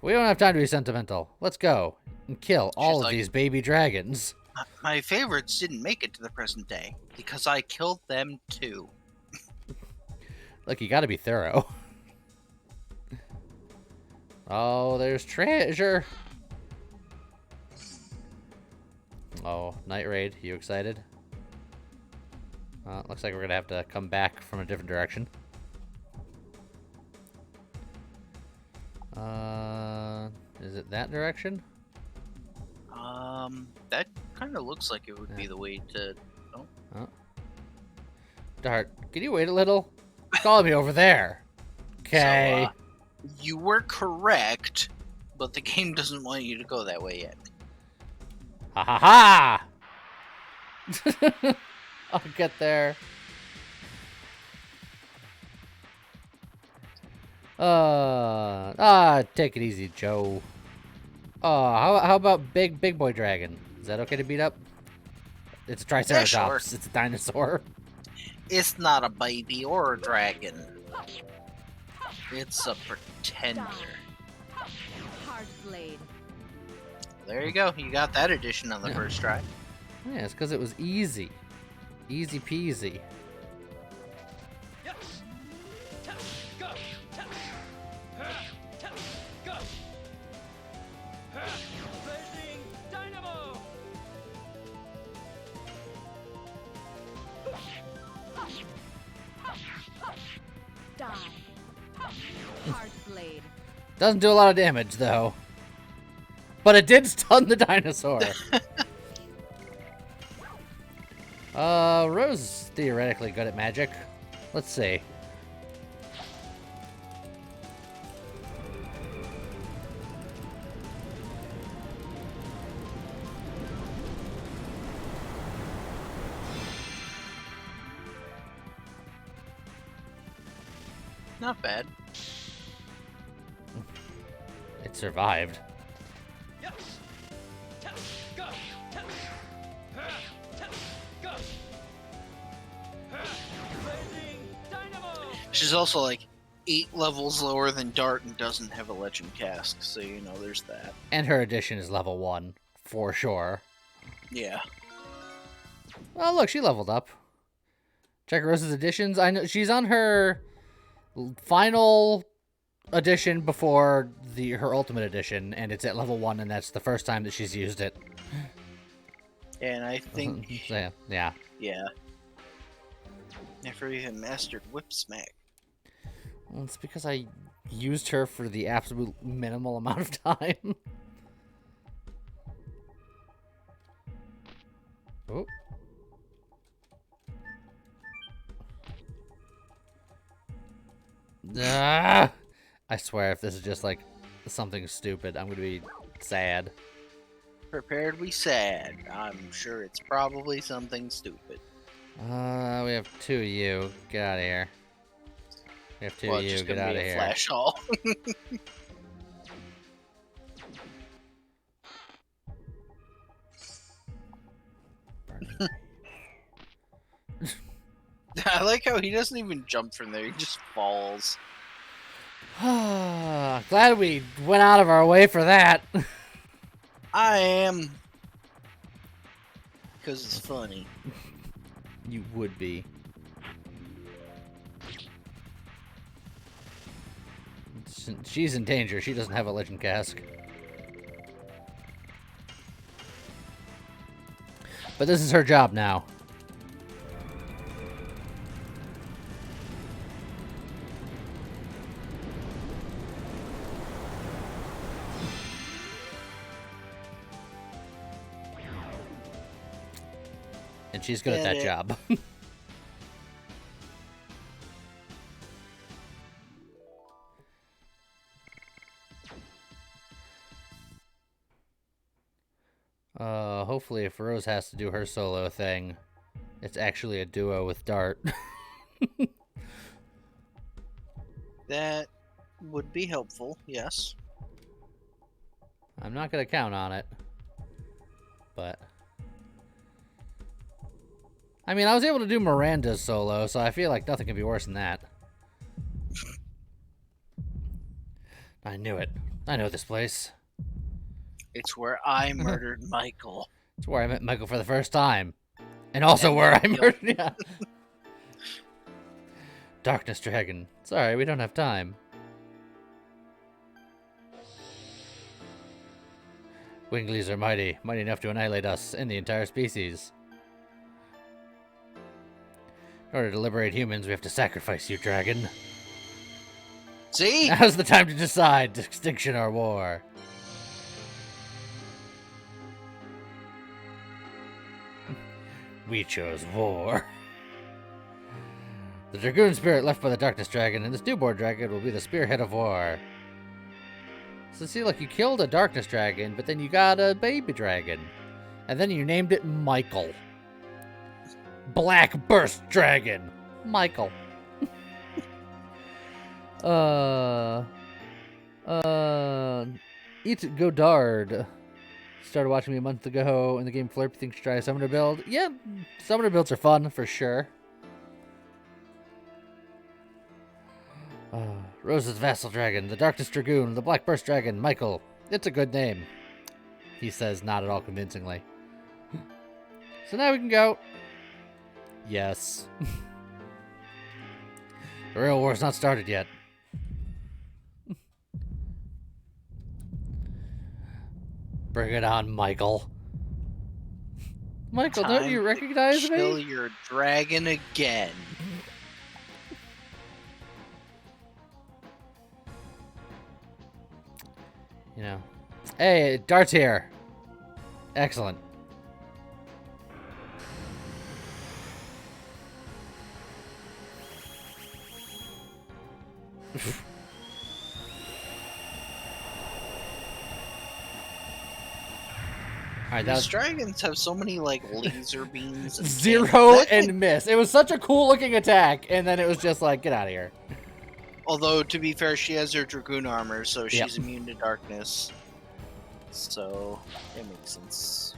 We don't have time to be sentimental. Let's go and kill all of these baby dragons. My favorites didn't make it to the present day because I killed them too. Look, you gotta be thorough. Oh, there's treasure. Oh, Night Raid, you excited? Looks like we're gonna have to come back from a different direction. Is it that direction? That kind of looks like it would be the way to... Oh. Dart, can you wait a little? Calling me over there. Okay. So, you were correct, but the game doesn't want you to go that way yet. Ha ha ha! I'll get there. Take it easy, Joe. How about big boy dragon? Is that okay to beat up? It's a triceratops. Yeah, sure. It's a dinosaur. It's not a baby or a dragon. It's a pretender. Hard blade. There you go. You got that edition on the first try. Yeah, it's because it was easy. Easy peasy. Go! Go! Blazing dynamo! Die. Hard blade. Doesn't do a lot of damage, though. But it did stun the dinosaur. Rose is theoretically good at magic. Let's see. Not bad. It survived. She's also like 8 levels lower than Dart and doesn't have a legend cask, so you know there's that. And her edition is level 1, for sure. Yeah. Oh, look, she leveled up. Check Rose's editions. I know she's on her final edition before her ultimate edition, and it's at level 1, and that's the first time that she's used it. And I think... yeah. Yeah. Never even mastered Whip Smack. Well, it's because I used her for the absolute minimal amount of time. Oh. Ah! I swear, if this is just like something stupid, I'm gonna be sad. Prepared to be sad. I'm sure it's probably something stupid. We have 2 of you. Get out of here. We have 2 Well, of it's you. just Get gonna out be of a here. flash haul. I like how he doesn't even jump from there, he just falls. Glad we went out of our way for that. I am. Because it's funny. You would be. She's in danger. She doesn't have a legend cask. But this is her job now. And she's good at that job. Hopefully if Rose has to do her solo thing, it's actually a duo with Dart. That would be helpful, yes. I'm not gonna count on it. But I mean, I was able to do Miranda's solo, so I feel like nothing can be worse than that. I knew it. I know this place. It's where I murdered Michael. It's where I met Michael for the first time. And also where I murdered... Yeah. Darkness Dragon. Sorry, we don't have time. Winglies are mighty. Mighty enough to annihilate us and the entire species. In order to liberate humans, we have to sacrifice you, dragon. See? Now's the time to decide. Extinction or war. We chose war. The Dragoon spirit left by the Darkness Dragon, and this newborn dragon will be the spearhead of war. So see, look, you killed a Darkness Dragon, but then you got a baby dragon. And then you named it Michael. Black Burst Dragon. Michael. Eat Godard. Started watching me a month ago in the game Flurp. Think you should try a summoner build? Yeah, summoner builds are fun, for sure. Rose's Vassal Dragon, the Darkness Dragoon, the Black Burst Dragon, Michael. It's a good name. He says, not at all convincingly. So now we can go. Yes. The real war's not started yet. Bring it on, Michael. Michael, don't you recognize me? Kill your dragon again. You know. Hey, Dart's here. Excellent. Alright, These dragons have so many like laser beams. And zero and miss. It was such a cool looking attack, and then it was just like, get out of here. Although, to be fair, she has her Dragoon armor, so she's Yep. immune to darkness. So, it makes sense.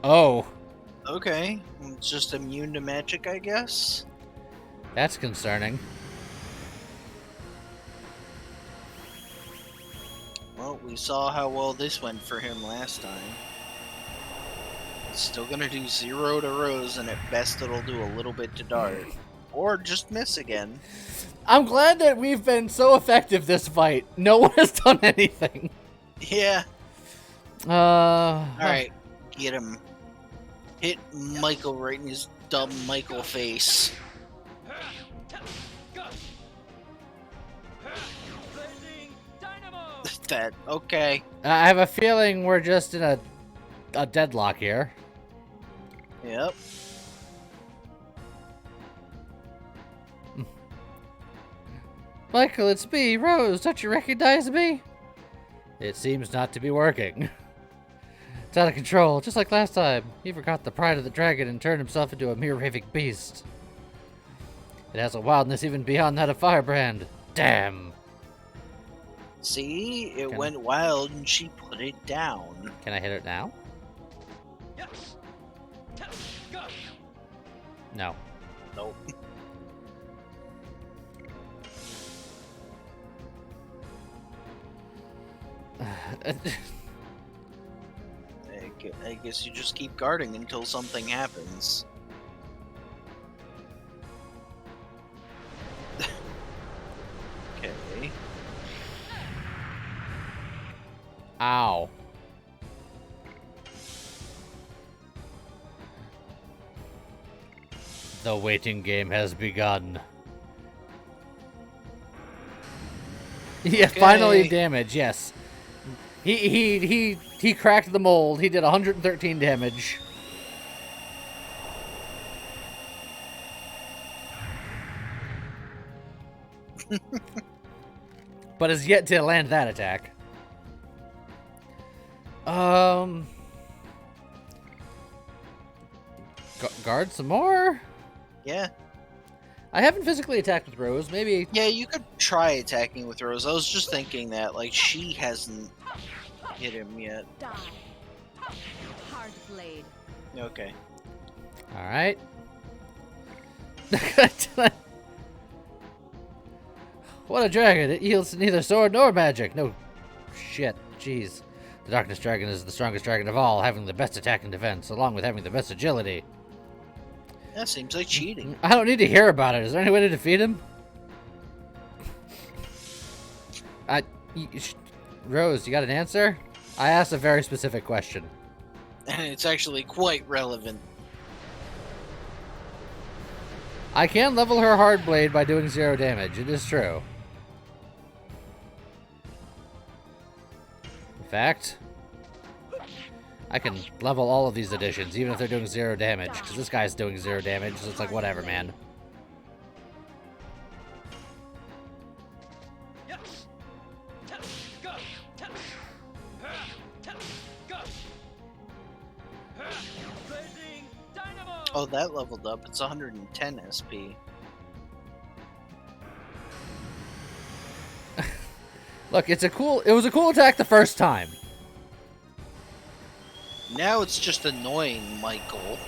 Oh, Okay. It's just immune to magic, I guess. that's concerning. Well, we saw how well this went for him last time. It's still gonna do 0 to Rose, and at best it'll do a little bit to Dart. Or just miss again. I'm glad that we've been so effective this fight. No one has done anything. Yeah. Alright. Alright. Get him. Hit Michael right in his dumb Michael face. Blazing Dynamo! That. Okay. I have a feeling we're just in a deadlock here. Yep. Michael, it's me, Rose. Don't you recognize me? It seems not to be working. It's out of control, just like last time. He forgot the pride of the dragon and turned himself into a mere raving beast. It has a wildness even beyond that of Firebrand. Damn. See? It went wild and she put it down. Can I hit it now? Yes! Go! No. Nope. I guess you just keep guarding until something happens. Okay. Ow. The waiting game has begun. Yeah, Okay. finally damage, yes. He cracked the mold. He did 113 damage. But has yet to land that attack. Guard some more? Yeah. I haven't physically attacked with Rose. Maybe. Yeah, you could try attacking with Rose. I was just thinking that, like, she hasn't hit him yet. Die. Hard blade. Okay. Alright. What a dragon! It yields neither sword nor magic. No shit. Jeez. The Darkness Dragon is the strongest dragon of all, having the best attack and defense, along with having the best agility. That seems like cheating. I don't need to hear about it. Is there any way to defeat him? Rose, you got an answer? I asked a very specific question. And it's actually quite relevant. I can level her hard blade by doing 0 damage. It is true. In fact, I can level all of these editions, even if they're doing 0 damage, because this guy's doing 0 damage, so it's like, whatever, man. Yes! Go! Go! Blazing Dynamo! Oh, that leveled up. It's 110 SP. Look, it was a cool attack the first time. Now it's just annoying, Michael.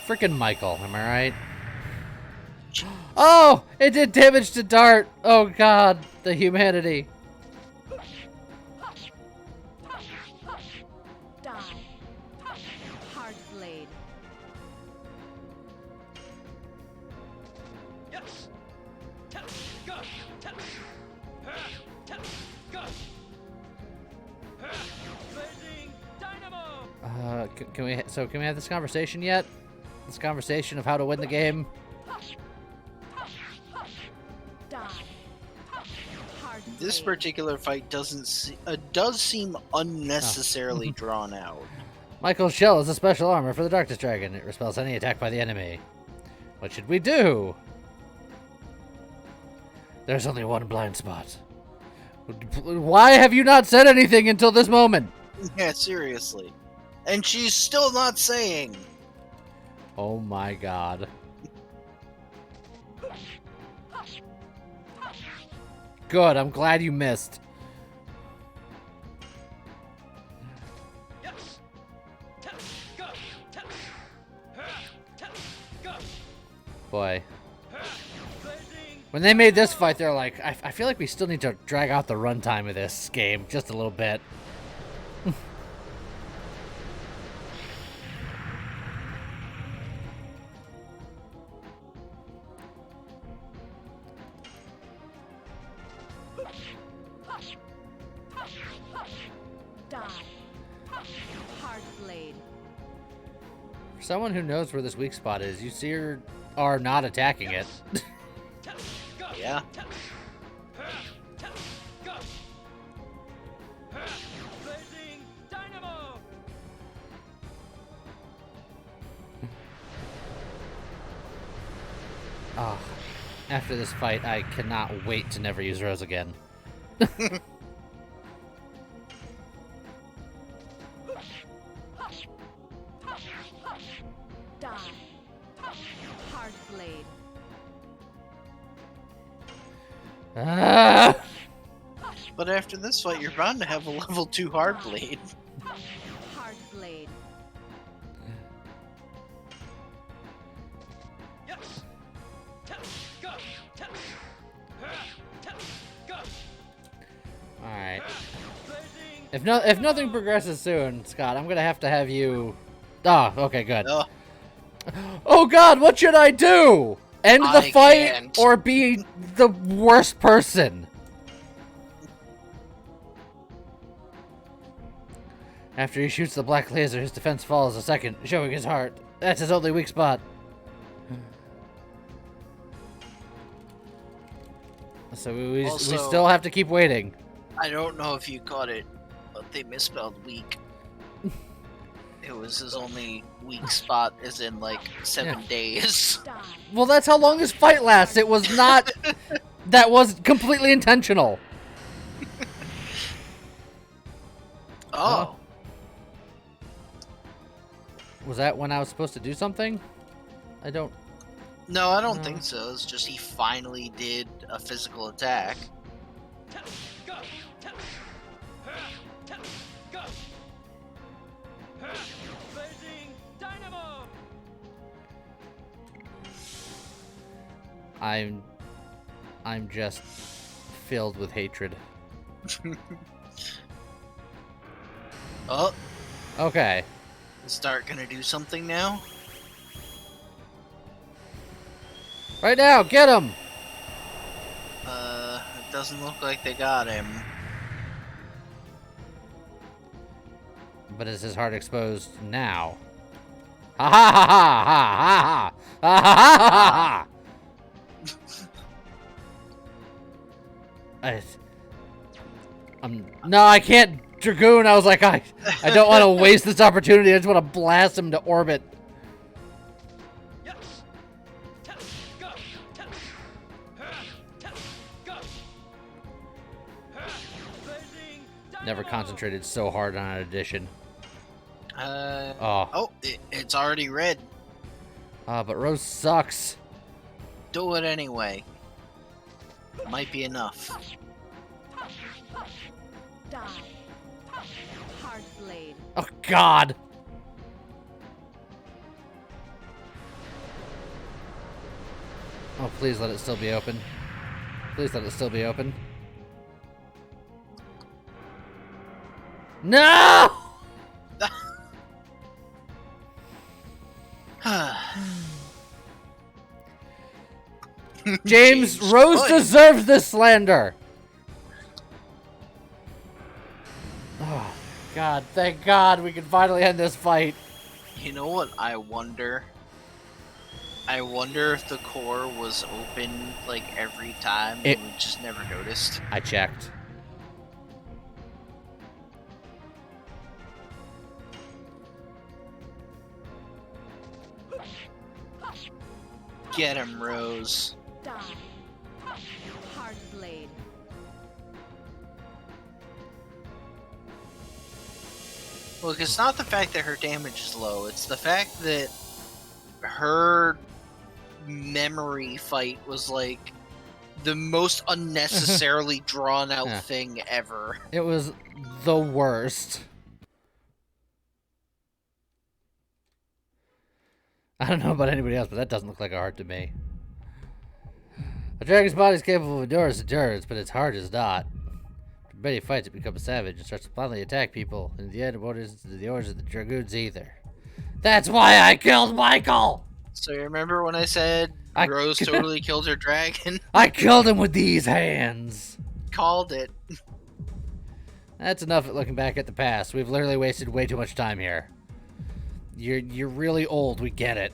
Frickin' Michael, am I right? Oh, it did damage to Dart. Oh god, the humanity. Die. Hard blade. Yes! Go! Go! Blazing Dynamo! Can we have this conversation yet? This conversation of how to win the game? Die. Hard This blade. particular fight does seem unnecessarily drawn out. Michael's shell is a special armor for the Darkness Dragon. It repels any attack by the enemy. What should we do? There's only one blind spot. Why have you not said anything until this moment? Yeah, seriously. And she's still not saying. Oh my god. Good, I'm glad you missed. Yes! boy. When they made this fight, they're like, I feel like we still need to drag out the runtime of this game just a little bit. Die. Hard blade. For someone who knows where this weak spot is, you see her are not attacking it. Yeah. Blazing Dynamo! Ah, after this fight, I cannot wait to never use Rose again. Die. Hard blade. Ah! But after this fight, you're bound to have a level 2 hard blade. Hard blade. Yes! Go! Go! Alright. Blazing If nothing progresses soon, Scott, I'm gonna have you... Oh, okay, good. Oh, Oh god, what should I do? End the I fight can't. or be the worst person? After he shoots the black laser, his defense falls a second, showing his heart. That's his only weak spot. So we Also- still have to keep waiting. I don't know if you caught it, but they misspelled weak. It was his only weak spot, as in like 7 days. Die. Well, that's how long this fight lasts. It was not... that was completely intentional. Oh, Was that when I was supposed to do something? I don't... no, I don't think so. It's just he finally did a physical attack. Go! Go! Blazing Dynamo! I'm just filled with hatred. Oh, Okay. is Dart gonna do something now? Right now, get him! It doesn't look like they got him. But is his heart exposed now? Ha ha ha ha ha ha ha ha ha ha! No, I can't Dragoon. I was like, I don't want to waste this opportunity. I just want to blast him to orbit. Yes! Go! Go! Blazing Never Dynamo! concentrated so hard on an addition. Oh, Oh, it's already red. but Rose sucks. Do it anyway. Might be enough. Die. Hard blade. Oh God. Oh, please let it still be open. Please let it still be open. No! James, Rose Boy. deserves this slander. Oh, God, thank God we can finally end this fight. You know what I wonder? I wonder if the core was open like every time It- and we just never noticed. I checked. Get him, Rose. Die. Hard blade. Look, it's not the fact that her damage is low, it's the fact that her memory fight was like the most unnecessarily drawn out Yeah. thing ever. It was the worst. I don't know about anybody else, but that doesn't look like a heart to me. A dragon's body is capable of endurance, but its heart is not. After many fights, it becomes savage and starts to blindly attack people. In the end, it won't listen to the orders of the Dragoons either. That's why I killed Michael! So you remember when I said Rose totally killed her dragon? I killed him with these hands! Called it. That's enough at looking back at the past. We've literally wasted way too much time here. You're really old, we get it.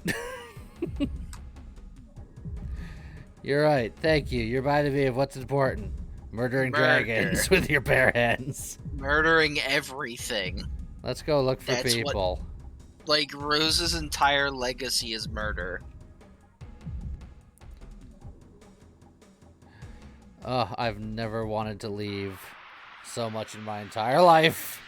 You're right, thank you. You reminded me of what's important. Murdering dragons with your bare hands. Murdering everything. Let's go look for people. Like, Rose's entire legacy is murder. Oh, I've never wanted to leave so much in my entire life.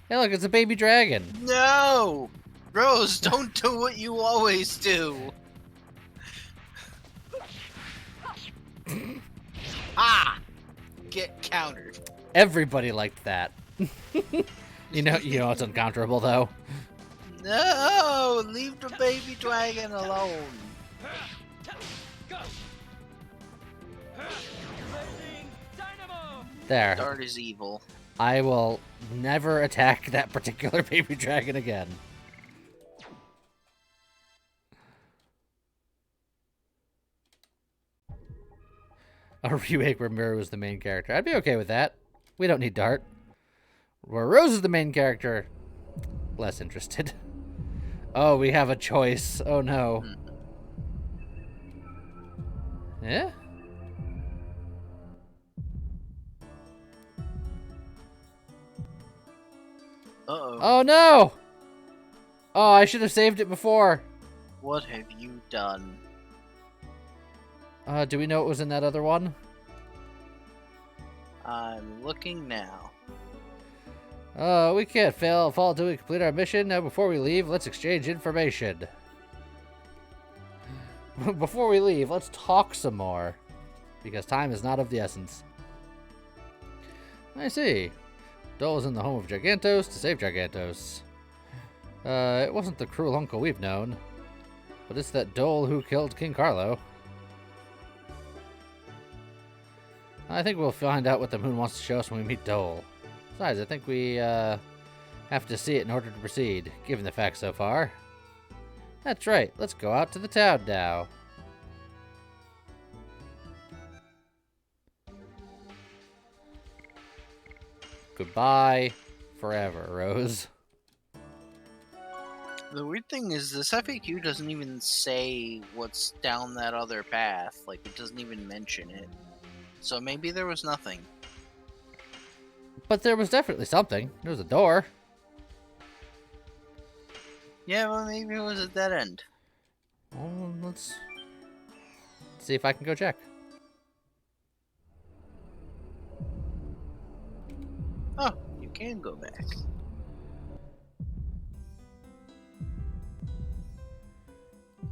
Hey, look, it's a baby dragon. No! Rose, don't do what you always do. Ah! Get countered. Everybody liked that. you know it's uncounterable though. No! Leave the baby dragon alone. Go. Blazing dynamo. There. Dart is evil. I will never attack that particular baby dragon again. A remake where Miru was the main character. I'd be okay with that. We don't need Dart. Where Rose is the main character, less interested. Oh, we have a choice. Oh no. Yeah? Uh-oh. Oh no! Oh, I should have saved it before. What have you done? Do we know what was in that other one? I'm looking now. We can't fall until we complete our mission. Now, before we leave, let's exchange information. Before we leave, let's talk some more. Because time is not of the essence. I see. Dole is in the home of Gigantos to save Gigantos. It wasn't the cruel uncle we've known. But it's that Dole who killed King Carlo. I think we'll find out what the moon wants to show us when we meet Dole. Besides, I think we have to see it in order to proceed, given the facts so far. That's right, let's go out to the town now. Goodbye forever, Rose. The weird thing is this FAQ doesn't even say what's down that other path. Like, it doesn't even mention it. So maybe there was nothing. But there was definitely something. There was a door. Yeah, well, maybe it was a dead end. Well, let's see if I can go check. Oh, you can go back.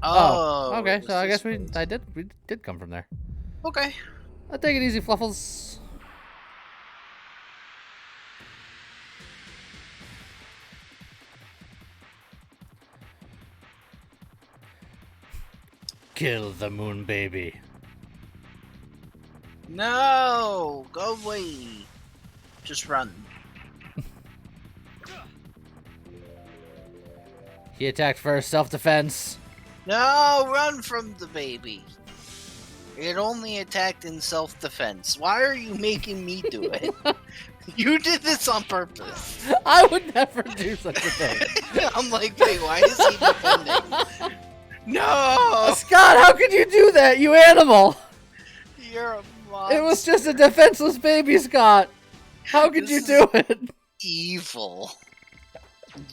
Oh, okay. it So I was guess we this way. did come from there. Okay. I'll take it easy, Fluffles. Kill the moon baby. No, go away. Just run. He attacked first, self-defense. No, run from the baby. It only attacked in self-defense. Why are you making me do it? You did this on purpose. I would never do such a thing. I'm like, wait, why is he defending? No! Scott, how could you do that, you animal? You're a monster. It was just a defenseless baby, Scott. How could you do it? Evil.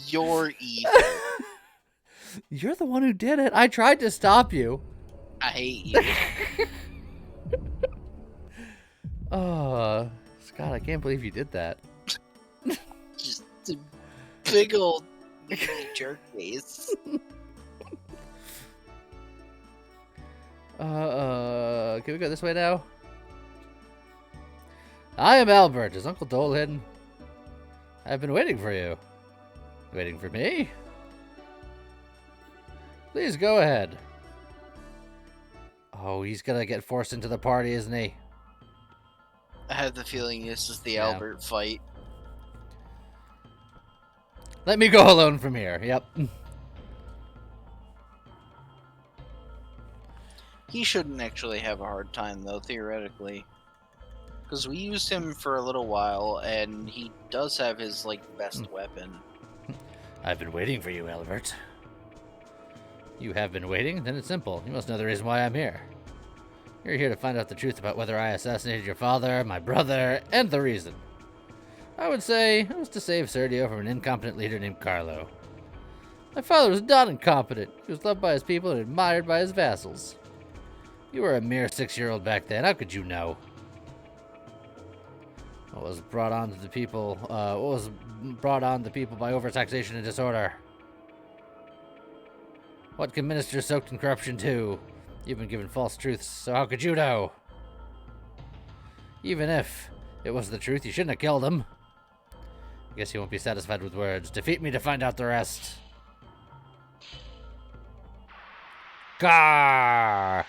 You're evil. You're the one who did it. I tried to stop you. I hate you. Scott, I can't believe you did that. Just a big old jerk face. Can we go this way now? I am Albert. Is Uncle Dole hidden? I've been waiting for you. Waiting for me? Please go ahead. Oh, he's gonna get forced into the party, isn't he? I have the feeling this is the Yeah. Albert fight. Let me go alone from here. Yep. He shouldn't actually have a hard time, though, theoretically. Because we used him for a little while, and he does have his, like, best weapon. I've been waiting for you, Albert. You have been waiting? Then it's simple. You must know the reason why I'm here. You're here to find out the truth about whether I assassinated your father, my brother, and the reason. I would say it was to save Sergio from an incompetent leader named Carlo. My father was not incompetent. He was loved by his people and admired by his vassals. You were a mere 6-year-old back then. How could you know? What was brought on to the people? What was brought on the people by overtaxation and disorder? What can ministers soaked in corruption do? You've been given false truths, so how could you know? Even if it was the truth, you shouldn't have killed him. I guess you won't be satisfied with words. Defeat me to find out the rest. Gar!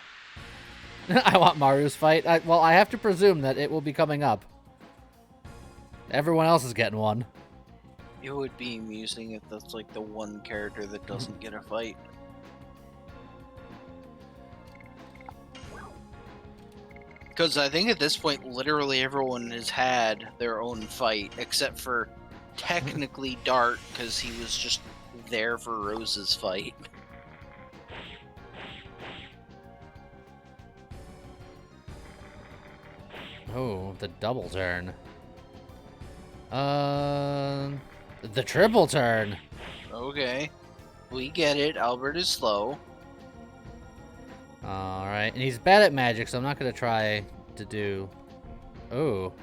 I want Maru's fight. Well, I have to presume that it will be coming up. Everyone else is getting one. It would be amusing if that's, like, the one character that doesn't get a fight. Because I think at this point, literally everyone has had their own fight, except for technically Dart, because he was just there for Rose's fight. Oh, the double turn. The triple turn. Okay. We get it. Albert is slow. Alright, and he's bad at magic, so I'm not going to try to do... Oh.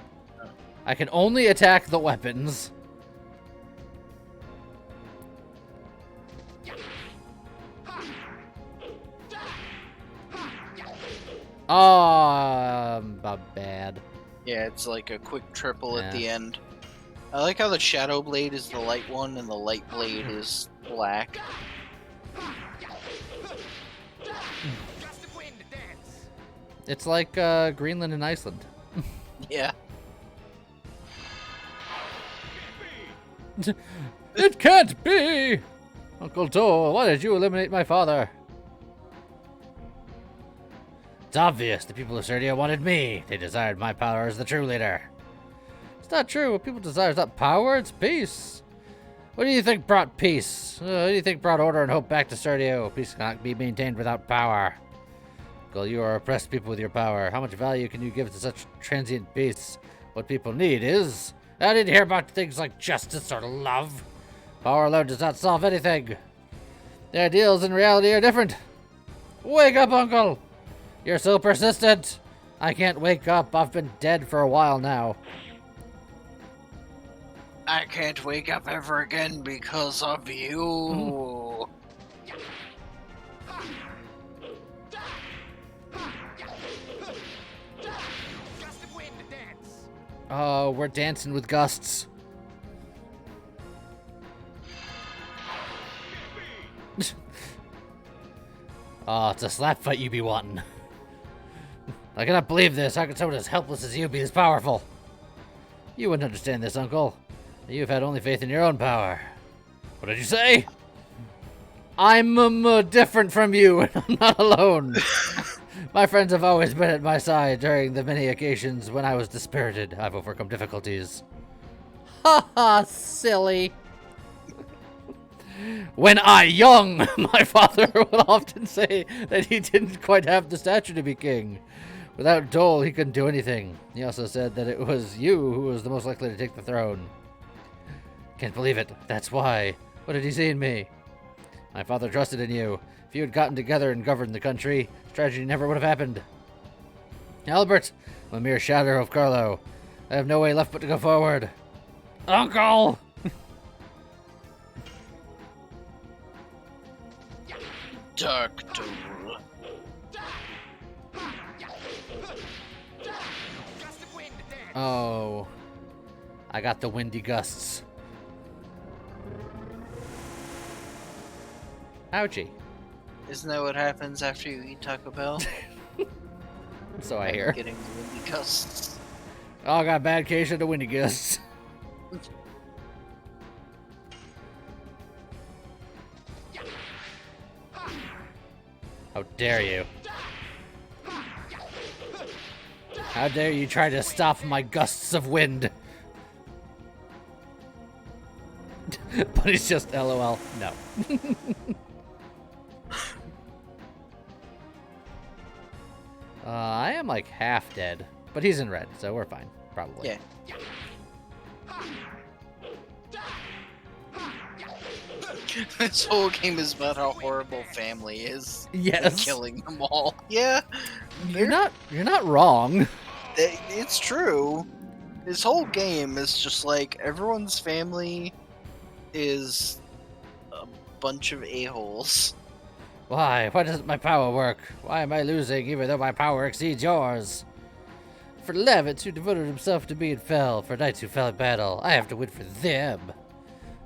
I can only attack the weapons. Oh, bad. Yeah, it's like a quick triple at Yeah. the end. I like how the Shadow Blade is the light one and the Light Blade is black. It's like Greenland and Iceland. Yeah. It can't be! Uncle Toll, why did you eliminate my father? It's obvious. The people of Serdia wanted me. They desired my power as the true leader. It's not true. What people desire is not power, it's peace. What do you think brought peace? What do you think brought order and hope back to Serdio? Peace cannot be maintained without power. Uncle, you are oppressed people with your power. How much value can you give to such transient peace? What people need is... I didn't hear about things like justice or love. Power alone does not solve anything. The ideals and reality are different. Wake up, Uncle! You're so persistent. I can't wake up. I've been dead for a while now. I can't wake up ever again because of you. Oh, we're dancing with gusts. Oh, it's a slap fight you be wanting. I cannot believe this. How could someone as helpless as you be this powerful? You wouldn't understand this, Uncle. You've had only faith in your own power. What did you say? I'm different from you, and I'm not alone. My friends have always been at my side during the many occasions when I was dispirited. I've overcome difficulties. Ha ha, silly. When I young, my father would often say that he didn't quite have the stature to be king. Without Dole, he couldn't do anything. He also said that it was you who was the most likely to take the throne. Can't believe it. That's why. What did he see in me? My father trusted in you. If you had gotten together and governed the country, tragedy never would have happened. Albert, I'm a mere shadow of Carlo. I have no way left but to go forward. Uncle! Dark Tool. Oh. I got the windy gusts. Ouchie. Isn't that what happens after you eat Taco Bell? So I hear. Getting the windy gusts. Oh, I got a bad case of the windy gusts. How dare you? How dare you try to stop my gusts of wind? But he's just LOL. No. I am like half dead, but he's in red, so we're fine, probably. Yeah. This whole game is about how horrible family is. Yes. Killing them all. Yeah. You're not wrong. It's true. This whole game is just like everyone's family is a bunch of a-holes. Why? Why doesn't my power work? Why am I losing even though my power exceeds yours? For Levitts, who devoted himself to me and fell, for knights who fell in battle, I have to win for them.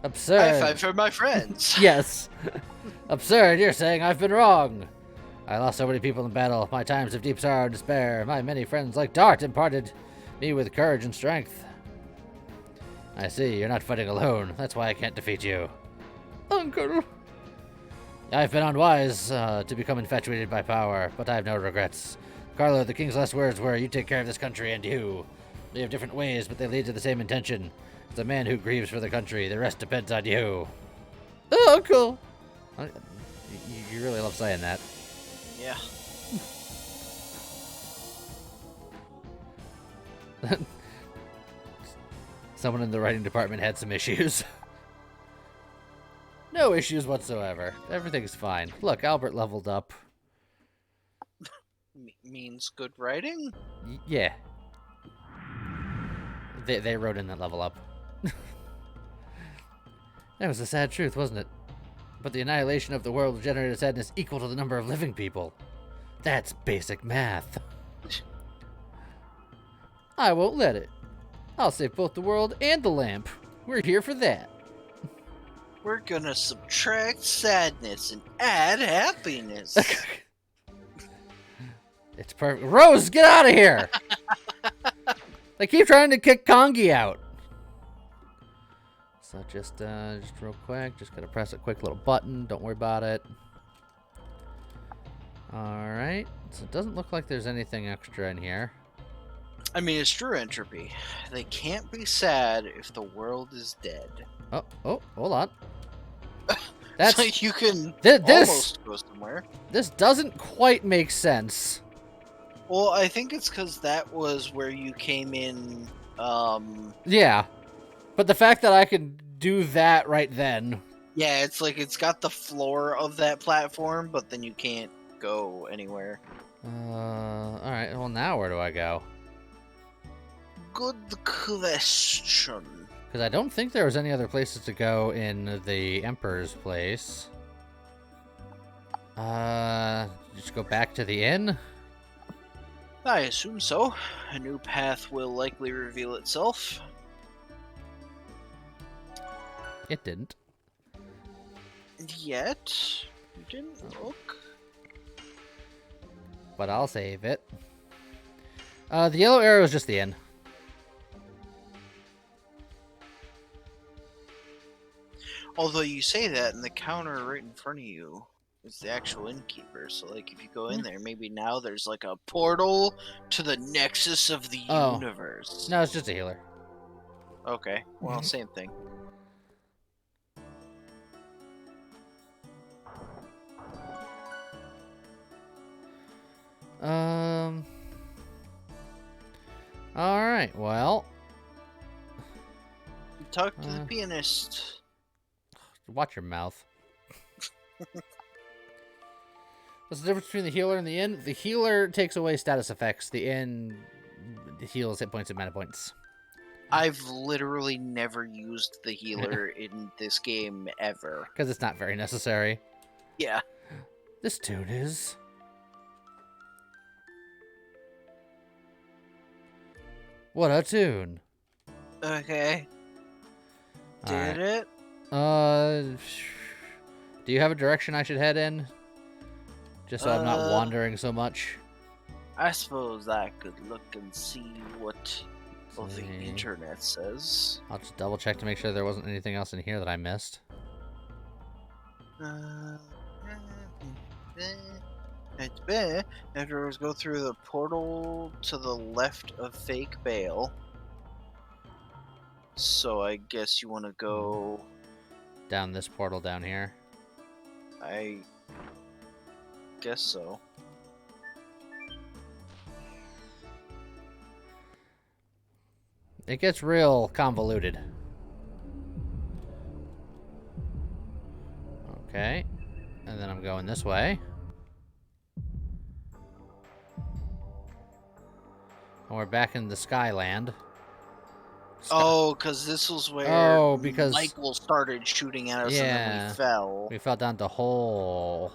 Absurd. High five for my friends. Yes. Absurd, you're saying I've been wrong. I lost so many people in battle, my times of deep sorrow and despair. My many friends like Dart imparted me with courage and strength. I see, you're not fighting alone. That's why I can't defeat you. Uncle. I've been unwise to become infatuated by power, but I have no regrets. Carlo, the king's last words were, you take care of this country and you. They have different ways, but they lead to the same intention. It's a man who grieves for the country. The rest depends on you. Oh, Uncle. You really love saying that. Yeah. Someone in the writing department had some issues. No issues whatsoever. Everything's fine. Look, Albert leveled up. Means good writing? Yeah. They wrote in that level up. That was the sad truth, wasn't it? But the annihilation of the world will generate a sadness equal to the number of living people. That's basic math. I won't let it. I'll save both the world and the lamp. We're here for that. We're gonna subtract sadness and add happiness. It's perfect. Rose, get out of here! They keep trying to kick Kongi out. So just real quick, just gotta press a quick little button. Don't worry about it. All right. So it doesn't look like there's anything extra in here. I mean, it's true entropy. They can't be sad if the world is dead. Oh, hold on. That's like you can this almost go somewhere. This doesn't quite make sense. Well, I think it's because that was where you came in. Yeah, but the fact that I can do that right then. Yeah, it's like it's got the floor of that platform, but then you can't go anywhere. All right. Well, now where do I go? Good question. Because I don't think there was any other places to go in the Emperor's place. Just go back to the inn? I assume so. A new path will likely reveal itself. It didn't. Yet? You didn't look? But I'll save it. The yellow arrow is just the inn. Although you say that, and the counter right in front of you is the actual innkeeper. So, like, if you go in there, maybe now there's like a portal to the nexus of the universe. No, it's just a healer. Okay, well, same thing. All right. Well. Talk to the pianist. Watch your mouth. What's the difference between the healer and the inn? The healer takes away status effects. The inn heals hit points and mana points. I've literally never used the healer in this game ever. Because it's not very necessary. Yeah. This tune is... What a tune. Okay. Did All right. it? Do you have a direction I should head in? Just so I'm not wandering so much. I suppose I could look and see what the internet says. I'll just double check to make sure there wasn't anything else in here that I missed. Afterwards, go through the portal to the left of Fake Bale. So I guess you want to go Down this portal down here. I guess so. It gets real convoluted. Okay. And then I'm going this way. And we're back in the Skyland. Oh, because this was where because Michael started shooting at us and then we fell. We fell down the hole.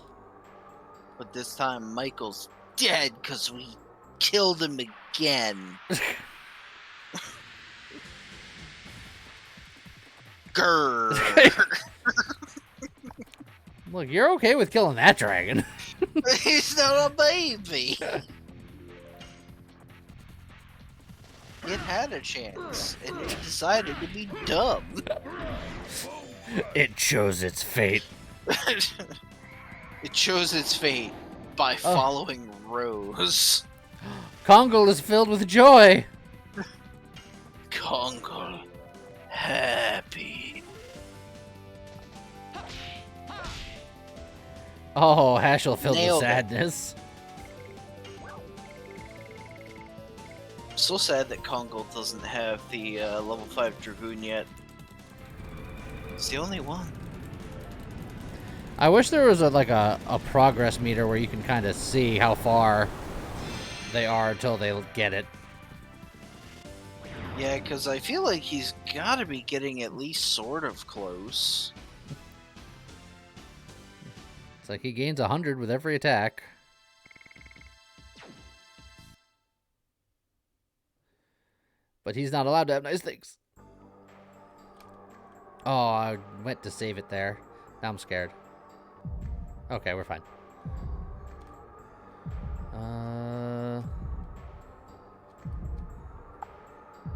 But this time Michael's dead because we killed him again. Grrr. Look, you're okay with killing that dragon. He's not a baby. It had a chance, and it decided to be dumb. It chose its fate. It chose its fate by following Rose. Kongal is filled with joy. Kongal, happy. Oh, Hashel filled with Nailed it. sadness. So sad that Kongal doesn't have the level 5 Dragoon yet. It's the only one. I wish there was a progress meter where you can kind of see how far they are until they get it. Yeah, because I feel like he's got to be getting at least sort of close. It's like he gains 100 with every attack. But he's not allowed to have nice things. Oh, I went to save it there. Now I'm scared. Okay, we're fine.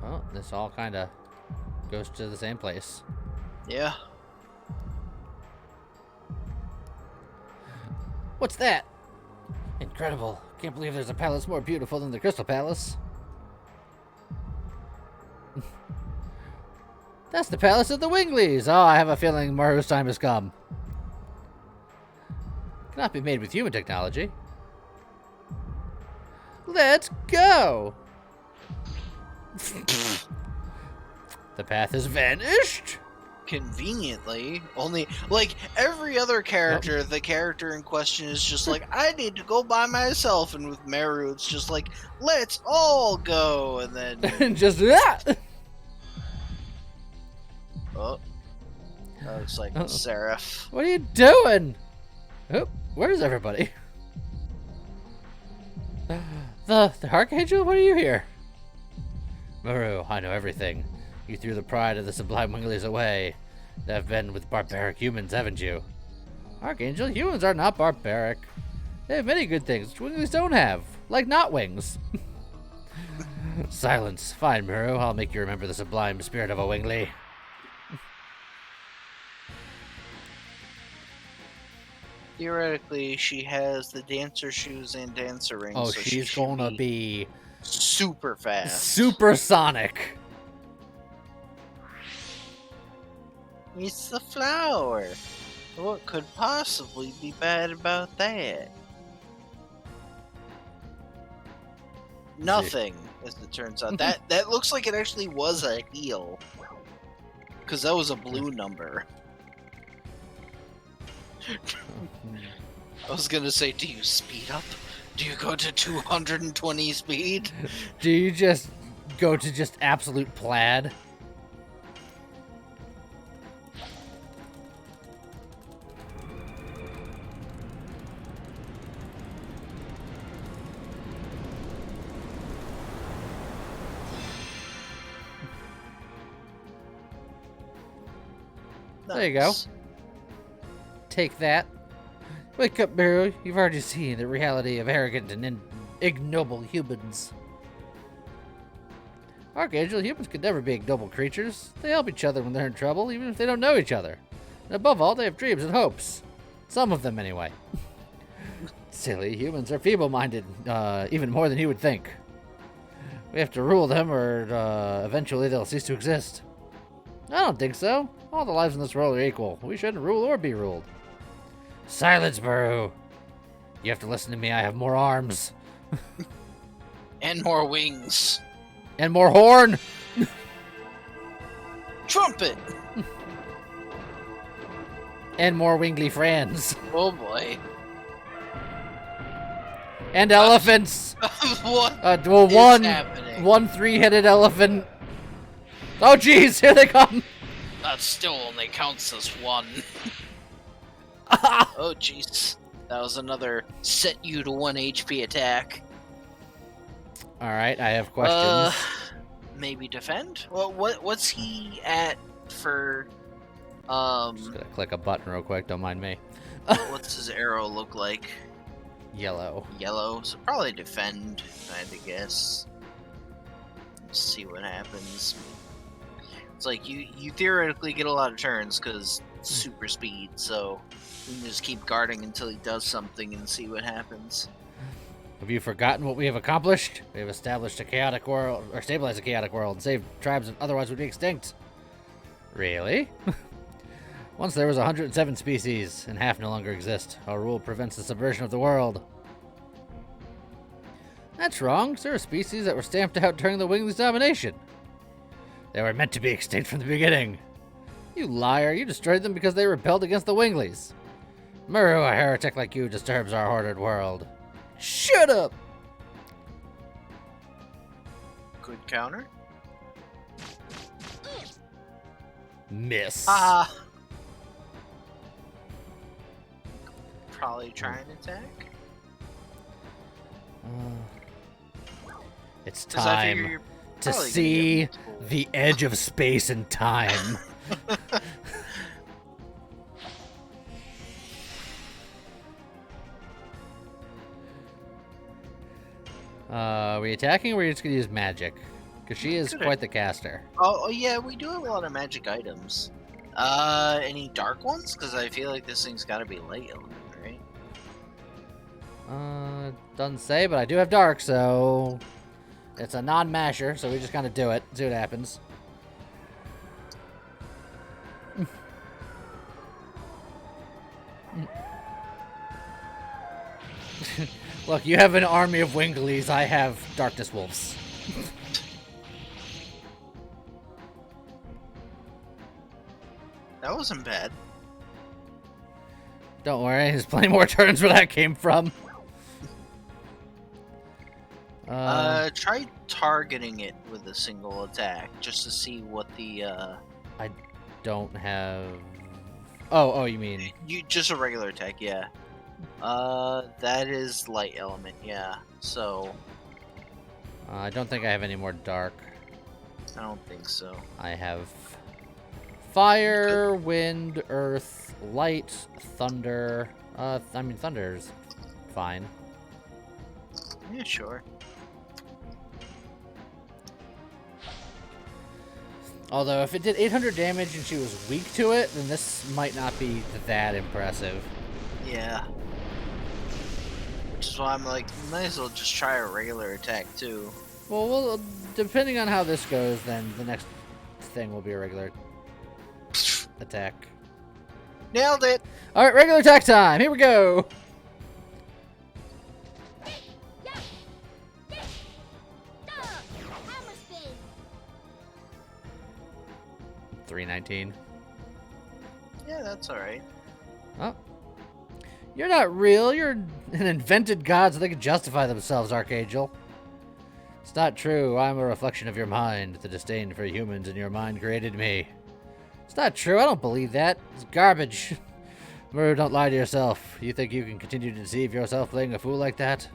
Well, this all kind of goes to the same place. Yeah. What's that? Incredible. Can't believe there's a palace more beautiful than the Crystal Palace. That's the Palace of the Wingleys. Oh, I have a feeling Maru's time has come. Cannot be made with human technology. Let's go! The path has vanished. Conveniently, only like every other character, the character in question is just like, I need to go by myself, and with Meru, it's just like, let's all go, and then And just that. oh, that looks like Seraph. What are you doing? Oh, where's everybody? The Archangel? What are you here? Maru, I know everything. You threw the pride of the Sublime Wingleys away. They have been with barbaric humans, haven't you? Archangel, humans are not barbaric. They have many good things which Wingleys don't have, like not wings. Silence. Fine, Maru. I'll make you remember the sublime spirit of a Wingley. Theoretically, she has the dancer shoes and dancer rings. Oh, so she's she gonna be super fast. supersonic. It's the flower. What could possibly be bad about that? Nothing, as it turns out. That looks like it actually was a heal. Because that was a blue number. I was gonna say, do you speed up? Do you go to 220 speed? Do you just go to just absolute plaid? There you go. Nice. take that. Wake up, Meru. You've already seen the reality of arrogant and ignoble humans. Archangel, humans could never be ignoble creatures. They help each other when they're in trouble, even if they don't know each other. And above all, they have dreams and hopes. Some of them, anyway. Silly, humans are feeble-minded, even more than you would think. We have to rule them, or eventually they'll cease to exist. I don't think so. All the lives in this world are equal. We shouldn't rule or be ruled. Silence, Meru. You have to listen to me. I have more arms. And more wings. And more horn. Trumpet! And more wingly friends. Oh boy. And elephants. What Well, is happening? one 3-headed elephant. Oh, jeez, here they come. That still only counts as one. Oh jeez. That was another set you to 1 HP attack. All right, I have questions. Maybe defend? Well, what's he at for Just gonna click a button real quick. Don't mind me. what's his arrow look like? Yellow. Yellow, so probably defend, I'd guess. Let's see what happens. It's like you theoretically get a lot of turns because super speed, so you can just keep guarding until he does something and see what happens. Have you forgotten what we have accomplished? We have established a chaotic world, or stabilized a chaotic world, and saved tribes that otherwise would be extinct. Really? Once there was 107 species, and half no longer exist. Our rule prevents the subversion of the world. That's wrong. There are species that were stamped out during the Wingley's domination. They were meant to be extinct from the beginning. You liar. You destroyed them because they rebelled against the Wingleys. Meru, a heretic like you, disturbs our ordered world. Shut up! Good counter. Miss. Probably try and attack. It's 'Cause I figure time you're to probably gonna see get multiple. the edge of space and time. Are we attacking or are we just going to use magic? Because she is Could've- quite the caster. Oh yeah, we do have a lot of magic items. Any dark ones? Because I feel like this thing's got to be light element, right? Doesn't say, but I do have dark, so it's a non-masher, so we just kind of do it, see what happens. Look, you have an army of Wingleys, I have Darkness Wolves. That wasn't bad. Don't worry, there's plenty more turns where that came from. Try targeting it with a single attack just to see what the I don't have... Oh, you mean... you just a regular attack, yeah. That is light element, yeah. So I don't think I have any more dark. I don't think so. I have fire, wind, earth, light, thunder. I mean, thunder's fine. Yeah, sure. Although, if it did 800 damage and she was weak to it, then this might not be that impressive. Yeah. Which is why I'm like, might as well just try a regular attack too. Well, depending on how this goes, then the next thing will be a regular attack. Nailed it! Alright, regular attack time! Here we go! Hammer spin. 319. Yeah, that's alright. Oh. You're not real. You're an invented god so they can justify themselves, Archangel. It's not true. I'm a reflection of your mind. The disdain for humans in your mind created me. It's not true. I don't believe that. It's garbage. Meru, don't lie to yourself. You think you can continue to deceive yourself playing a fool like that?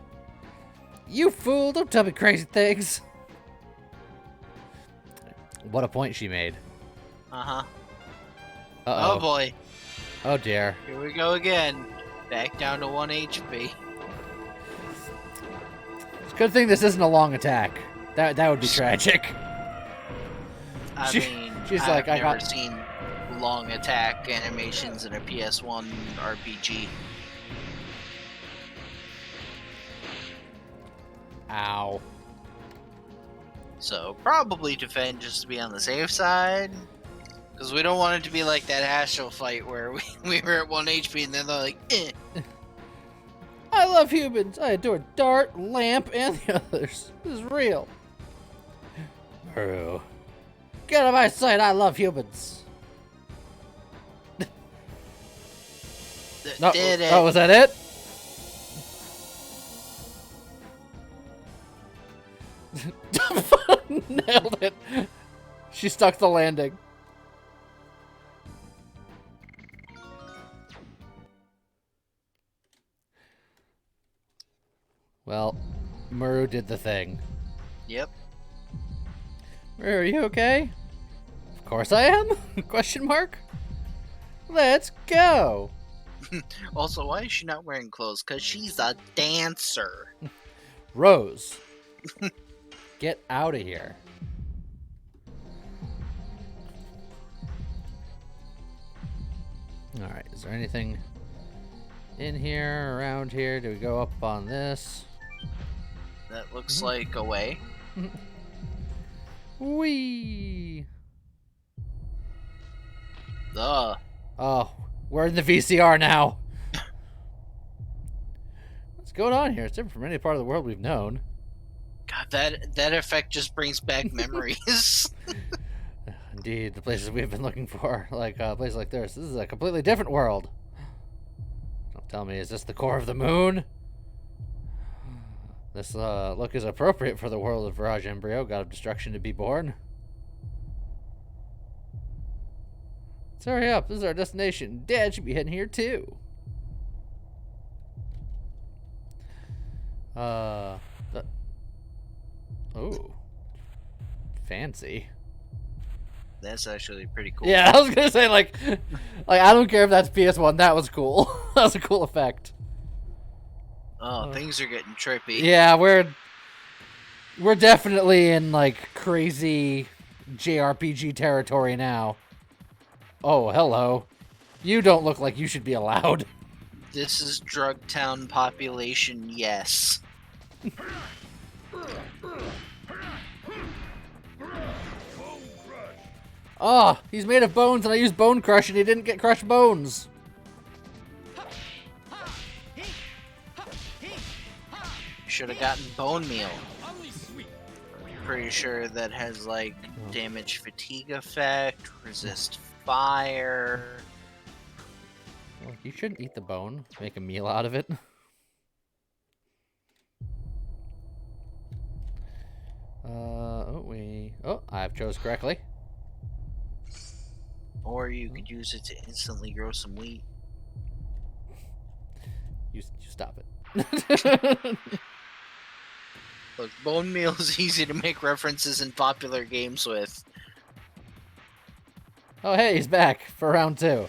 You fool! Don't tell me crazy things. What a point she made. Uh-huh. Uh-oh. Oh boy. Oh dear. Here we go again. Back down to 1 HP. It's a good thing this isn't a long attack. That would be tragic. I She- mean, she's I've like, I never got- seen long attack animations in a PS1 RPG. Ow. So probably defend just to be on the safe side. Because we don't want it to be like that Astral fight where we were at 1 HP and then they're like, eh. I love humans. I adore Dart, Lamp, and the others. This is real. True. Get out of my sight. I love humans. No, Did it. oh, was that it? Nailed it. She stuck the landing. Well, Muru did the thing. Yep. Muru, are you okay? Of course I am? Question mark? Let's go. Also, why is she not wearing clothes? Because she's a dancer. Rose. Get out of here. Alright, is there anything in here, around here? Do we go up on this? That looks like a way. Whee! Ugh. Oh, we're in the VCR now. What's going on here? It's different from any part of the world we've known. God, that effect just brings back memories. Indeed, the places we've been looking for, like a place like this. This is a completely different world. Don't tell me, is this the core of the moon? This look is appropriate for the world of Virage Embryo, god of destruction to be born. Let's hurry up, this is our destination. Dad should be heading here too. Oh. Fancy. That's actually pretty cool. Yeah, I was gonna say, like I don't care if that's PS1, that was cool. That was a cool effect. Oh, things are getting trippy. Yeah, we're definitely in like crazy JRPG territory now. Oh, hello. You don't look like you should be allowed. This is Drug Town population, yes. Oh, he's made of bones and I used Bone Crush and he didn't get crushed bones. Should have gotten Bone Meal. Only sweet. Pretty sure that has like damage fatigue effect, resist fire. Well, you shouldn't eat the bone. Make a meal out of it. I've chose correctly. Or you could use it to instantly grow some wheat. You stop it. Look, Bone Meal is easy to make references in popular games with. Oh, hey, he's back for round 2.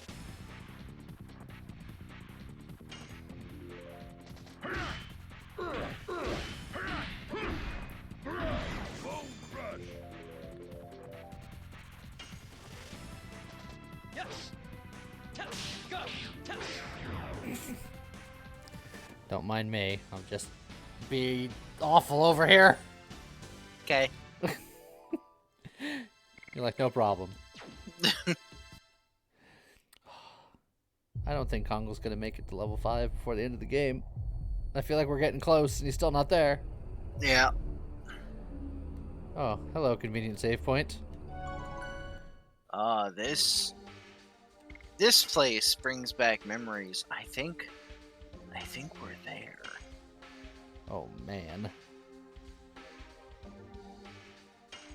Yes. Go. Don't mind me. I'll just be awful over here. Okay. You're like, no problem. I don't think Kongo's gonna make it to level 5 before the end of the game. I feel like we're getting close and he's still not there. Yeah. Oh, hello, convenient save point. This place brings back memories. I think we're there. Oh, man.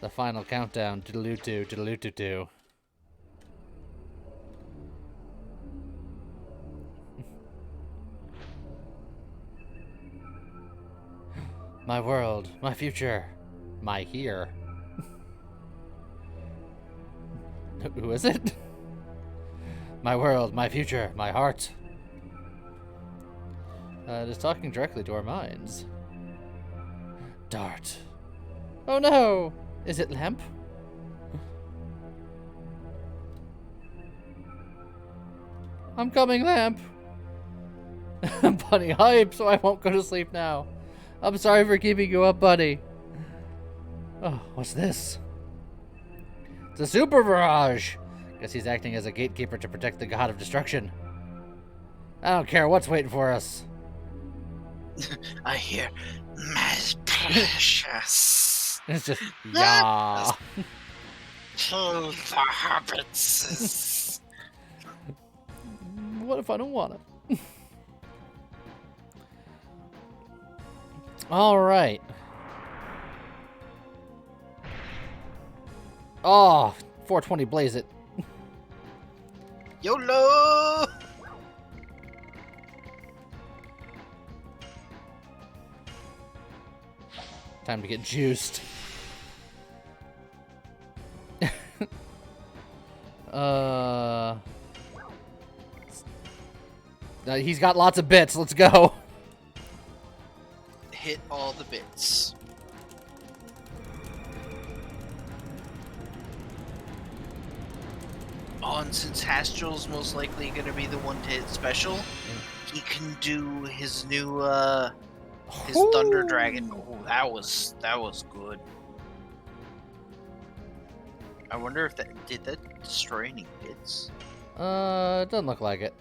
The final countdown. Diddaloo-doo, diddaloo-doo-doo. My world, my future, my here. Who is it? My world, my future, my heart. It is talking directly to our minds. Dart. Oh no! Is it Lamp? I'm coming, Lamp! Bunny, hype, so I won't go to sleep now. I'm sorry for keeping you up, buddy. Oh, what's this? It's a super barrage! Guess he's acting as a gatekeeper to protect the god of destruction. I don't care what's waiting for us. I hear, my precious. It's just, yeah. Kill the hobbits. What if I don't want it? All right. Oh, 420 blaze it. YOLO! Time to get juiced. He's got lots of bits. Let's go. Hit all the bits. Oh, and since Hastrel's most likely going to be the one to hit special, he can do his new, his Thunder Dragon. Oh, that was good. I wonder if did that destroy any bits? It doesn't look like it.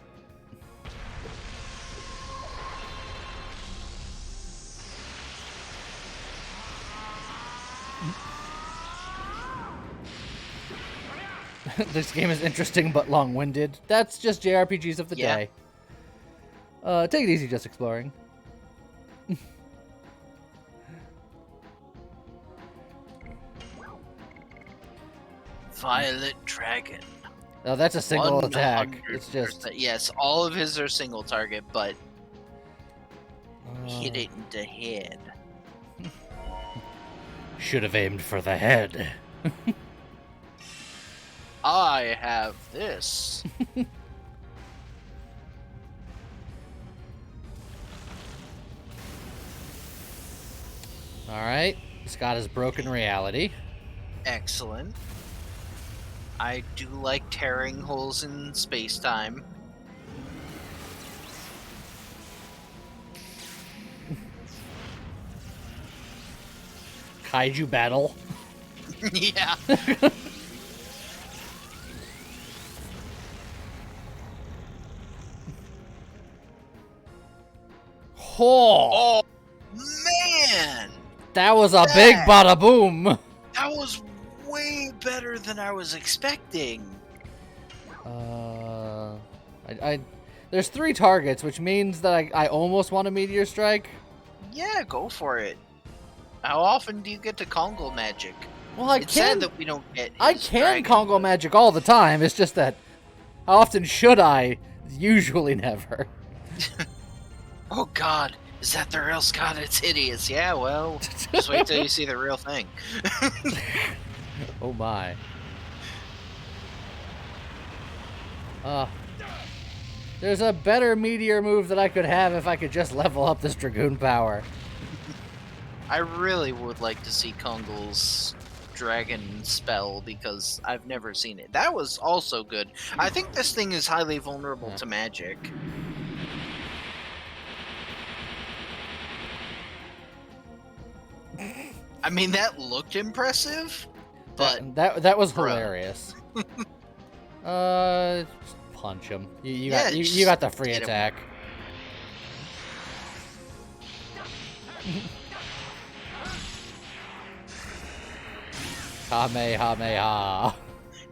This game is interesting but long-winded. That's just JRPGs of the day. Take it easy, just exploring. Violet Dragon. Oh, that's a single attack. It's just... Yes, all of his are single target, but hit it in the head. Should have aimed for the head. I have this. Alright. Scott has broken reality. Excellent. I do like tearing holes in space-time. Kaiju battle. Yeah. Oh, Oh, man! that was a big bada boom. That was way better than I was expecting. There's 3 targets, which means that I almost want a meteor strike. Yeah, go for it. How often do you get to Congo magic? Well, It's sad that we don't get. I his can dragon, Congo but- magic all the time. It's just that how often should I? Usually never. Oh God, is that the real Scott? It's hideous. Yeah, well, just wait till you see the real thing. Oh my. There's a better meteor move that I could have if I could just level up this Dragoon power. I really would like to see Kongal's dragon spell because I've never seen it. That was also good. I think this thing is highly vulnerable to magic. I mean, that looked impressive, but That was Bruh. hilarious. Just punch him. You got Yeah, you got the free hit him. attack. Kamehameha.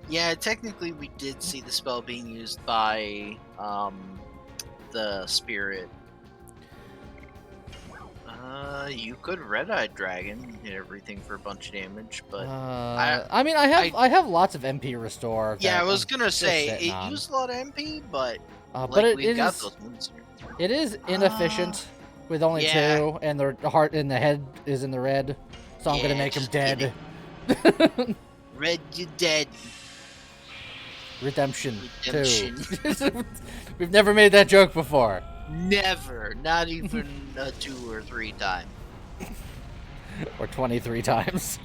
yeah, technically we did see the spell being used by the spirit. You could Red-Eye Dragon hit everything for a bunch of damage, but I mean, I have lots of MP restore. yeah, that I was I'm gonna just say sitting it on. used a lot of MP, but But like, it we've got is those moves here. it is inefficient with only yeah. 2, and the heart in the head is in the red, so I'm gonna Yeah, make him just get dead. Red, you dead. Redemption. Redemption. 2. We've never made that joke before. Never. Not even 2 or 3 times. Or 23 times.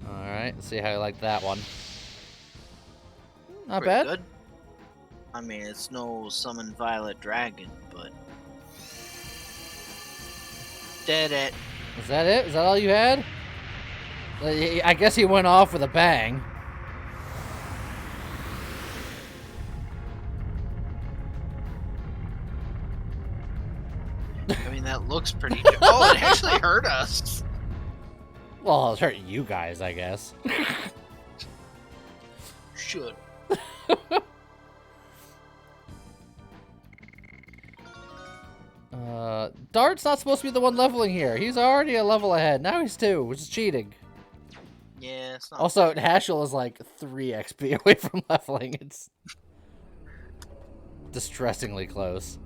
Alright, let's see how you like that one. Not Pretty bad. Good. I mean, it's no summon Violet Dragon, but... Did it. Is that it? Is that all you had? I guess he went off with a bang. I mean, that looks pretty... Oh, it actually hurt us. Well, it's hurting you guys, I guess. Should. Dart's not supposed to be the one leveling here. He's already a level ahead. Now he's 2, which is cheating. Yeah, it's not... Also, Hashel is like 3 XP away from leveling. It's distressingly close.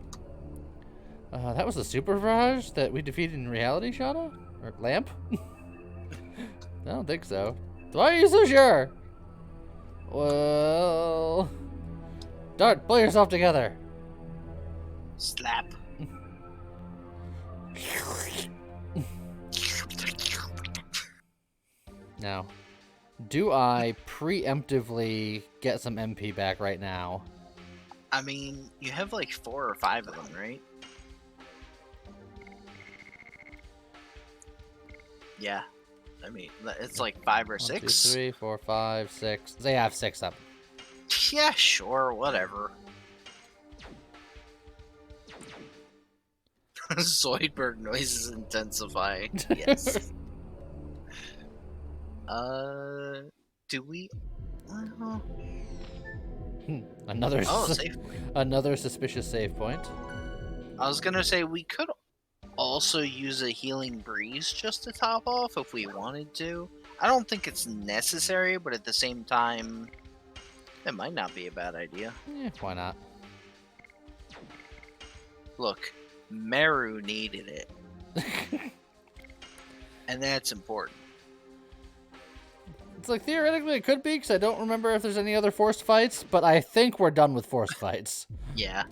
That was the Super Barrage that we defeated in reality, Shauna? Or Lamp? I don't think so. Why are you so sure? Well... Dart, pull yourself together. Slap. Now, do I preemptively get some MP back right now? I mean, you have like 4 or 5 of them, right? Yeah. I mean, it's like 5 or 1, 2, 6. 3, 4, 5, 6. They have 6 of them. Yeah, sure, whatever. Zoidberg noises intensify. Yes. Do we? Another Save point. another suspicious save point. I was gonna say we could also use a healing breeze just to top off if we wanted to. I don't think it's necessary, but at the same time, it might not be a bad idea. Yeah, why not? Look, Meru needed it. And that's important. It's like theoretically it could be because I don't remember if there's any other forced fights, but I think we're done with forced fights. Yeah.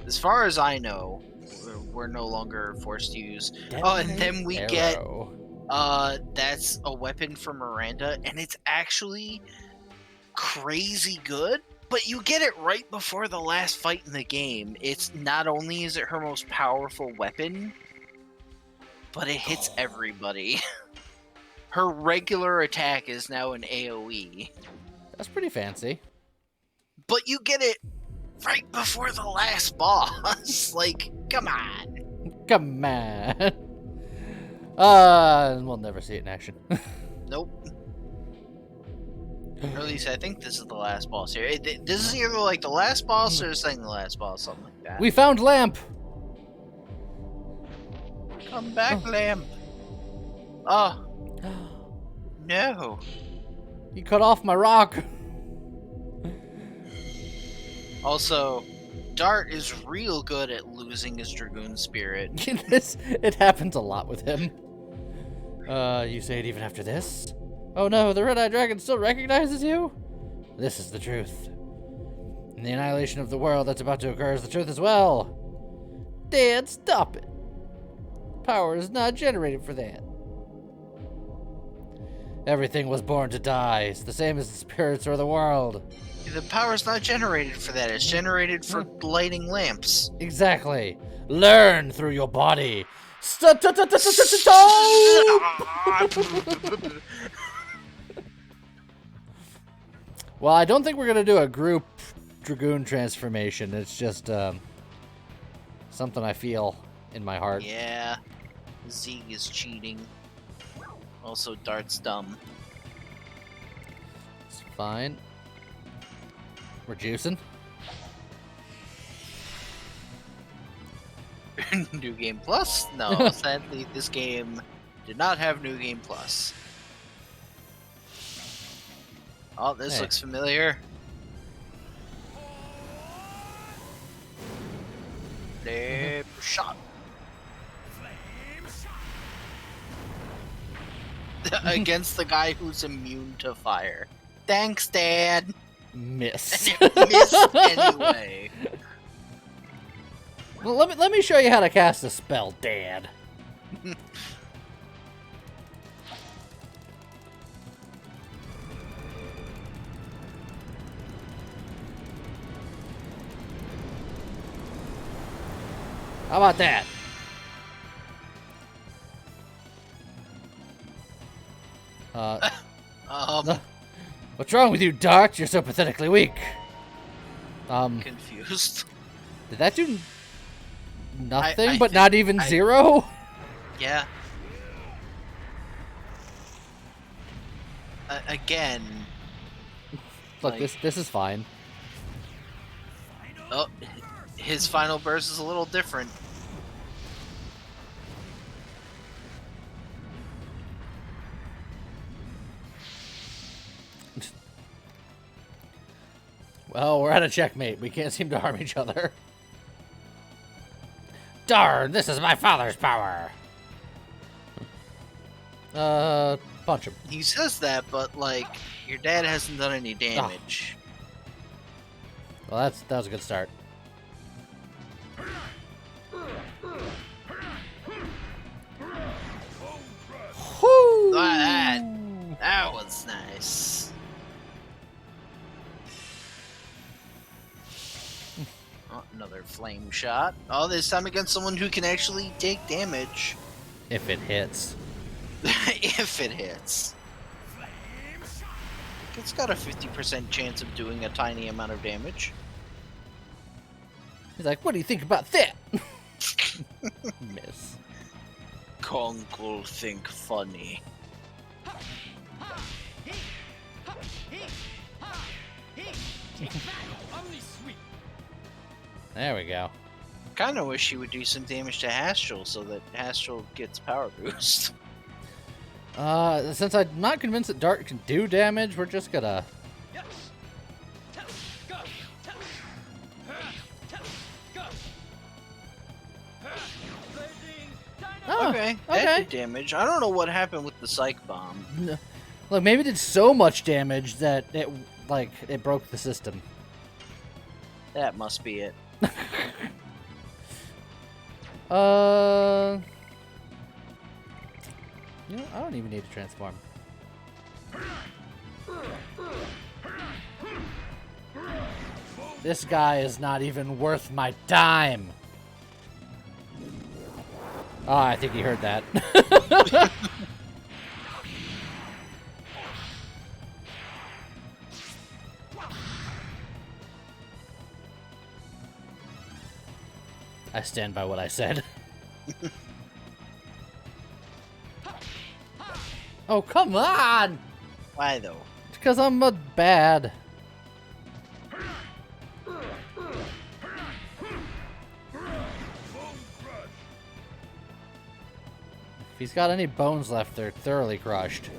As far as I know, we're no longer forced to use. Oh, and then we get that's a weapon for Miranda, and it's actually crazy good. But you get it right before the last fight in the game. It's not only is it her most powerful weapon, but it hits everybody. Her regular attack is now an AoE. That's pretty fancy. But you get it right before the last boss. Like, come on. Come on. We'll never see it in action. Nope. Or at least I think this is the last boss here. This is either like the last boss or the second to last boss, something like that. We found Lamp. Come back, Lamp. Oh. No. He cut off my rock. Also, Dart is real good at losing his Dragoon spirit. It happens a lot with him. You say it even after this? Oh no, the Red-Eyed Dragon still recognizes you? This is the truth. And the annihilation of the world that's about to occur is the truth as well. Dad, stop it. Power is not generated for that. Everything was born to die. It's the same as the spirits or the world. The power's not generated for that. It's generated for lighting lamps. Exactly. Learn through your body. Stop! Well, I don't think we're gonna do a group Dragoon transformation. It's just something I feel in my heart. Yeah. Zeke is cheating. Also, Dart's dumb. It's fine. We're juicing. New Game Plus? No, sadly, this game did not have New Game Plus. Oh, this Hey. looks familiar. Flame shot. Against the guy who's immune to fire. Thanks, Dad. Miss. And it missed anyway. Well, let me show you how to cast a spell, Dad. How about that? What's wrong with you, Dart? You're so pathetically weak. Confused. Did that do nothing, I but not even zero? Yeah. Again. Look, like- this is fine. Oh, his final burst is a little different. Well, we're at a checkmate. We can't seem to harm each other. Darn, this is my father's power. Punch him. He says that, but like, your dad hasn't done any damage. Well, that was a good start. Whoo! That was nice. Oh, another flame shot. Oh, this time against someone who can actually take damage. If it hits. If it hits. It's got a 50% chance of doing a tiny amount of damage. He's like, what do you think about that? Miss. Conkle think funny. There we go. Kinda wish he would do some damage to Hastral so that Hastral gets power boost. Since I'm not convinced that Dart can do damage, we're just gonna... Oh, Okay, that did damage. I don't know what happened with the Psych Bomb. Look, maybe it did so much damage that it broke the system. That must be it. You know, I don't even need to transform. This guy is not even worth my dime. Oh, I think he heard that. I stand by what I said. Oh, come on! Why though? It's because I'm a bad. If he's got any bones left, they're thoroughly crushed.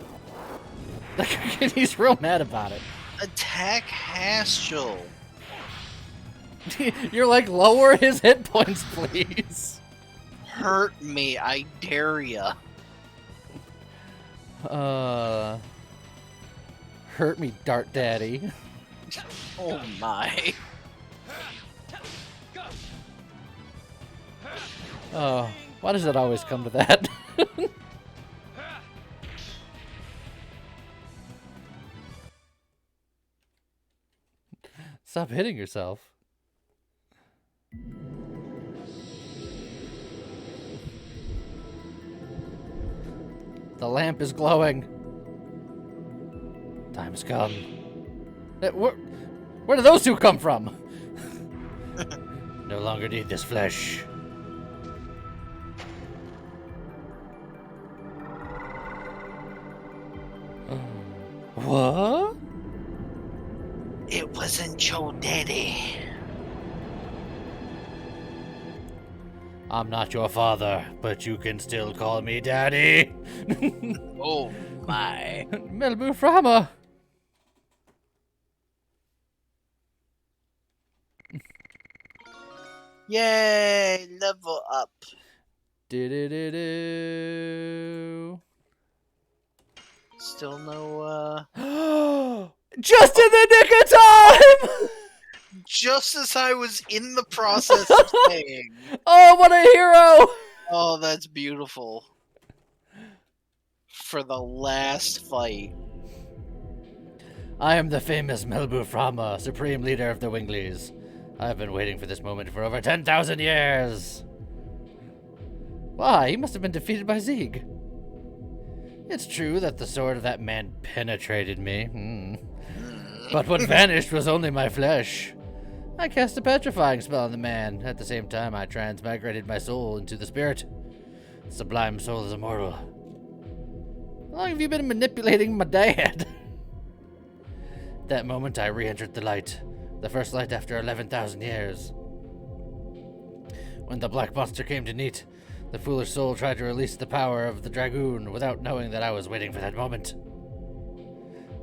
He's real mad about it. Attack Hastral. You're like, lower his hit points, please. Hurt me, I dare ya. Hurt me, Dart Daddy. Oh my. Oh, why does it always come to that? Stop hitting yourself. The lamp is glowing. Time has come. Where did those two come from? No longer need this flesh. What? It wasn't your daddy. I'm not your father, but you can still call me Daddy. Oh my. Melbu Frama. Yay! Level up. Do-do-do-do. Still no, Just in the nick of time! just as I was in the process of saying. Oh, what a hero! Oh, that's beautiful. For the last fight. I am the famous Melbu Frama, supreme leader of the Winglies. I've been waiting for this moment for over 10,000 years. Why, he must have been defeated by Zieg. It's true that the sword of that man penetrated me. But what vanished was only my flesh. I cast a petrifying spell on the man. At the same time, I transmigrated my soul into the spirit. The sublime soul is immortal. How long have you been manipulating my dad? That moment, I re-entered the light. The first light after 11,000 years. When the black monster came to Neat, the foolish soul tried to release the power of the Dragoon without knowing that I was waiting for that moment.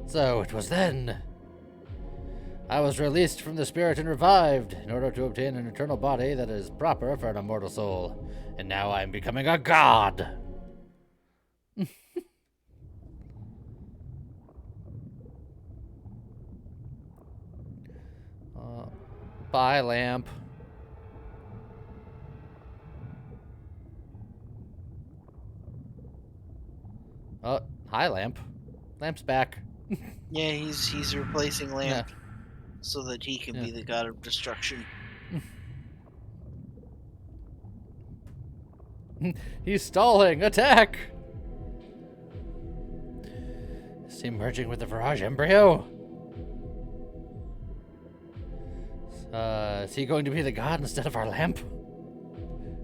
So it was then. I was released from the spirit and revived in order to obtain an eternal body that is proper for an immortal soul. And now I am becoming a god. Bye, lamp. Oh, hi, lamp. Lamp's back. Yeah, he's replacing Lamp Yeah. so that he can be the god of destruction. He's stalling. Attack! Is he merging with the Virage embryo? Is he going to be the god instead of our lamp?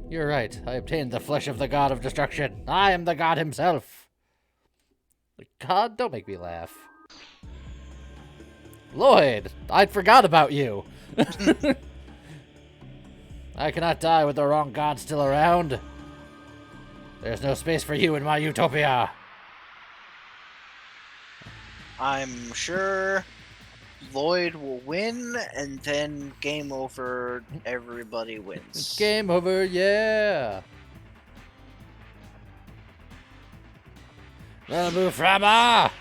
You're right. I obtained the flesh of the god of destruction. I am the god himself. God, don't make me laugh. Lloyd, I forgot about you. I cannot die with the wrong god still around. There's no space for you in my utopia. I'm sure Lloyd will win, and then game over, everybody wins. Game over, yeah. Malibu Frama!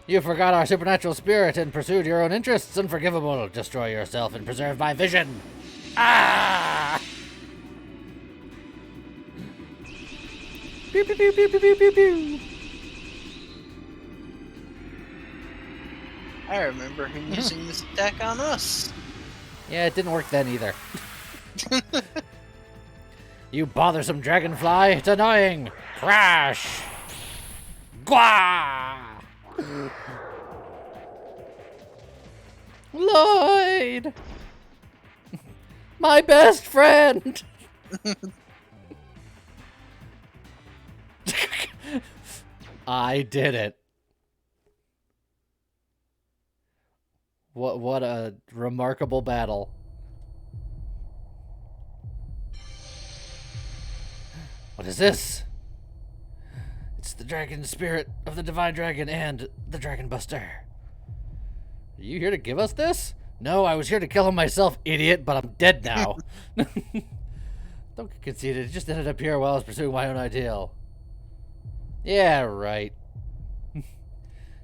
You forgot our supernatural spirit and pursued your own interests. Unforgivable. Destroy yourself and preserve my vision. Ah! Pew, pew, pew, pew, pew, pew, pew, pew. I remember him using this attack on us. Yeah, it didn't work then either. You bothersome dragonfly. It's annoying. Crash. Gwa! Lloyd! My best friend! I did it. What a remarkable battle. What is this? It's the dragon spirit of the divine dragon and the dragon buster. Are you here to give us this? No, I was here to kill him myself, idiot, but I'm dead now. Don't get conceited. It just ended up here while I was pursuing my own ideal. Yeah, right.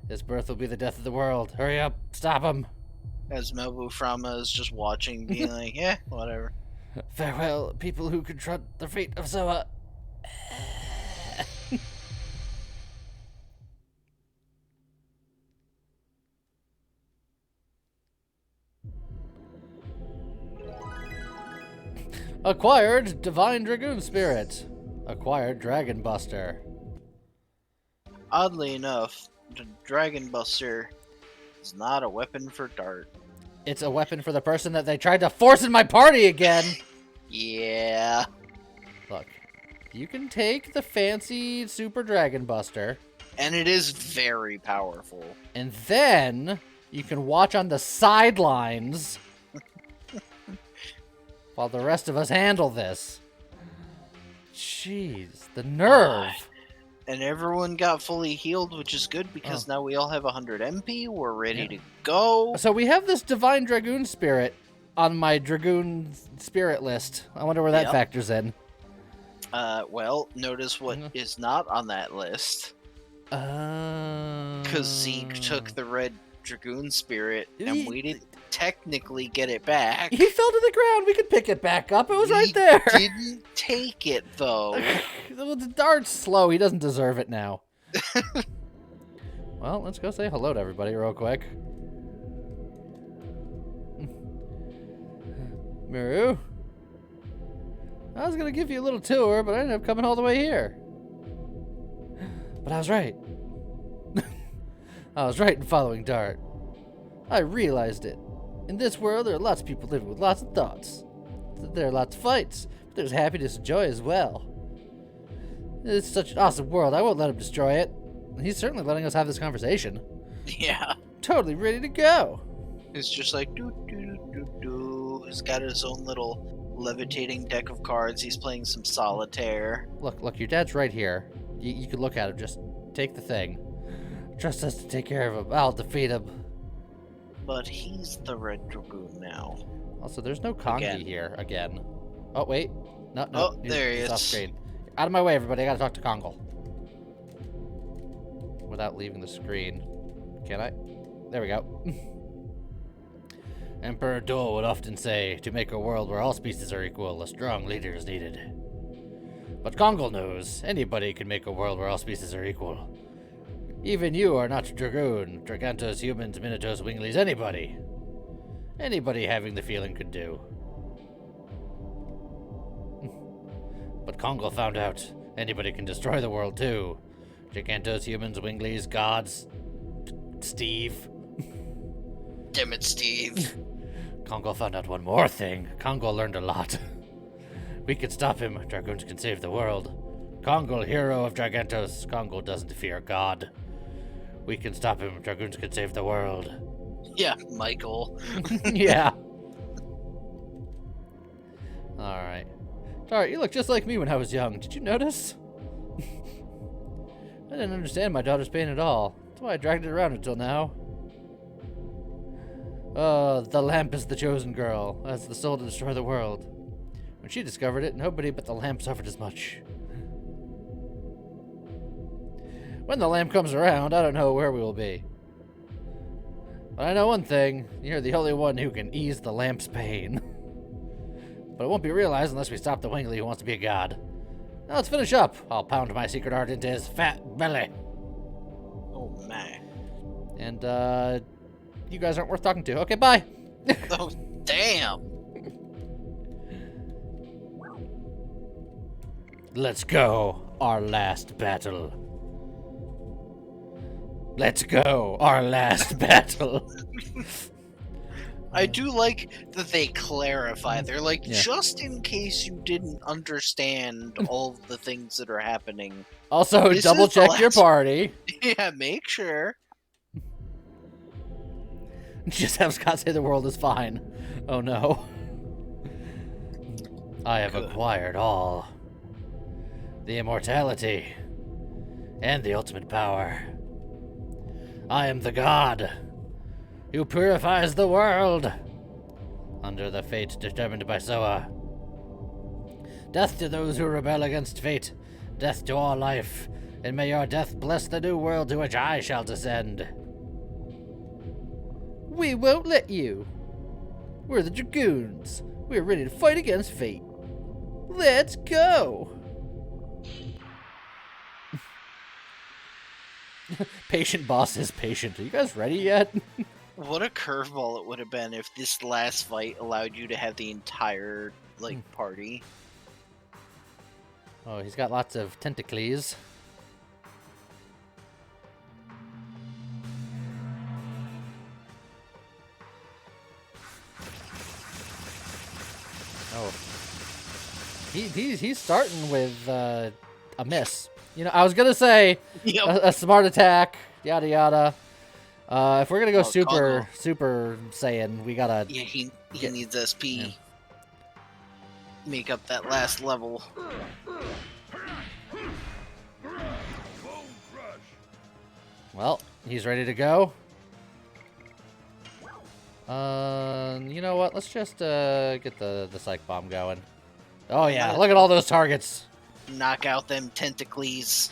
His birth will be the death of the world. Hurry up. Stop him. As Melbu Frama is just watching, being like, yeah, whatever. Farewell, people who confront the fate of Zoa. Acquired Divine Dragoon Spirit. Acquired Dragon Buster. Oddly enough, the Dragon Buster is not a weapon for Dart. It's a weapon for the person that they tried to force in my party again. Yeah. Look, you can take the fancy Super Dragon Buster, And it is very powerful. and then you can watch on the sidelines while the rest of us handle this. Jeez, the nerve. And everyone got fully healed, which is good because now we all have 100 MP. We're ready Yeah. to go. So we have this Divine Dragoon Spirit on my Dragoon Spirit list. I wonder where that Yep. factors in. Well, notice what is not on that list. Because Because Zeke took the red Dragoon Spirit, and we didn't technically get it back. He fell to the ground. We could pick it back up. It was We right there. didn't take it, though. The dart's slow. He doesn't deserve it now. Well, let's go say hello to everybody real quick. Miru? I was going to give you a little tour, but I ended up coming all the way here. But I was right. I was right in following Dart. I realized it. In this world, there are lots of people living with lots of thoughts. There are lots of fights, but there's happiness and joy as well. It's such an awesome world, I won't let him destroy it. He's certainly letting us have this conversation. Yeah. Totally ready to go. It's just like, doo doo doo doo doo. He's got his own little levitating deck of cards. He's playing some solitaire. Look, your dad's right here. You can look at him, just take the thing. Trust us to take care of him. I'll defeat him. But he's the Red Dragoon now. Also, there's no Kongi here again. Oh, wait. No. Oh, there he he's is. off screen. Out of my way, everybody. I gotta talk to Kongal. Without leaving the screen. Can I? There we go. Emperor Dole would often say, to make a world where all species are equal, a strong leader is needed. But Kongal knows, anybody can make a world where all species are equal. Even you are not Dragoon, Dragantos, humans, Minotaurs, Winglies, anybody. Anybody having the feeling could do. But Kongal found out anybody can destroy the world too. Gigantos, humans, Winglies, gods, Steve. Damn it, Steve. Kongal found out one more thing. Kongal learned a lot. We can stop him. Dragoons can save the world. Kongal, hero of Dragantos. Kongal doesn't fear God. We can stop him. Dragoons can save the world. Yeah, Michael. Yeah. Alright. Alright, you look just like me when I was young. Did you notice? I didn't understand my daughter's pain at all. That's why I dragged it around until now. The lamp is the chosen girl. Has the soul to destroy the world. When she discovered it, nobody but the lamp suffered as much. When the lamp comes around, I don't know where we will be. But I know one thing. You're the only one who can ease the lamp's pain. But it won't be realized unless we stop the Wingly who wants to be a god. Now let's finish up. I'll pound my secret art into his fat belly. Oh, my. And, you guys aren't worth talking to. Okay, bye. Oh, damn. Let's go. Our last battle. Let's go. Our last battle. I do like that they clarify. They're like, Yeah. just in case you didn't understand all of the things that are happening. Also, This double is the check your last- party. Yeah, make sure. Just have Scott say the world is fine. Oh no. I have Good. acquired all. The immortality. And the ultimate power. I am the god who purifies the world. Under the fate determined by Soa. Death to those who rebel against fate. Death to all life. And may your death bless the new world to which I shall descend. We won't let you. We're the Dragoons. We're ready to fight against fate. Let's go. Patient boss is patient. Are you guys ready yet? What a curveball it would have been if this last fight allowed you to have the entire, party. Oh, he's got lots of tentacles. Oh. He's starting with a miss. You know, I was gonna say Yep. a smart attack, yada yada. If we're gonna go Oh, super Saiyan, we gotta. Yeah, he Get- needs SP. yeah. Make up that last level. Well, he's ready to go. You know what? Let's just get the psych bomb going. Oh yeah, look at all those targets. Knock out them tentacles.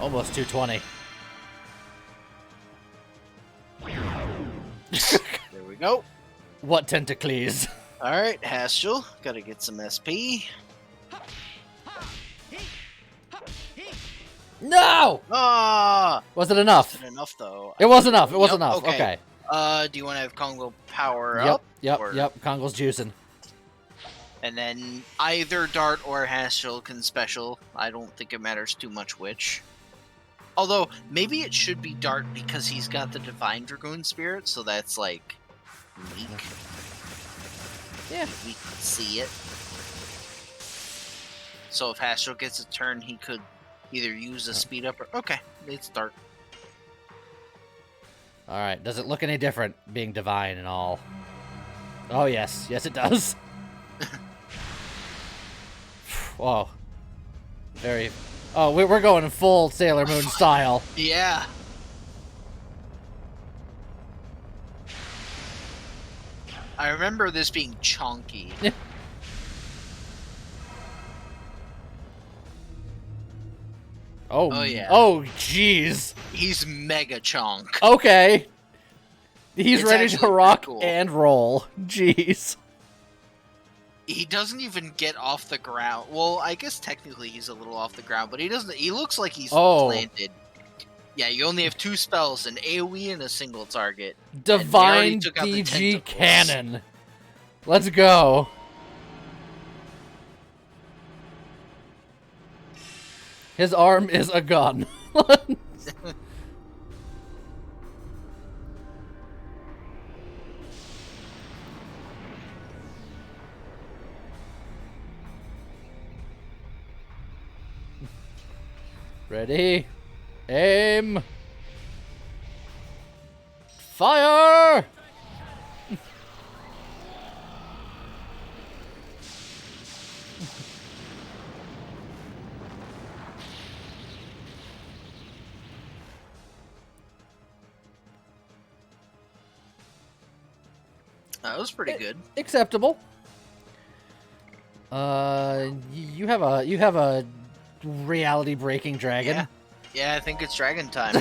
Almost 220. There we go. What tentacles? All right, Haschel, gotta get some SP. No! Ah, Was it enough? wasn't enough though. It was enough. It was Yep, enough. okay. Okay. Do you want to have Congo power Yep. up? Yep. or- Yep. Congo's juicing. And then either Dart or Haschel can special. I don't think it matters too much which. Although, maybe it should be Dart because he's got the Divine Dragoon Spirit, so that's, like, weak. Yeah. We can see it. So if Haschel gets a turn, he could either use a speed up or... Okay, it's Dart. All right. Does it look any different being divine and all? Oh yes. Yes, it does. Whoa. Very. Oh, we're going in full Sailor Moon style. Yeah. I remember this being chunky. Oh yeah. Oh, jeez. He's mega chunk. Okay. He's It's ready actually to pretty rock cool. and roll. Jeez. He doesn't even get off the ground. Well, I guess technically he's a little off the ground, but he doesn't. He looks like he's planted. Yeah, you only have 2 spells, an AoE and a single target. Divine took out the DG tentacles. cannon. Let's go. His arm is a gun. Ready? Aim! Fire! That was pretty good. Acceptable. You have a reality breaking dragon. Yeah. Yeah, I think it's dragon time.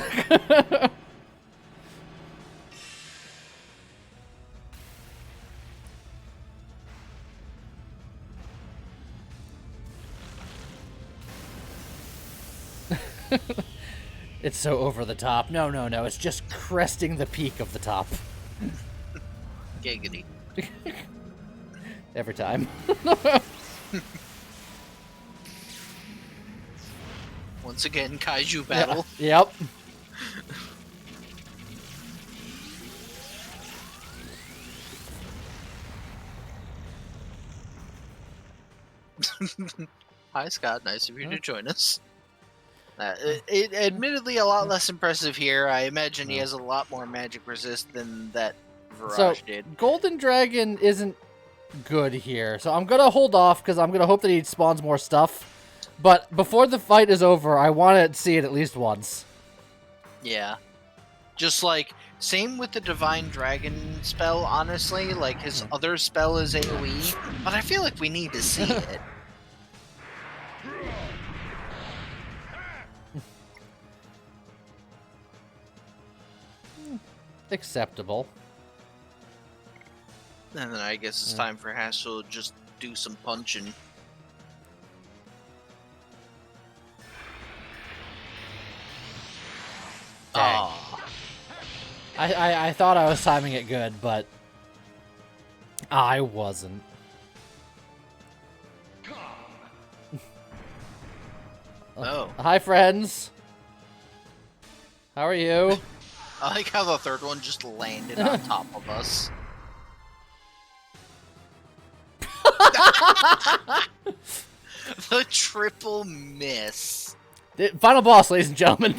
It's so over the top. No, no, no. It's just cresting the peak of the top. Giggity. Every time. Once again, kaiju battle. Yep. Hi, Scott. Nice of you to join us. It admittedly a lot less impressive here. I imagine he has a lot more magic resist than that Virage did. Golden Dragon isn't good here, so I'm gonna hold off because I'm gonna hope that he spawns more stuff. But before the fight is over, I want to see it at least once. Yeah. Just like, same with the Divine Dragon spell, honestly. Like, his other spell is AoE, but I feel like we need to see it. Acceptable. And then I guess it's time for Hassel to just do some punching. Dang. Aw. I thought I was timing it good, but I wasn't. Oh. Hi, friends. How are you? I like how the third one just landed on top of us. The triple miss. The final boss, ladies and gentlemen.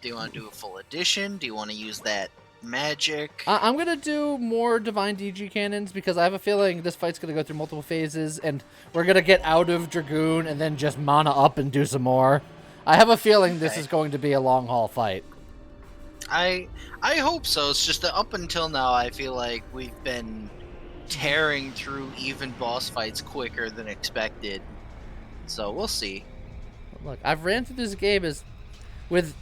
Do you want to do a full edition? Do you want to use that magic. I'm gonna do more Divine DG cannons because I have a feeling this fight's gonna go through multiple phases, and we're gonna get out of Dragoon and then just mana up and do some more. I have a feeling this is going to be a long haul fight. I hope so. It's just that up until now, I feel like we've been tearing through even boss fights quicker than expected. So we'll see. Look, I've ran through this game with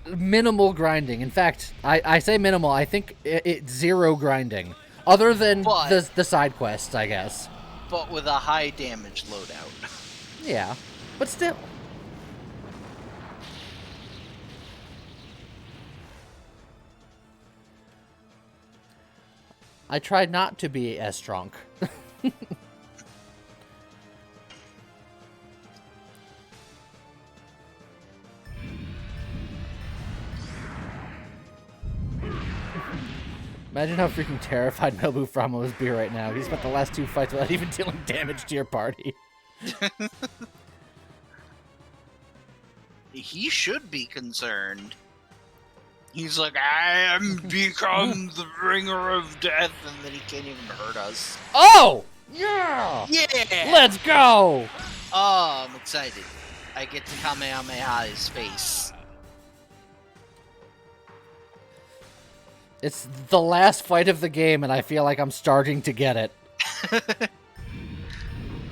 minimal grinding. In fact, I say minimal. I think it's zero grinding, other than the side quests, I guess. But with a high damage loadout. Yeah, but still. I tried not to be as strong. Imagine how freaking terrified Nobu Frama must be right now. He spent the last 2 fights without even dealing damage to your party. He should be concerned. He's like, I am become the bringer of death, and then he can't even hurt us. Oh! Yeah! Yeah! Let's go! Oh, I'm excited. I get to Kamehameha his face. It's the last fight of the game, and I feel like I'm starting to get it.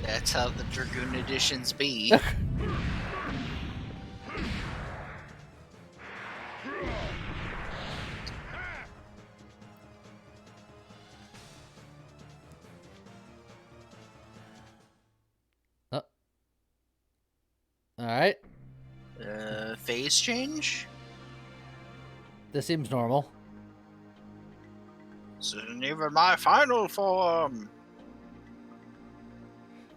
That's how the Dragoon editions be. Alright. Phase change? This seems normal. This isn't even my final form.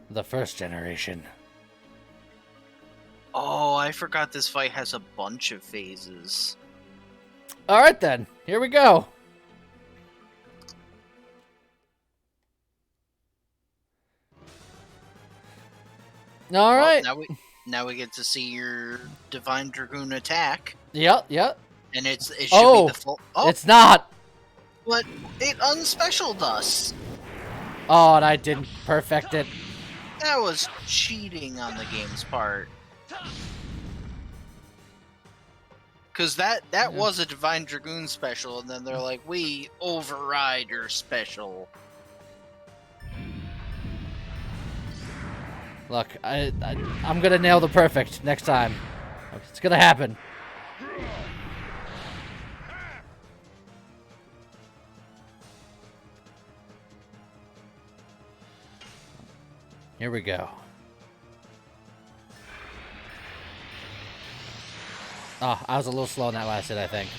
The first generation. Oh, I forgot this fight has a bunch of phases. Alright then, here we go. Alright. Well, now we get to see your Divine Dragoon attack. Yep. And it should be the full... Oh, it's not! But it unspecialed us. Oh, and I didn't perfect it. That was cheating on the game's part. Because that was a Divine Dragoon special, and then they're like, we override your special. Look, I'm gonna nail the perfect next time. It's gonna happen. Here we go. Oh, I was a little slow on that last hit, I think.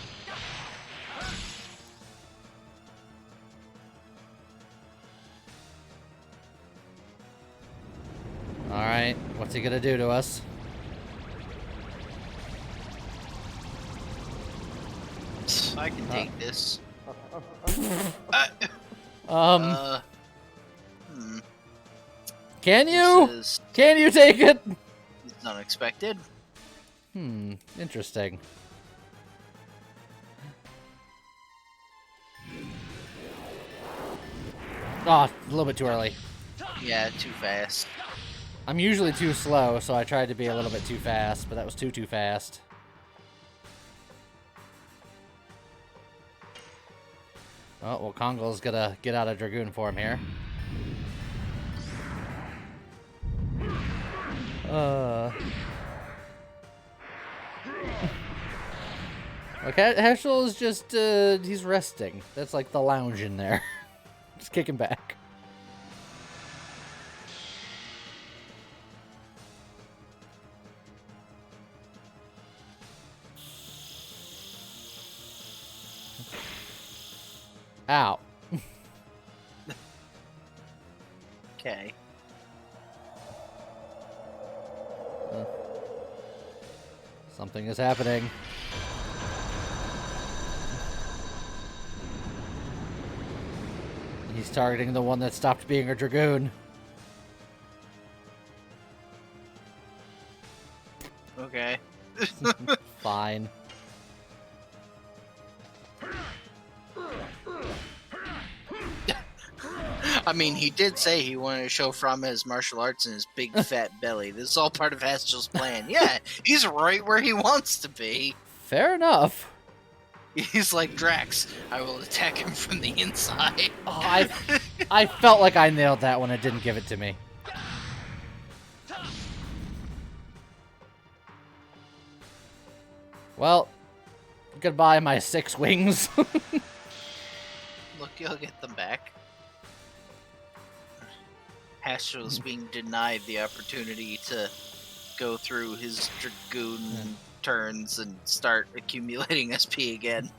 Alright, what's he gonna do to us? I can take this. Can you? This is Can you take it? unexpected. Interesting. Oh, a little bit too early. Yeah, too fast. I'm usually too slow, so I tried to be a little bit too fast, but that was too fast. Oh, well, Kongol's gonna get out of Dragoon form here. Okay, Heschel is just, he's resting. That's like the lounge in there. Just kicking back. Ow. Okay. Something is happening. He's targeting the one that stopped being a Dragoon. Okay. Fine. I mean, he did say he wanted to show Frama his martial arts and his big fat belly. This is all part of Haschel's plan. Yeah, he's right where he wants to be. Fair enough. He's like, Drax, I will attack him from the inside. Oh, I felt like I nailed that when it didn't give it to me. Well, goodbye, my 6 wings. Look, you'll get them back. Haschel's being denied the opportunity to go through his Dragoon turns and start accumulating SP again.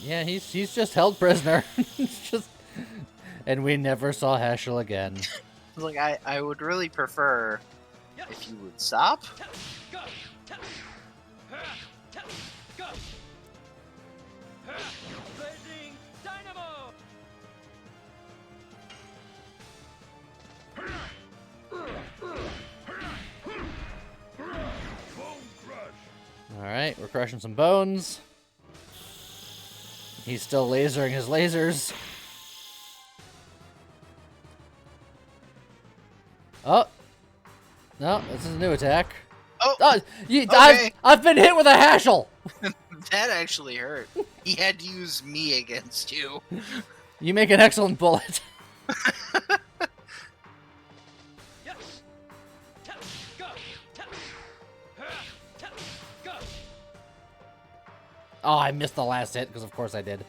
Yeah, he's just held prisoner. It's just, and we never saw Haschel again. Like, I would really prefer if you would stop. Go. Go. Blazing dynamo. Alright, we're crushing some bones. He's still lasering his lasers. Oh! No, this is a new attack. Oh, Oh, I've been hit with a Haschel! that actually hurt. He had to use me against you. You make an excellent bullet. Go. Go. Oh, I missed the last hit, because of course I did.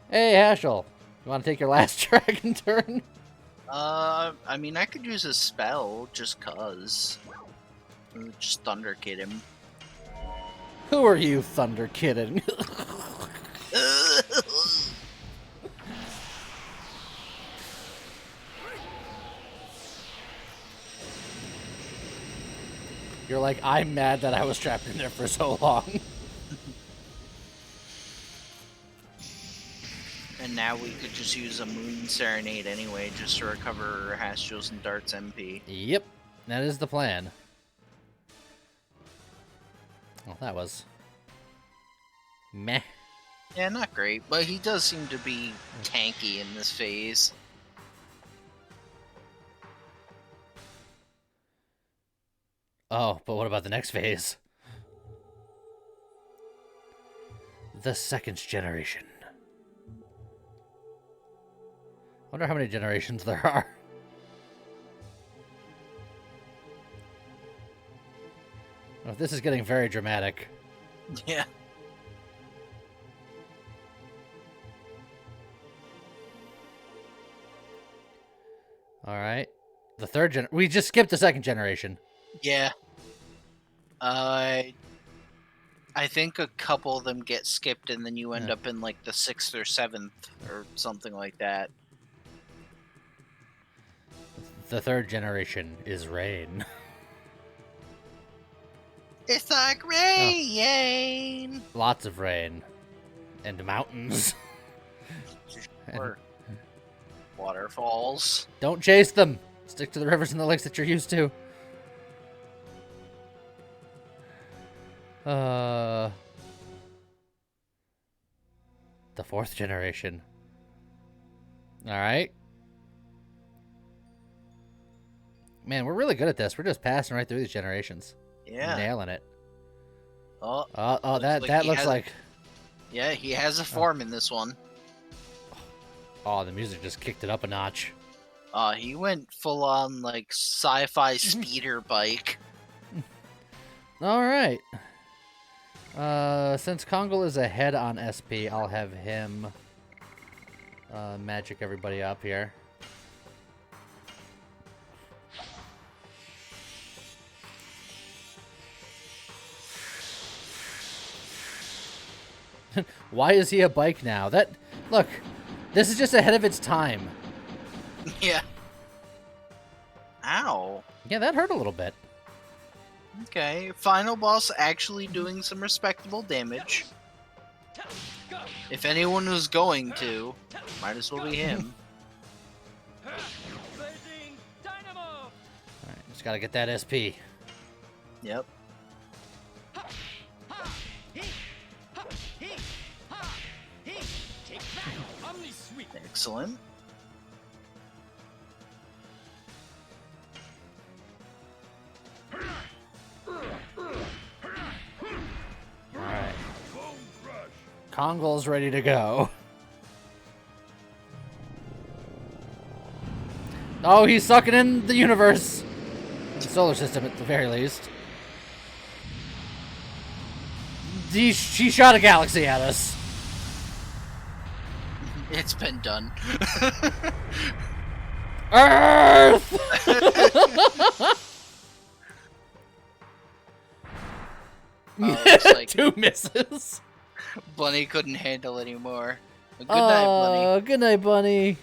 Hey, Haschel. You want to take your last dragon turn? I mean, I could use a spell just cuz. Just Thunder Kid him. Who are you, Thunder Kidding? You're like, I'm mad that I was trapped in there for so long. And now we could just use a Moon Serenade anyway, just to recover Haschel's and Dart's MP. Yep, that is the plan. Well, that was meh. Yeah, not great, but he does seem to be tanky in this phase. Oh, but what about the next phase? The second generation. Wonder how many generations there are. Oh, this is getting very dramatic. Yeah. All right. The third gen. We just skipped the second generation. Yeah. I think a couple of them get skipped and then you end up in like the 6th or 7th or something like that. The third generation is rain. It's like rain! Lots of rain. And mountains. Or waterfalls. Don't chase them. Stick to the rivers and the lakes that you're used to. The fourth generation. Alright. Man, we're really good at this. We're just passing right through these generations. Yeah. Nailing it. Oh, that looks like... Yeah, he has a form in this one. Oh, the music just kicked it up a notch. He went full on like sci-fi speeder bike. Alright. Since Kongol is ahead on SP, I'll have him magic everybody up here. Why is he a bike now? Look, this is just ahead of its time. Yeah. Ow. Yeah, that hurt a little bit. Okay, final boss actually doing some respectable damage. If anyone was going to, might as well be him. Blazing Dynamo! Alright, just gotta get that SP. Yep. Omni Sweep! Excellent. Alright. Kongol's ready to go. Oh, he's sucking in the universe. The solar system, at the very least. She shot a galaxy at us. It's been done. Earth! Looks like 2 misses. Bunny couldn't handle anymore. Good night, Bunny. Good night, Bunny.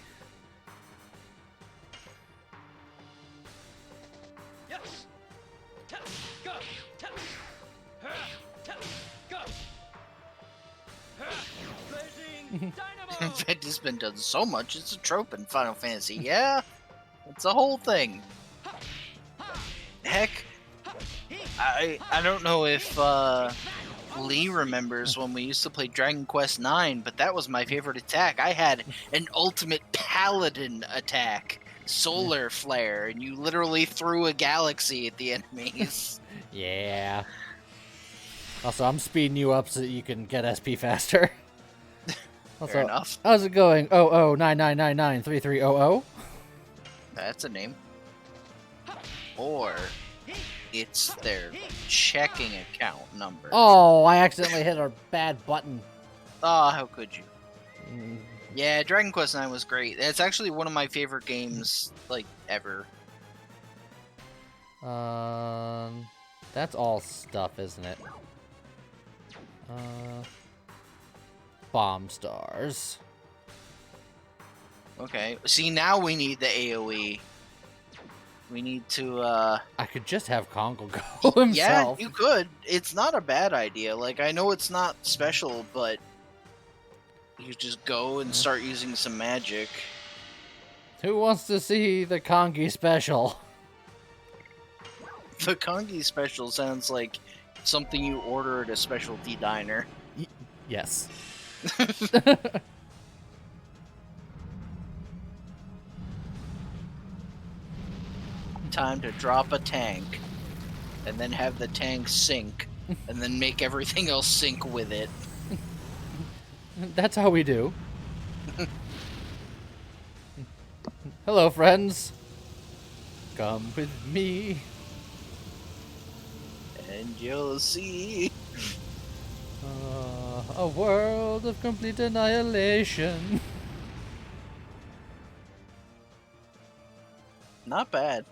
Yes! Go! Go! Blazing Dynamo! It has been done so much, it's a trope in Final Fantasy. Yeah, it's a whole thing. Heck, I don't know if Lee remembers when we used to play Dragon Quest IX, but that was my favorite attack. I had an ultimate paladin attack, solar flare, and you literally threw a galaxy at the enemies. Yeah. Also, I'm speeding you up so that you can get SP faster. Also, Fair enough. how's it going? 0099993300? That's a name. Or it's their checking account number. Oh, I accidentally hit a bad button. Oh, how could you? Mm, Yeah, Dragon Quest IX was great. It's actually one of my favorite games, like, ever. That's all stuff, isn't it? Bomb stars. Okay. See, now we need the AoE. We need to, I could just have Kongo go himself. Yeah, you could. It's not a bad idea. Like, I know it's not special, but you just go and start using some magic. Who wants to see the Kongi special? The Kongi special sounds like something you order at a specialty diner. Yes. Time to drop a tank, and then have the tank sink, and then make everything else sink with it. That's how we do. Hello, friends. Come with me. And you'll see. A world of complete annihilation. Not bad.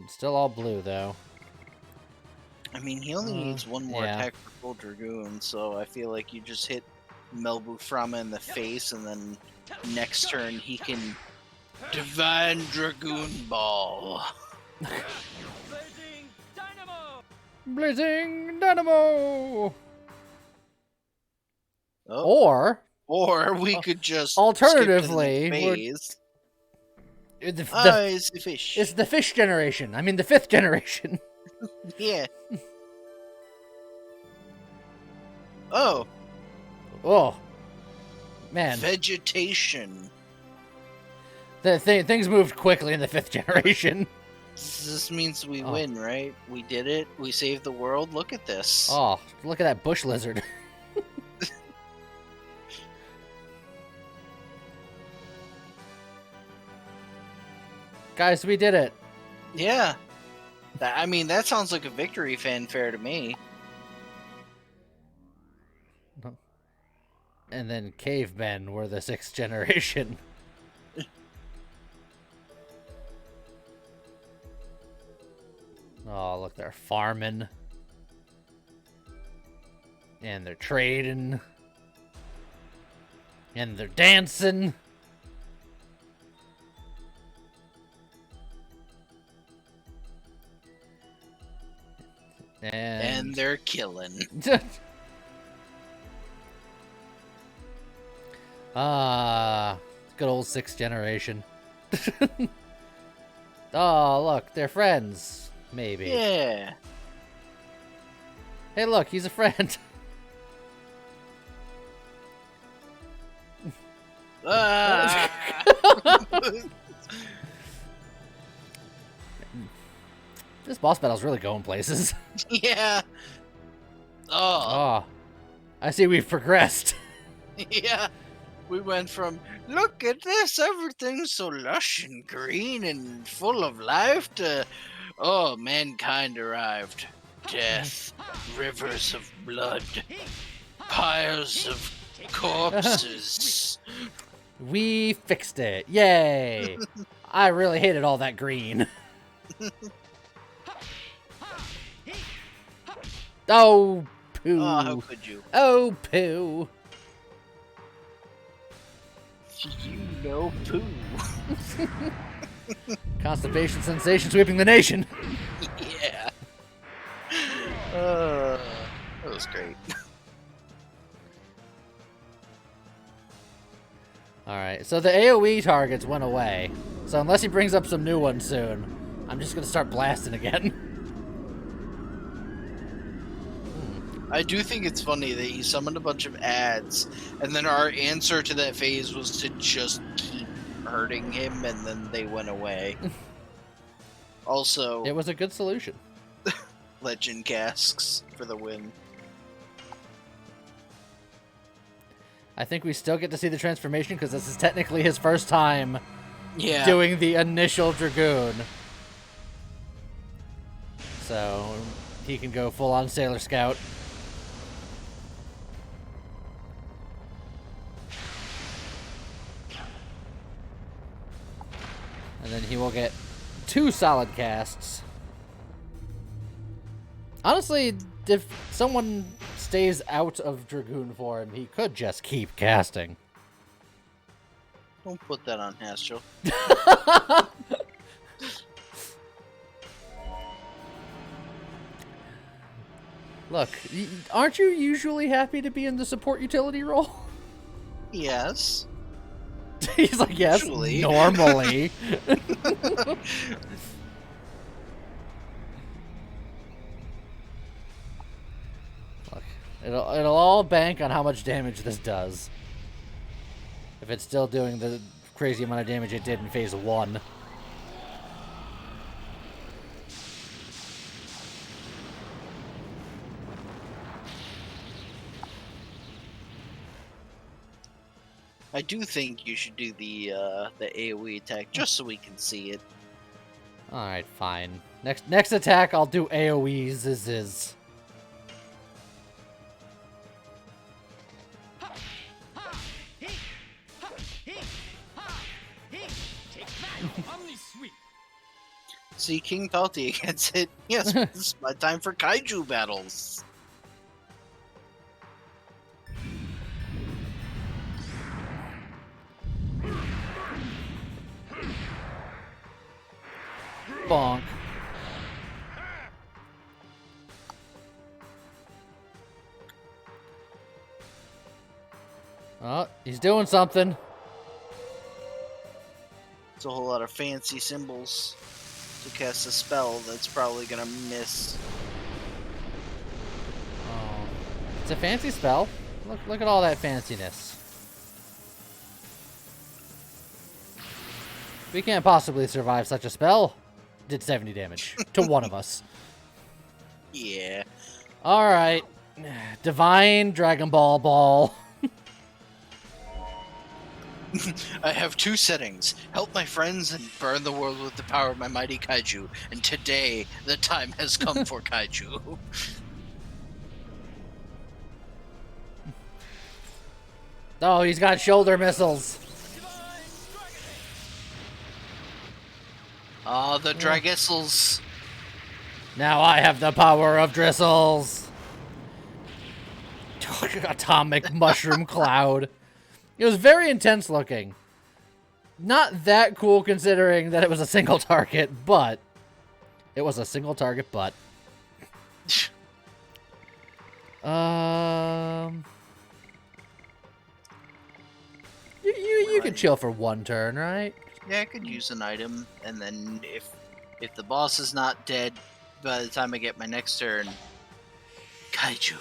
Still all blue though. I mean, he only needs one more yeah. attack for full Dragoon, so I feel like you just hit Melbuframa in the face, and then next turn he can Divine Dragoon Ball. Blazing Dynamo! Blazing Dynamo. Oh. Or we could just alternatively, skip to the phase. it's It's the fish. it's the fish generation. I mean, the 5th generation. Yeah. Oh, Oh, man. vegetation. Things moved quickly in the 5th generation. This means we Oh. win, right? We did it. We saved the world. Look at this. Oh, look at that bush lizard. Guys, we did it. Yeah. I mean, that sounds like a victory fanfare to me. And then cavemen were the 6th generation. Oh, look, they're farming. And they're trading. And they're dancing. And they're killing. Good old 6th generation. Oh, look, they're friends. Maybe. Yeah. Hey, look, he's a friend. Ah. This boss battle's really going places. Yeah. Oh. Oh, I see we've progressed. Yeah. We went from, look at this, everything's so lush and green and full of life, to, oh, mankind arrived. Death, rivers of blood, piles of corpses. We fixed it. Yay. I really hated all that green. Oh, poo. Oh, how could you? Oh, poo. You know poo. Constipation sensation sweeping the nation. Yeah. That was great. Alright, so the AoE targets went away. So unless he brings up some new ones soon, I'm just going to start blasting again. I do think it's funny that he summoned a bunch of ads, and then our answer to that phase was to just keep hurting him, and then they went away. Also, It was a good solution. legend casks for the win. I think we still get to see the transformation because this is technically his first time Yeah. doing the initial Dragoon. So he can go full on Sailor Scout. And then he will get 2 solid casts. Honestly, if someone stays out of Dragoon for him, he could just keep casting. Don't put that on Astro. Look, aren't you usually happy to be in the support utility role? Yes. He's like, yes, Usually. normally. Look, it'll all bank on how much damage this does. If it's still doing the crazy amount of damage it did in phase 1. I do think you should do the AoE attack just so we can see it. Alright, fine. Next attack, I'll do AoEs is. Omni sweep. See King Pelty against it. Yes, this is my time for kaiju battles. Bonk. Oh, he's doing something. It's a whole lot of fancy symbols to cast a spell that's probably gonna miss. Oh, it's a fancy spell. Look at all that fanciness. We can't possibly survive such a spell. Did 70 damage to one of us. Yeah. All right, Divine Dragon Ball. I have 2 settings. Help my friends and burn the world with the power of my mighty kaiju. And today, the time has come for kaiju. Oh, he's got shoulder missiles. Ah, the Dragissels. Now I have the power of Drissles. Atomic mushroom cloud. It was very intense looking. Not that cool considering that it was a single target, but it was a single target butt. You can chill for one turn, right? Yeah, I could use an item, and then if the boss is not dead by the time I get my next turn, kaiju.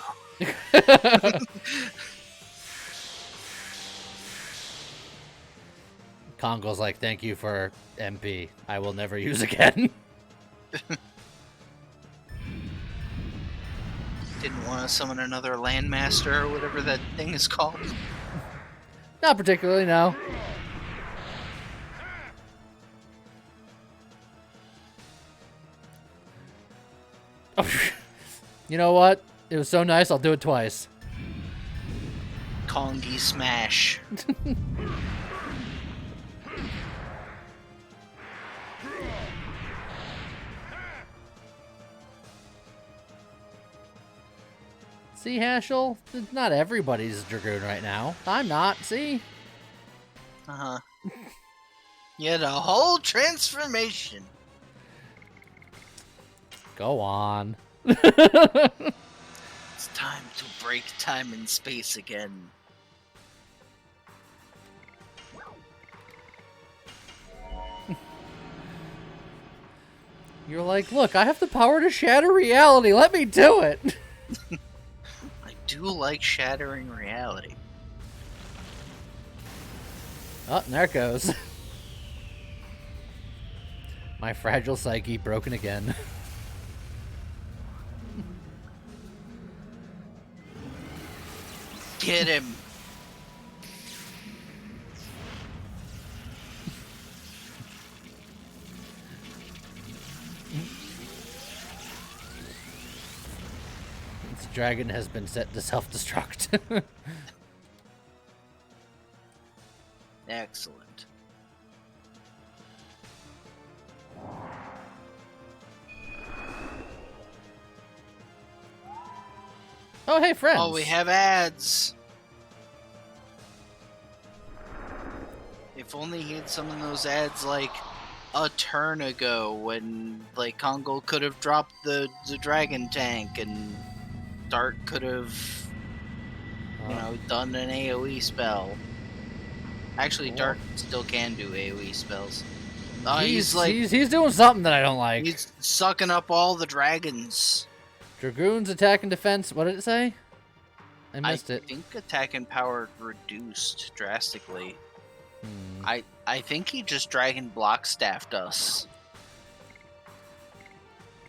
Congo's like, thank you for MP. I will never use again. Didn't want to summon another landmaster or whatever that thing is called. Not particularly, no. You know what? It was so nice, I'll do it twice. Kongi smash. See, Hashel? Not everybody's Dragoon right now. I'm not, see? Uh-huh. You had a whole transformation. Go on. It's time to break time and space again. You're like, look, I have the power to shatter reality. Let me do it. I do like shattering reality. Oh, there it goes. My fragile psyche broken again. Get him. This dragon has been set to self-destruct. Excellent. Oh, hey, friends. Oh, we have ads. If only he had summoned those ads like a turn ago when like Kongo could have dropped the dragon tank and Dart could have done an AoE spell. Actually, Dart still can do AoE spells. He's doing something that I don't like. He's sucking up all the dragons. Dragoon's attack and defense. What did it say? I missed it. I think attack and power reduced drastically. I think he just dragon block staffed us.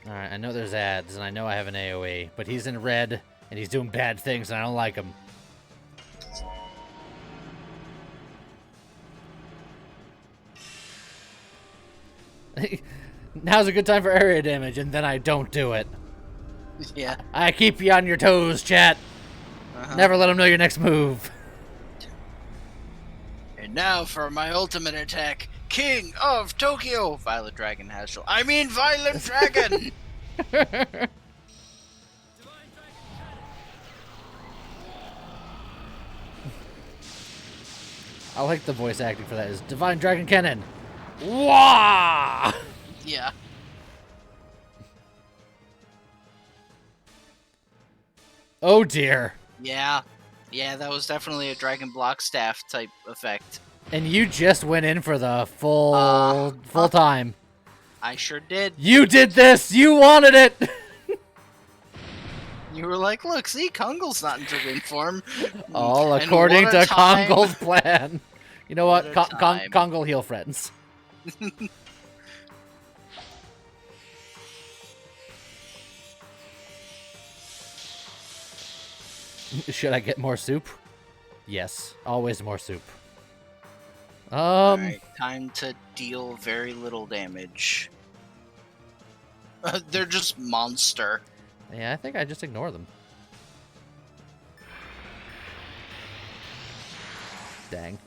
Alright, I know there's ads, and I know I have an AoE, but he's in red, and he's doing bad things, and I don't like him. Now's a good time for area damage, and then I don't do it. Yeah. I keep you on your toes, chat. Never let them know your next move. And now for my ultimate attack, King of Tokyo! Violet Dragon Hashel. I mean Violent Dragon! I like the voice acting for that. Is Divine Dragon Cannon. Wah! Yeah. Oh dear. Yeah. Yeah, that was definitely a Dragon Block Staff type effect. And you just went in for the full time. I sure did. You did this! You wanted it! You were like, look, see, Kongo's not in Dragoon form. All And according what to a time. Kongo's plan. You know what? What a time. Kongo heal friends. Should I get more soup? Yes, always more soup. Alright, time to deal very little damage. They're just monster. Yeah, I think I just ignore them. Dang.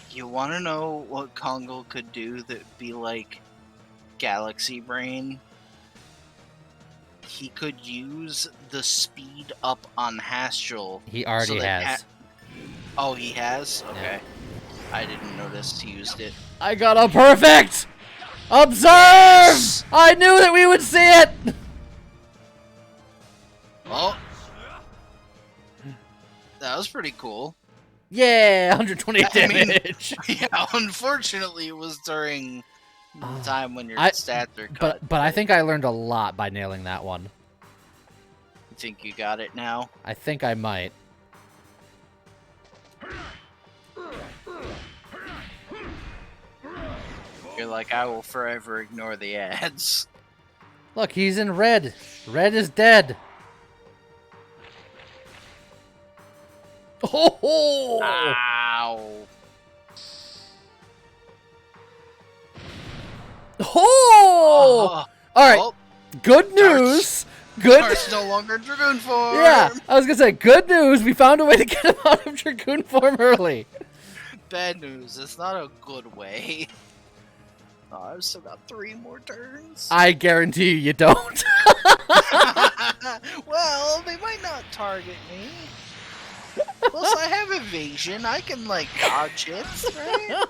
You want to know what Kongo could do that'd be like Galaxy Brain? He could use the speed up on Hastrel. He already has. Oh, he has? Okay. Yeah. I didn't notice he used it. I got a perfect! Observe! Yes! I knew that we would see it! Well, that was pretty cool. Yeah, 128 I mean- damage. Yeah, unfortunately, it was during the time when your I- stats are cut. but I think I learned a lot by nailing that one. You think you got it now? I think I might. You're like, I will forever ignore the ads. Look, he's in red. Red is dead. Oh! Ow. Oh! All right. Oh, Good news. Good. Dart's no longer Dragoon form. Yeah, I was gonna say good news. We found a way to get him out of Dragoon form early. Bad news. It's not a good way. Oh, I've still got 3 more turns. I guarantee you don't. Well, they might not target me. Plus, I have evasion. I can, like, dodge hits, right?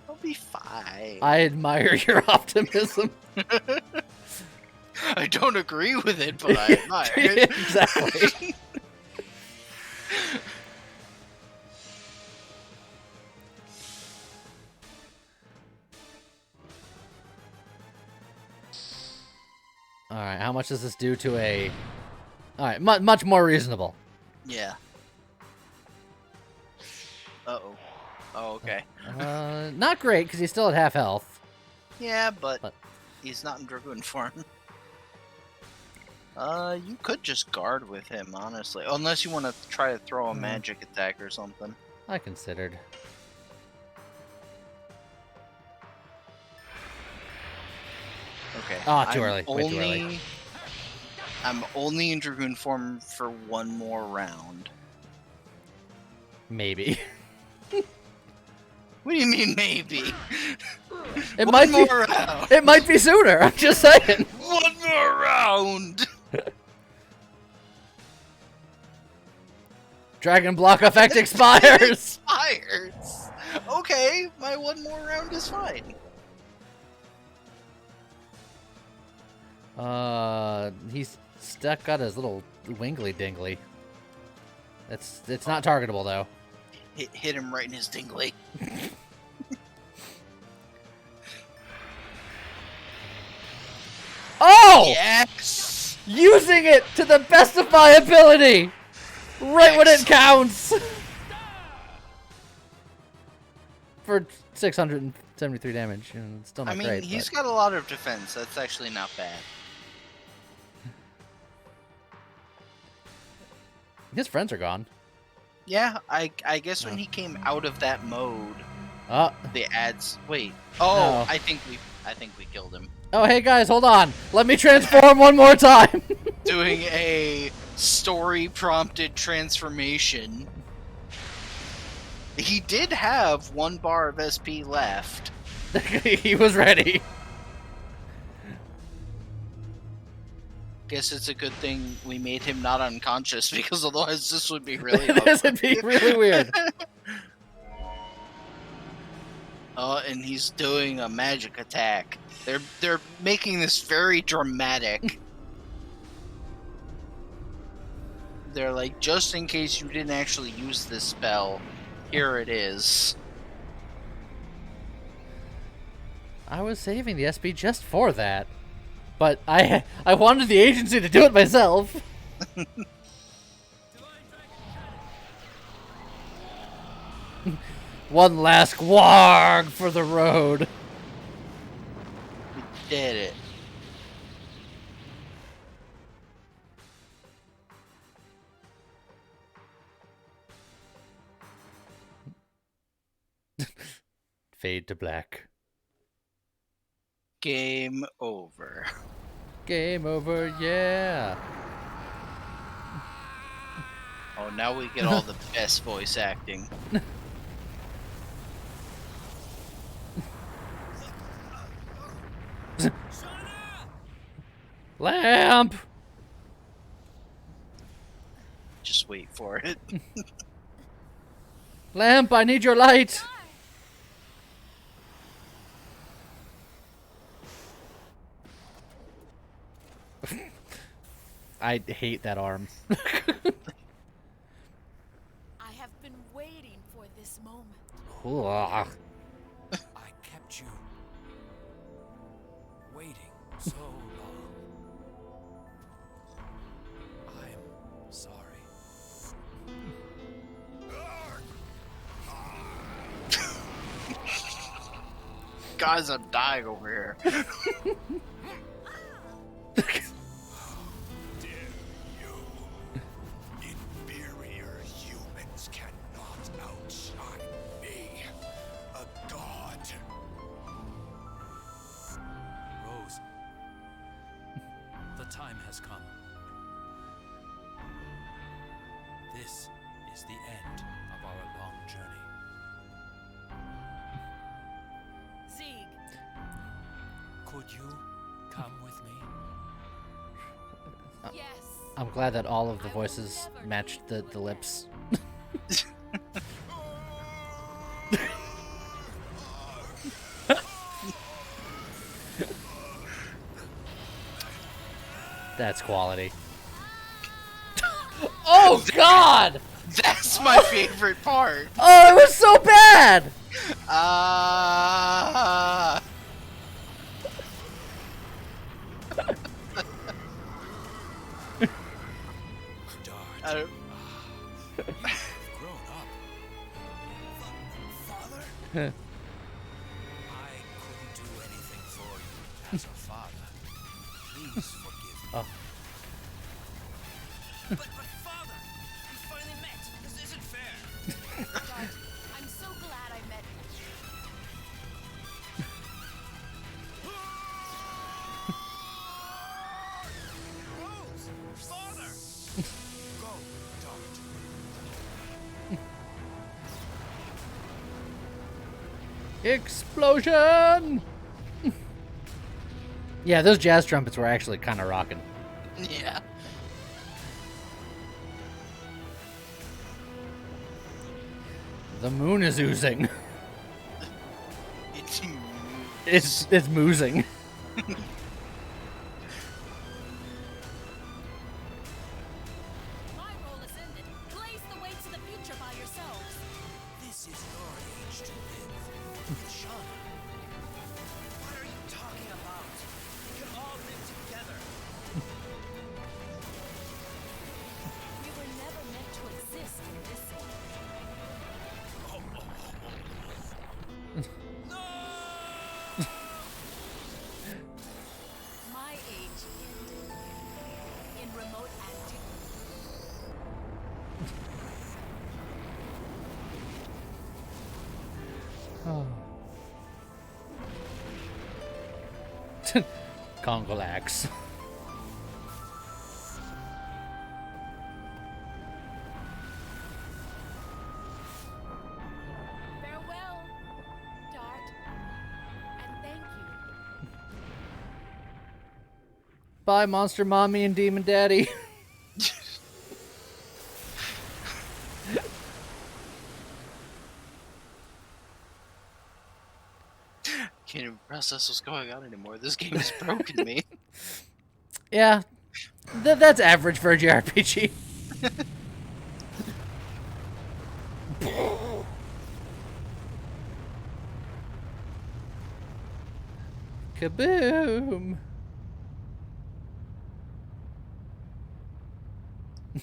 I'll be fine. I admire your optimism. I don't agree with it, but I admire it. Exactly. All right, how much does this do to a... All right, much more reasonable. Yeah. Uh-oh. Oh, okay. Not great, because he's still at half health. Yeah, but But- he's not in Dragoon form. You could just guard with him, honestly. Unless you want to try to throw a magic attack or something. I considered. Okay. Ah, too I'm early. Way too early. I'm only in Dragoon form for 1 more round. Maybe. What do you mean, maybe? It One might be. more round. It might be sooner. I'm just saying. 1 more round. Dragon block effect expires. Expires. Okay, my 1 more round is fine. He's stuck got his little wingly dingly. It's not targetable though. Hit him right in his dingly. Oh! Yes. Using it to the best of my ability! Right when it counts! For 673 damage. And it's still not I mean, great. he's but- got a lot of defense. That's actually not bad. His friends are gone. Yeah, I guess when he came out of that mode, Oh, the ads. Wait. Oh, No. I think we killed him. oh, hey guys, hold on. Let me transform one more time. Doing a story prompted transformation. He did have 1 bar of SP left. He was ready. Guess it's a good thing we made him not unconscious, because otherwise this would be really This would be really weird. And he's doing a magic attack. They're making this very dramatic. They're like, just in case you didn't actually use this spell, here it is. I was saving the SP just for that. But I wanted the agency to do it myself. One last warg for the road. We did it. Fade to black. Game over. Game over, yeah. Oh, now we get all the best voice acting. Lamp! Just wait for it. Lamp, I need your light! I hate that arm. I have been waiting for this moment. Ugh. I kept you waiting so long. I'm sorry. Guys, I'm dying over here. Inferior humans cannot outshine me, a god. Rose, the time has come. This is the end of our long journey. Zeke, Could you come with me? yes. I'm glad that all of the voices matched the lips. That's quality. Oh God! That's my favorite part. Oh, it was so bad! Ah. I don't- You've grown up. Father? I couldn't do anything for you as a father. Please forgive me. Oh. But father, we finally met. This isn't fair. Dart, I'm so glad I met you. Rose, father. Go, Dart. Explosion! Yeah, those jazz trumpets were actually kind of rocking. Yeah. The moon is oozing. It's It's moozing. My role is ended. Blaze the way to the future by yourselves. This is your age to live. Shauna. What are you talking about? We can all live together. We were never meant to exist in this age. No! My age ended in remote antiquity. Congolax. Farewell, Dart, and thank you. Bye, Monster Mommy and Demon Daddy. can't even process what's going on anymore. This game has broken me. Yeah, that's average for a JRPG. Kaboom!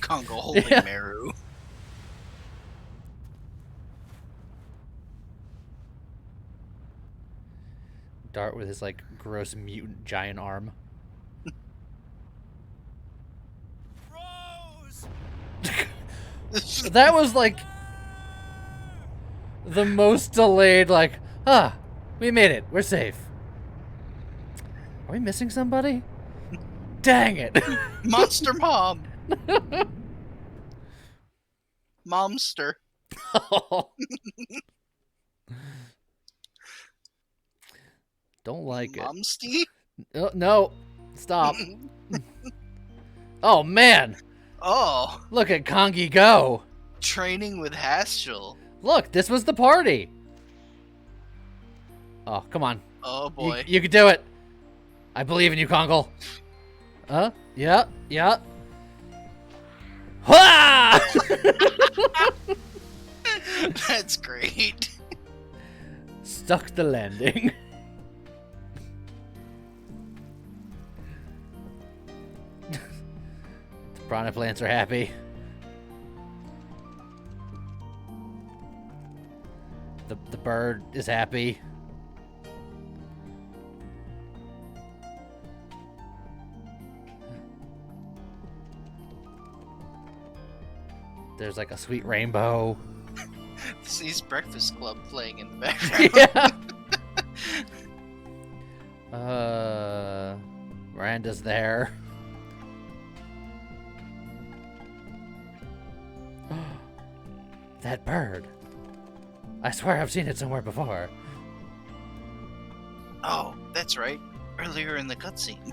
Congo holding Yeah. Meru. Dart with his like gross mutant giant arm. Rose! That was like the most delayed. Like, we made it. We're safe. Are we missing somebody? Dang it! Monster Mom. Momster. Don't like it. Momsty? No, stop. Oh man, Oh, look at Kongi go. training with Haschel. Look, this was the party. Oh, come on. Oh boy. You can do it. I believe in you, Kongle. Yeah. Ha! That's great. Stuck the landing. The piranha plants are happy. The bird is happy. There's like a sweet rainbow. Sees Breakfast Club playing in the background. Yeah. Miranda's there. That bird. I swear I've seen it somewhere before. Oh, that's right. Earlier in the cutscene.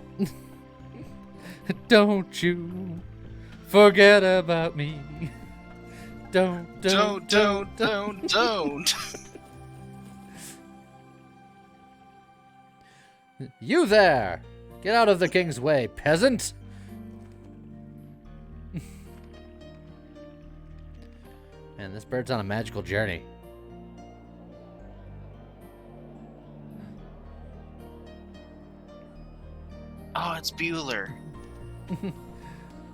Don't you forget about me. Don't. You there! Get out of the king's way, peasant! Man, this bird's on a magical journey. Oh, it's Bueller.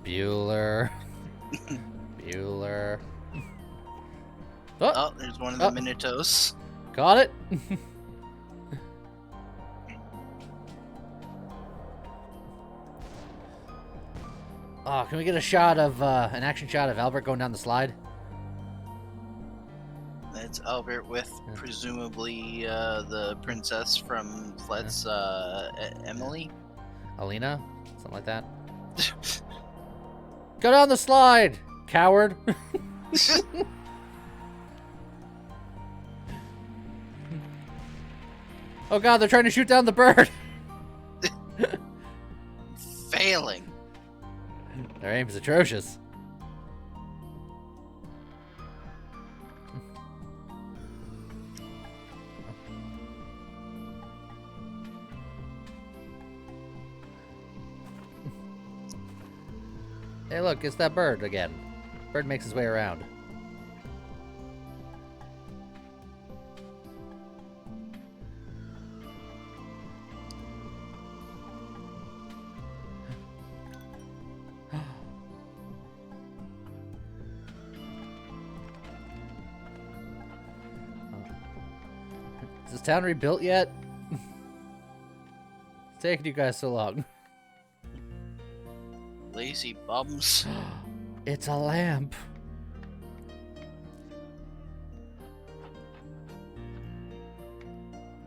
Bueller. Bueller. Oh, there's one of the Minotaurs. Got it? Oh, can we get a shot of, an action shot of Albert going down the slide? That's Albert with presumably the princess from Flet's Emily. Alina? Something like that. Go down the slide, coward! Oh god, they're trying to shoot down the bird! Failing. Their aim is atrocious. Hey look, it's that bird again. Bird makes his way around. Is this town rebuilt yet? It's taking you guys so long. Lazy bums. It's a lamp.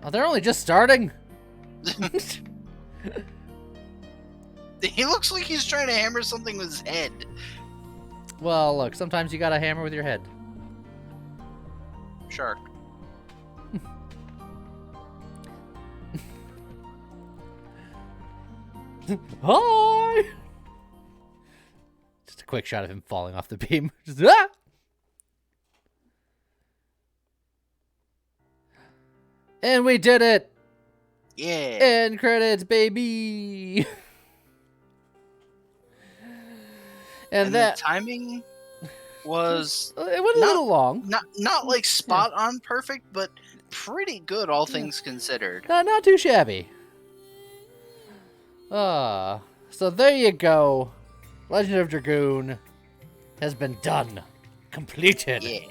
Oh, they're only just starting? He looks like he's trying to hammer something with his head. Well, look, sometimes you gotta hammer with your head. Shark. Hi! Just a quick shot of him falling off the beam. Just, ah! And we did it! Yeah. End credits, baby! and that... the timing was It went a little long. not like spot on perfect, but pretty good all things considered. Not too shabby. So there you go. Legend of Dragoon has been done. Completed. Yeah.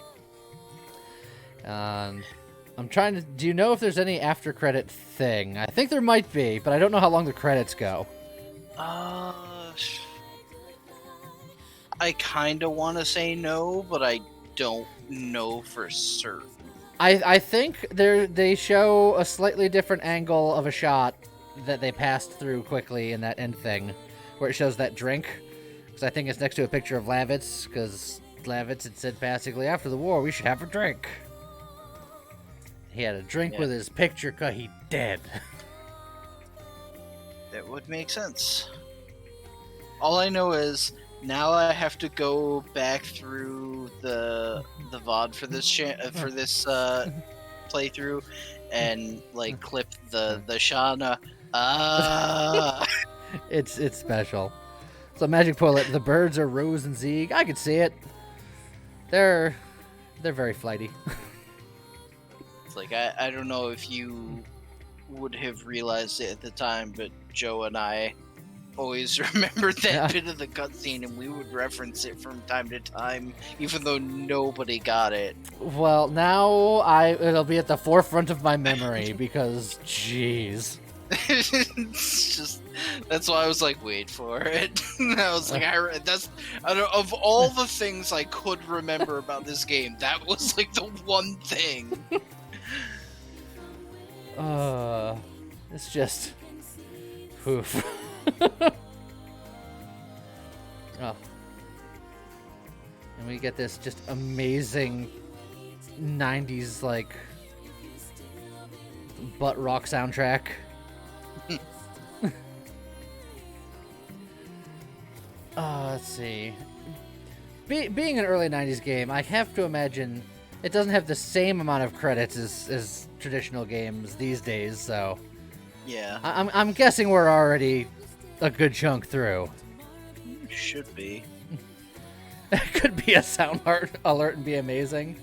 I'm trying to... Do you know if there's any after credit thing? I think there might be, but I don't know how long the credits go. I kind of want to say no, but I don't know for certain. I think they show a slightly different angle of a shot that they passed through quickly in that end thing, where it shows that drink. Because I think it's next to a picture of Lavitz, because Lavitz had said passively, after the war, we should have a drink. He had a drink with his picture because he dead. That would make sense. All I know is now I have to go back through the VOD for this playthrough and like clip the Shauna. It's special. So Magic Bullet, the birds are Rose and Zeeg. I could see it. They're very flighty. It's like I don't know if you would have realized it at the time, but Joe and I always remembered that Yeah. bit of the cutscene, and we would reference it from time to time, even though nobody got it. Well, now it'll be at the forefront of my memory because, jeez. It's just that's why I was like, wait for it. And I was like, of all the things I could remember about this game, that was like the one thing. It's just, oof. Oh, and we get this just amazing 90s like butt rock soundtrack. Let's see. Being an early 90s game, I have to imagine it doesn't have the same amount of credits as traditional games these days, so Yeah, I'm guessing we're already a good chunk through. should be. It could be a sound alert and be amazing.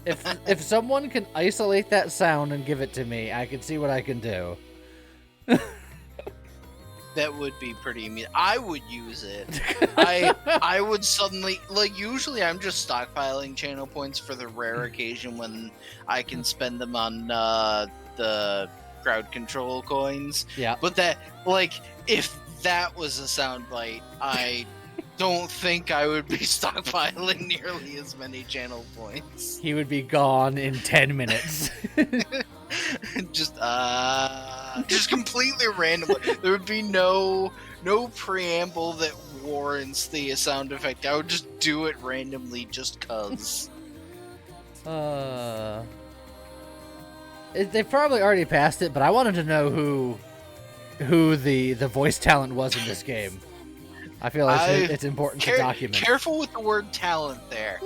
If someone can isolate that sound and give it to me, I can see what I can do. That would be pretty mean. I would use it. I would suddenly, like, usually I'm just stockpiling channel points for the rare occasion when I can spend them on the crowd control coins. Yeah. But that, like, if that was a soundbite, I don't think I would be stockpiling nearly as many channel points. He would be gone in 10 minutes. just completely randomly. There would be no preamble that warrants the sound effect. I would just do it randomly just cuz. They've probably already passed it, but I wanted to know who the voice talent was in this game. I feel like it's important to document. Careful with the word talent there.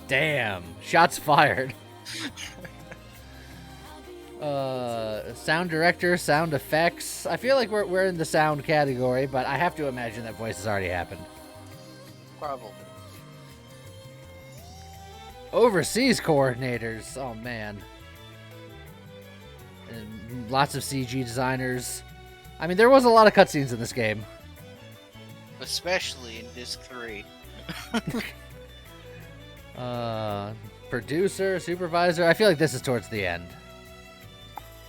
Damn, shots fired. Sound director, sound effects. I feel like we're in the sound category, but I have to imagine that voice has already happened. Probably. Overseas coordinators. Oh man. And lots of CG designers. I mean, there was a lot of cutscenes in this game. Especially in Disc 3. Producer, supervisor. I feel like this is towards the end.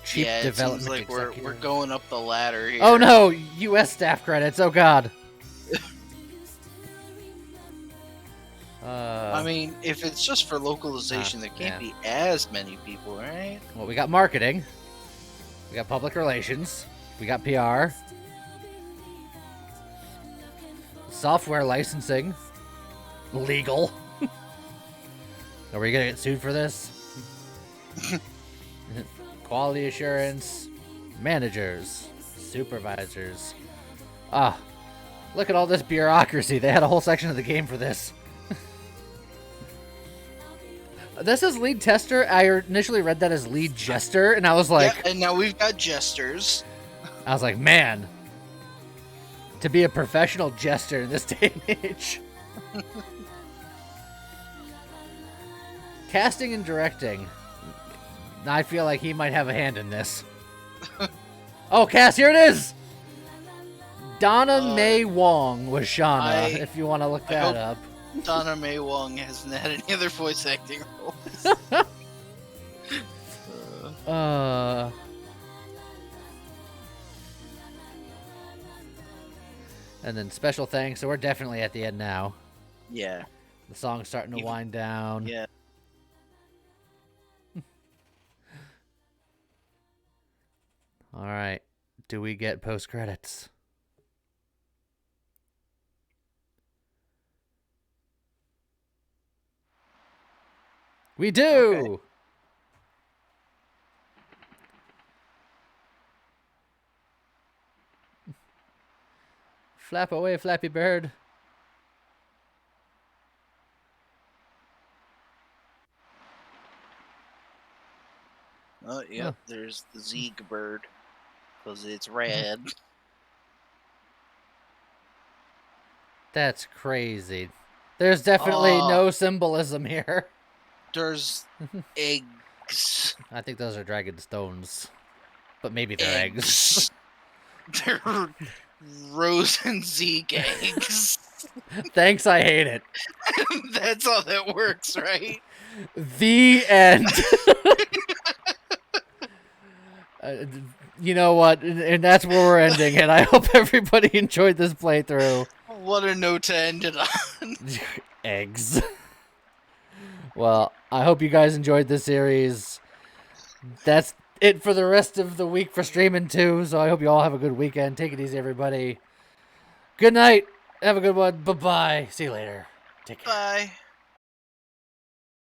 Cheap Yeah, it development seems like we're executive. going up the ladder here. Oh no, U.S. staff credits. Oh god. I mean, if it's just for localization, there can't be as many people, right? Well, we got marketing. We got public relations. We got PR. Software licensing. Legal. Are we gonna get sued for this? Quality assurance. Managers. Supervisors. Ah. Look at all this bureaucracy. They had a whole section of the game for this. This is lead tester. I initially read that as lead jester, and I was like... Yeah, and now we've got jesters. I was like, man, to be a professional jester in this day and age. Casting and directing. I feel like he might have a hand in this. Oh, Cass, here it is! Donna Mae Wong was Shauna, if you want to look that up. Donna Mae Wong hasn't had any other voice acting roles. And then special thanks. So we're definitely at the end now. Yeah. The song's starting to wind down. Yeah. All right. Do we get post credits? We do. Okay. Flap away, Flappy Bird. Oh, yep. Huh. There's the Zeeg bird. Because it's red. That's crazy. There's definitely no symbolism here. There's eggs. I think those are dragon stones. But maybe they're eggs. They're Rosen Zeke eggs. Thanks, I hate it. That's how that works, right? The end. You know what? And that's where we're ending it. I hope everybody enjoyed this playthrough. What a note to end it on. Eggs. Well, I hope you guys enjoyed this series. That's it for the rest of the week for streaming too. So I hope you all have a good weekend. Take it easy, everybody. Good night. Have a good one. Bye-bye. See you later. Take care. Bye.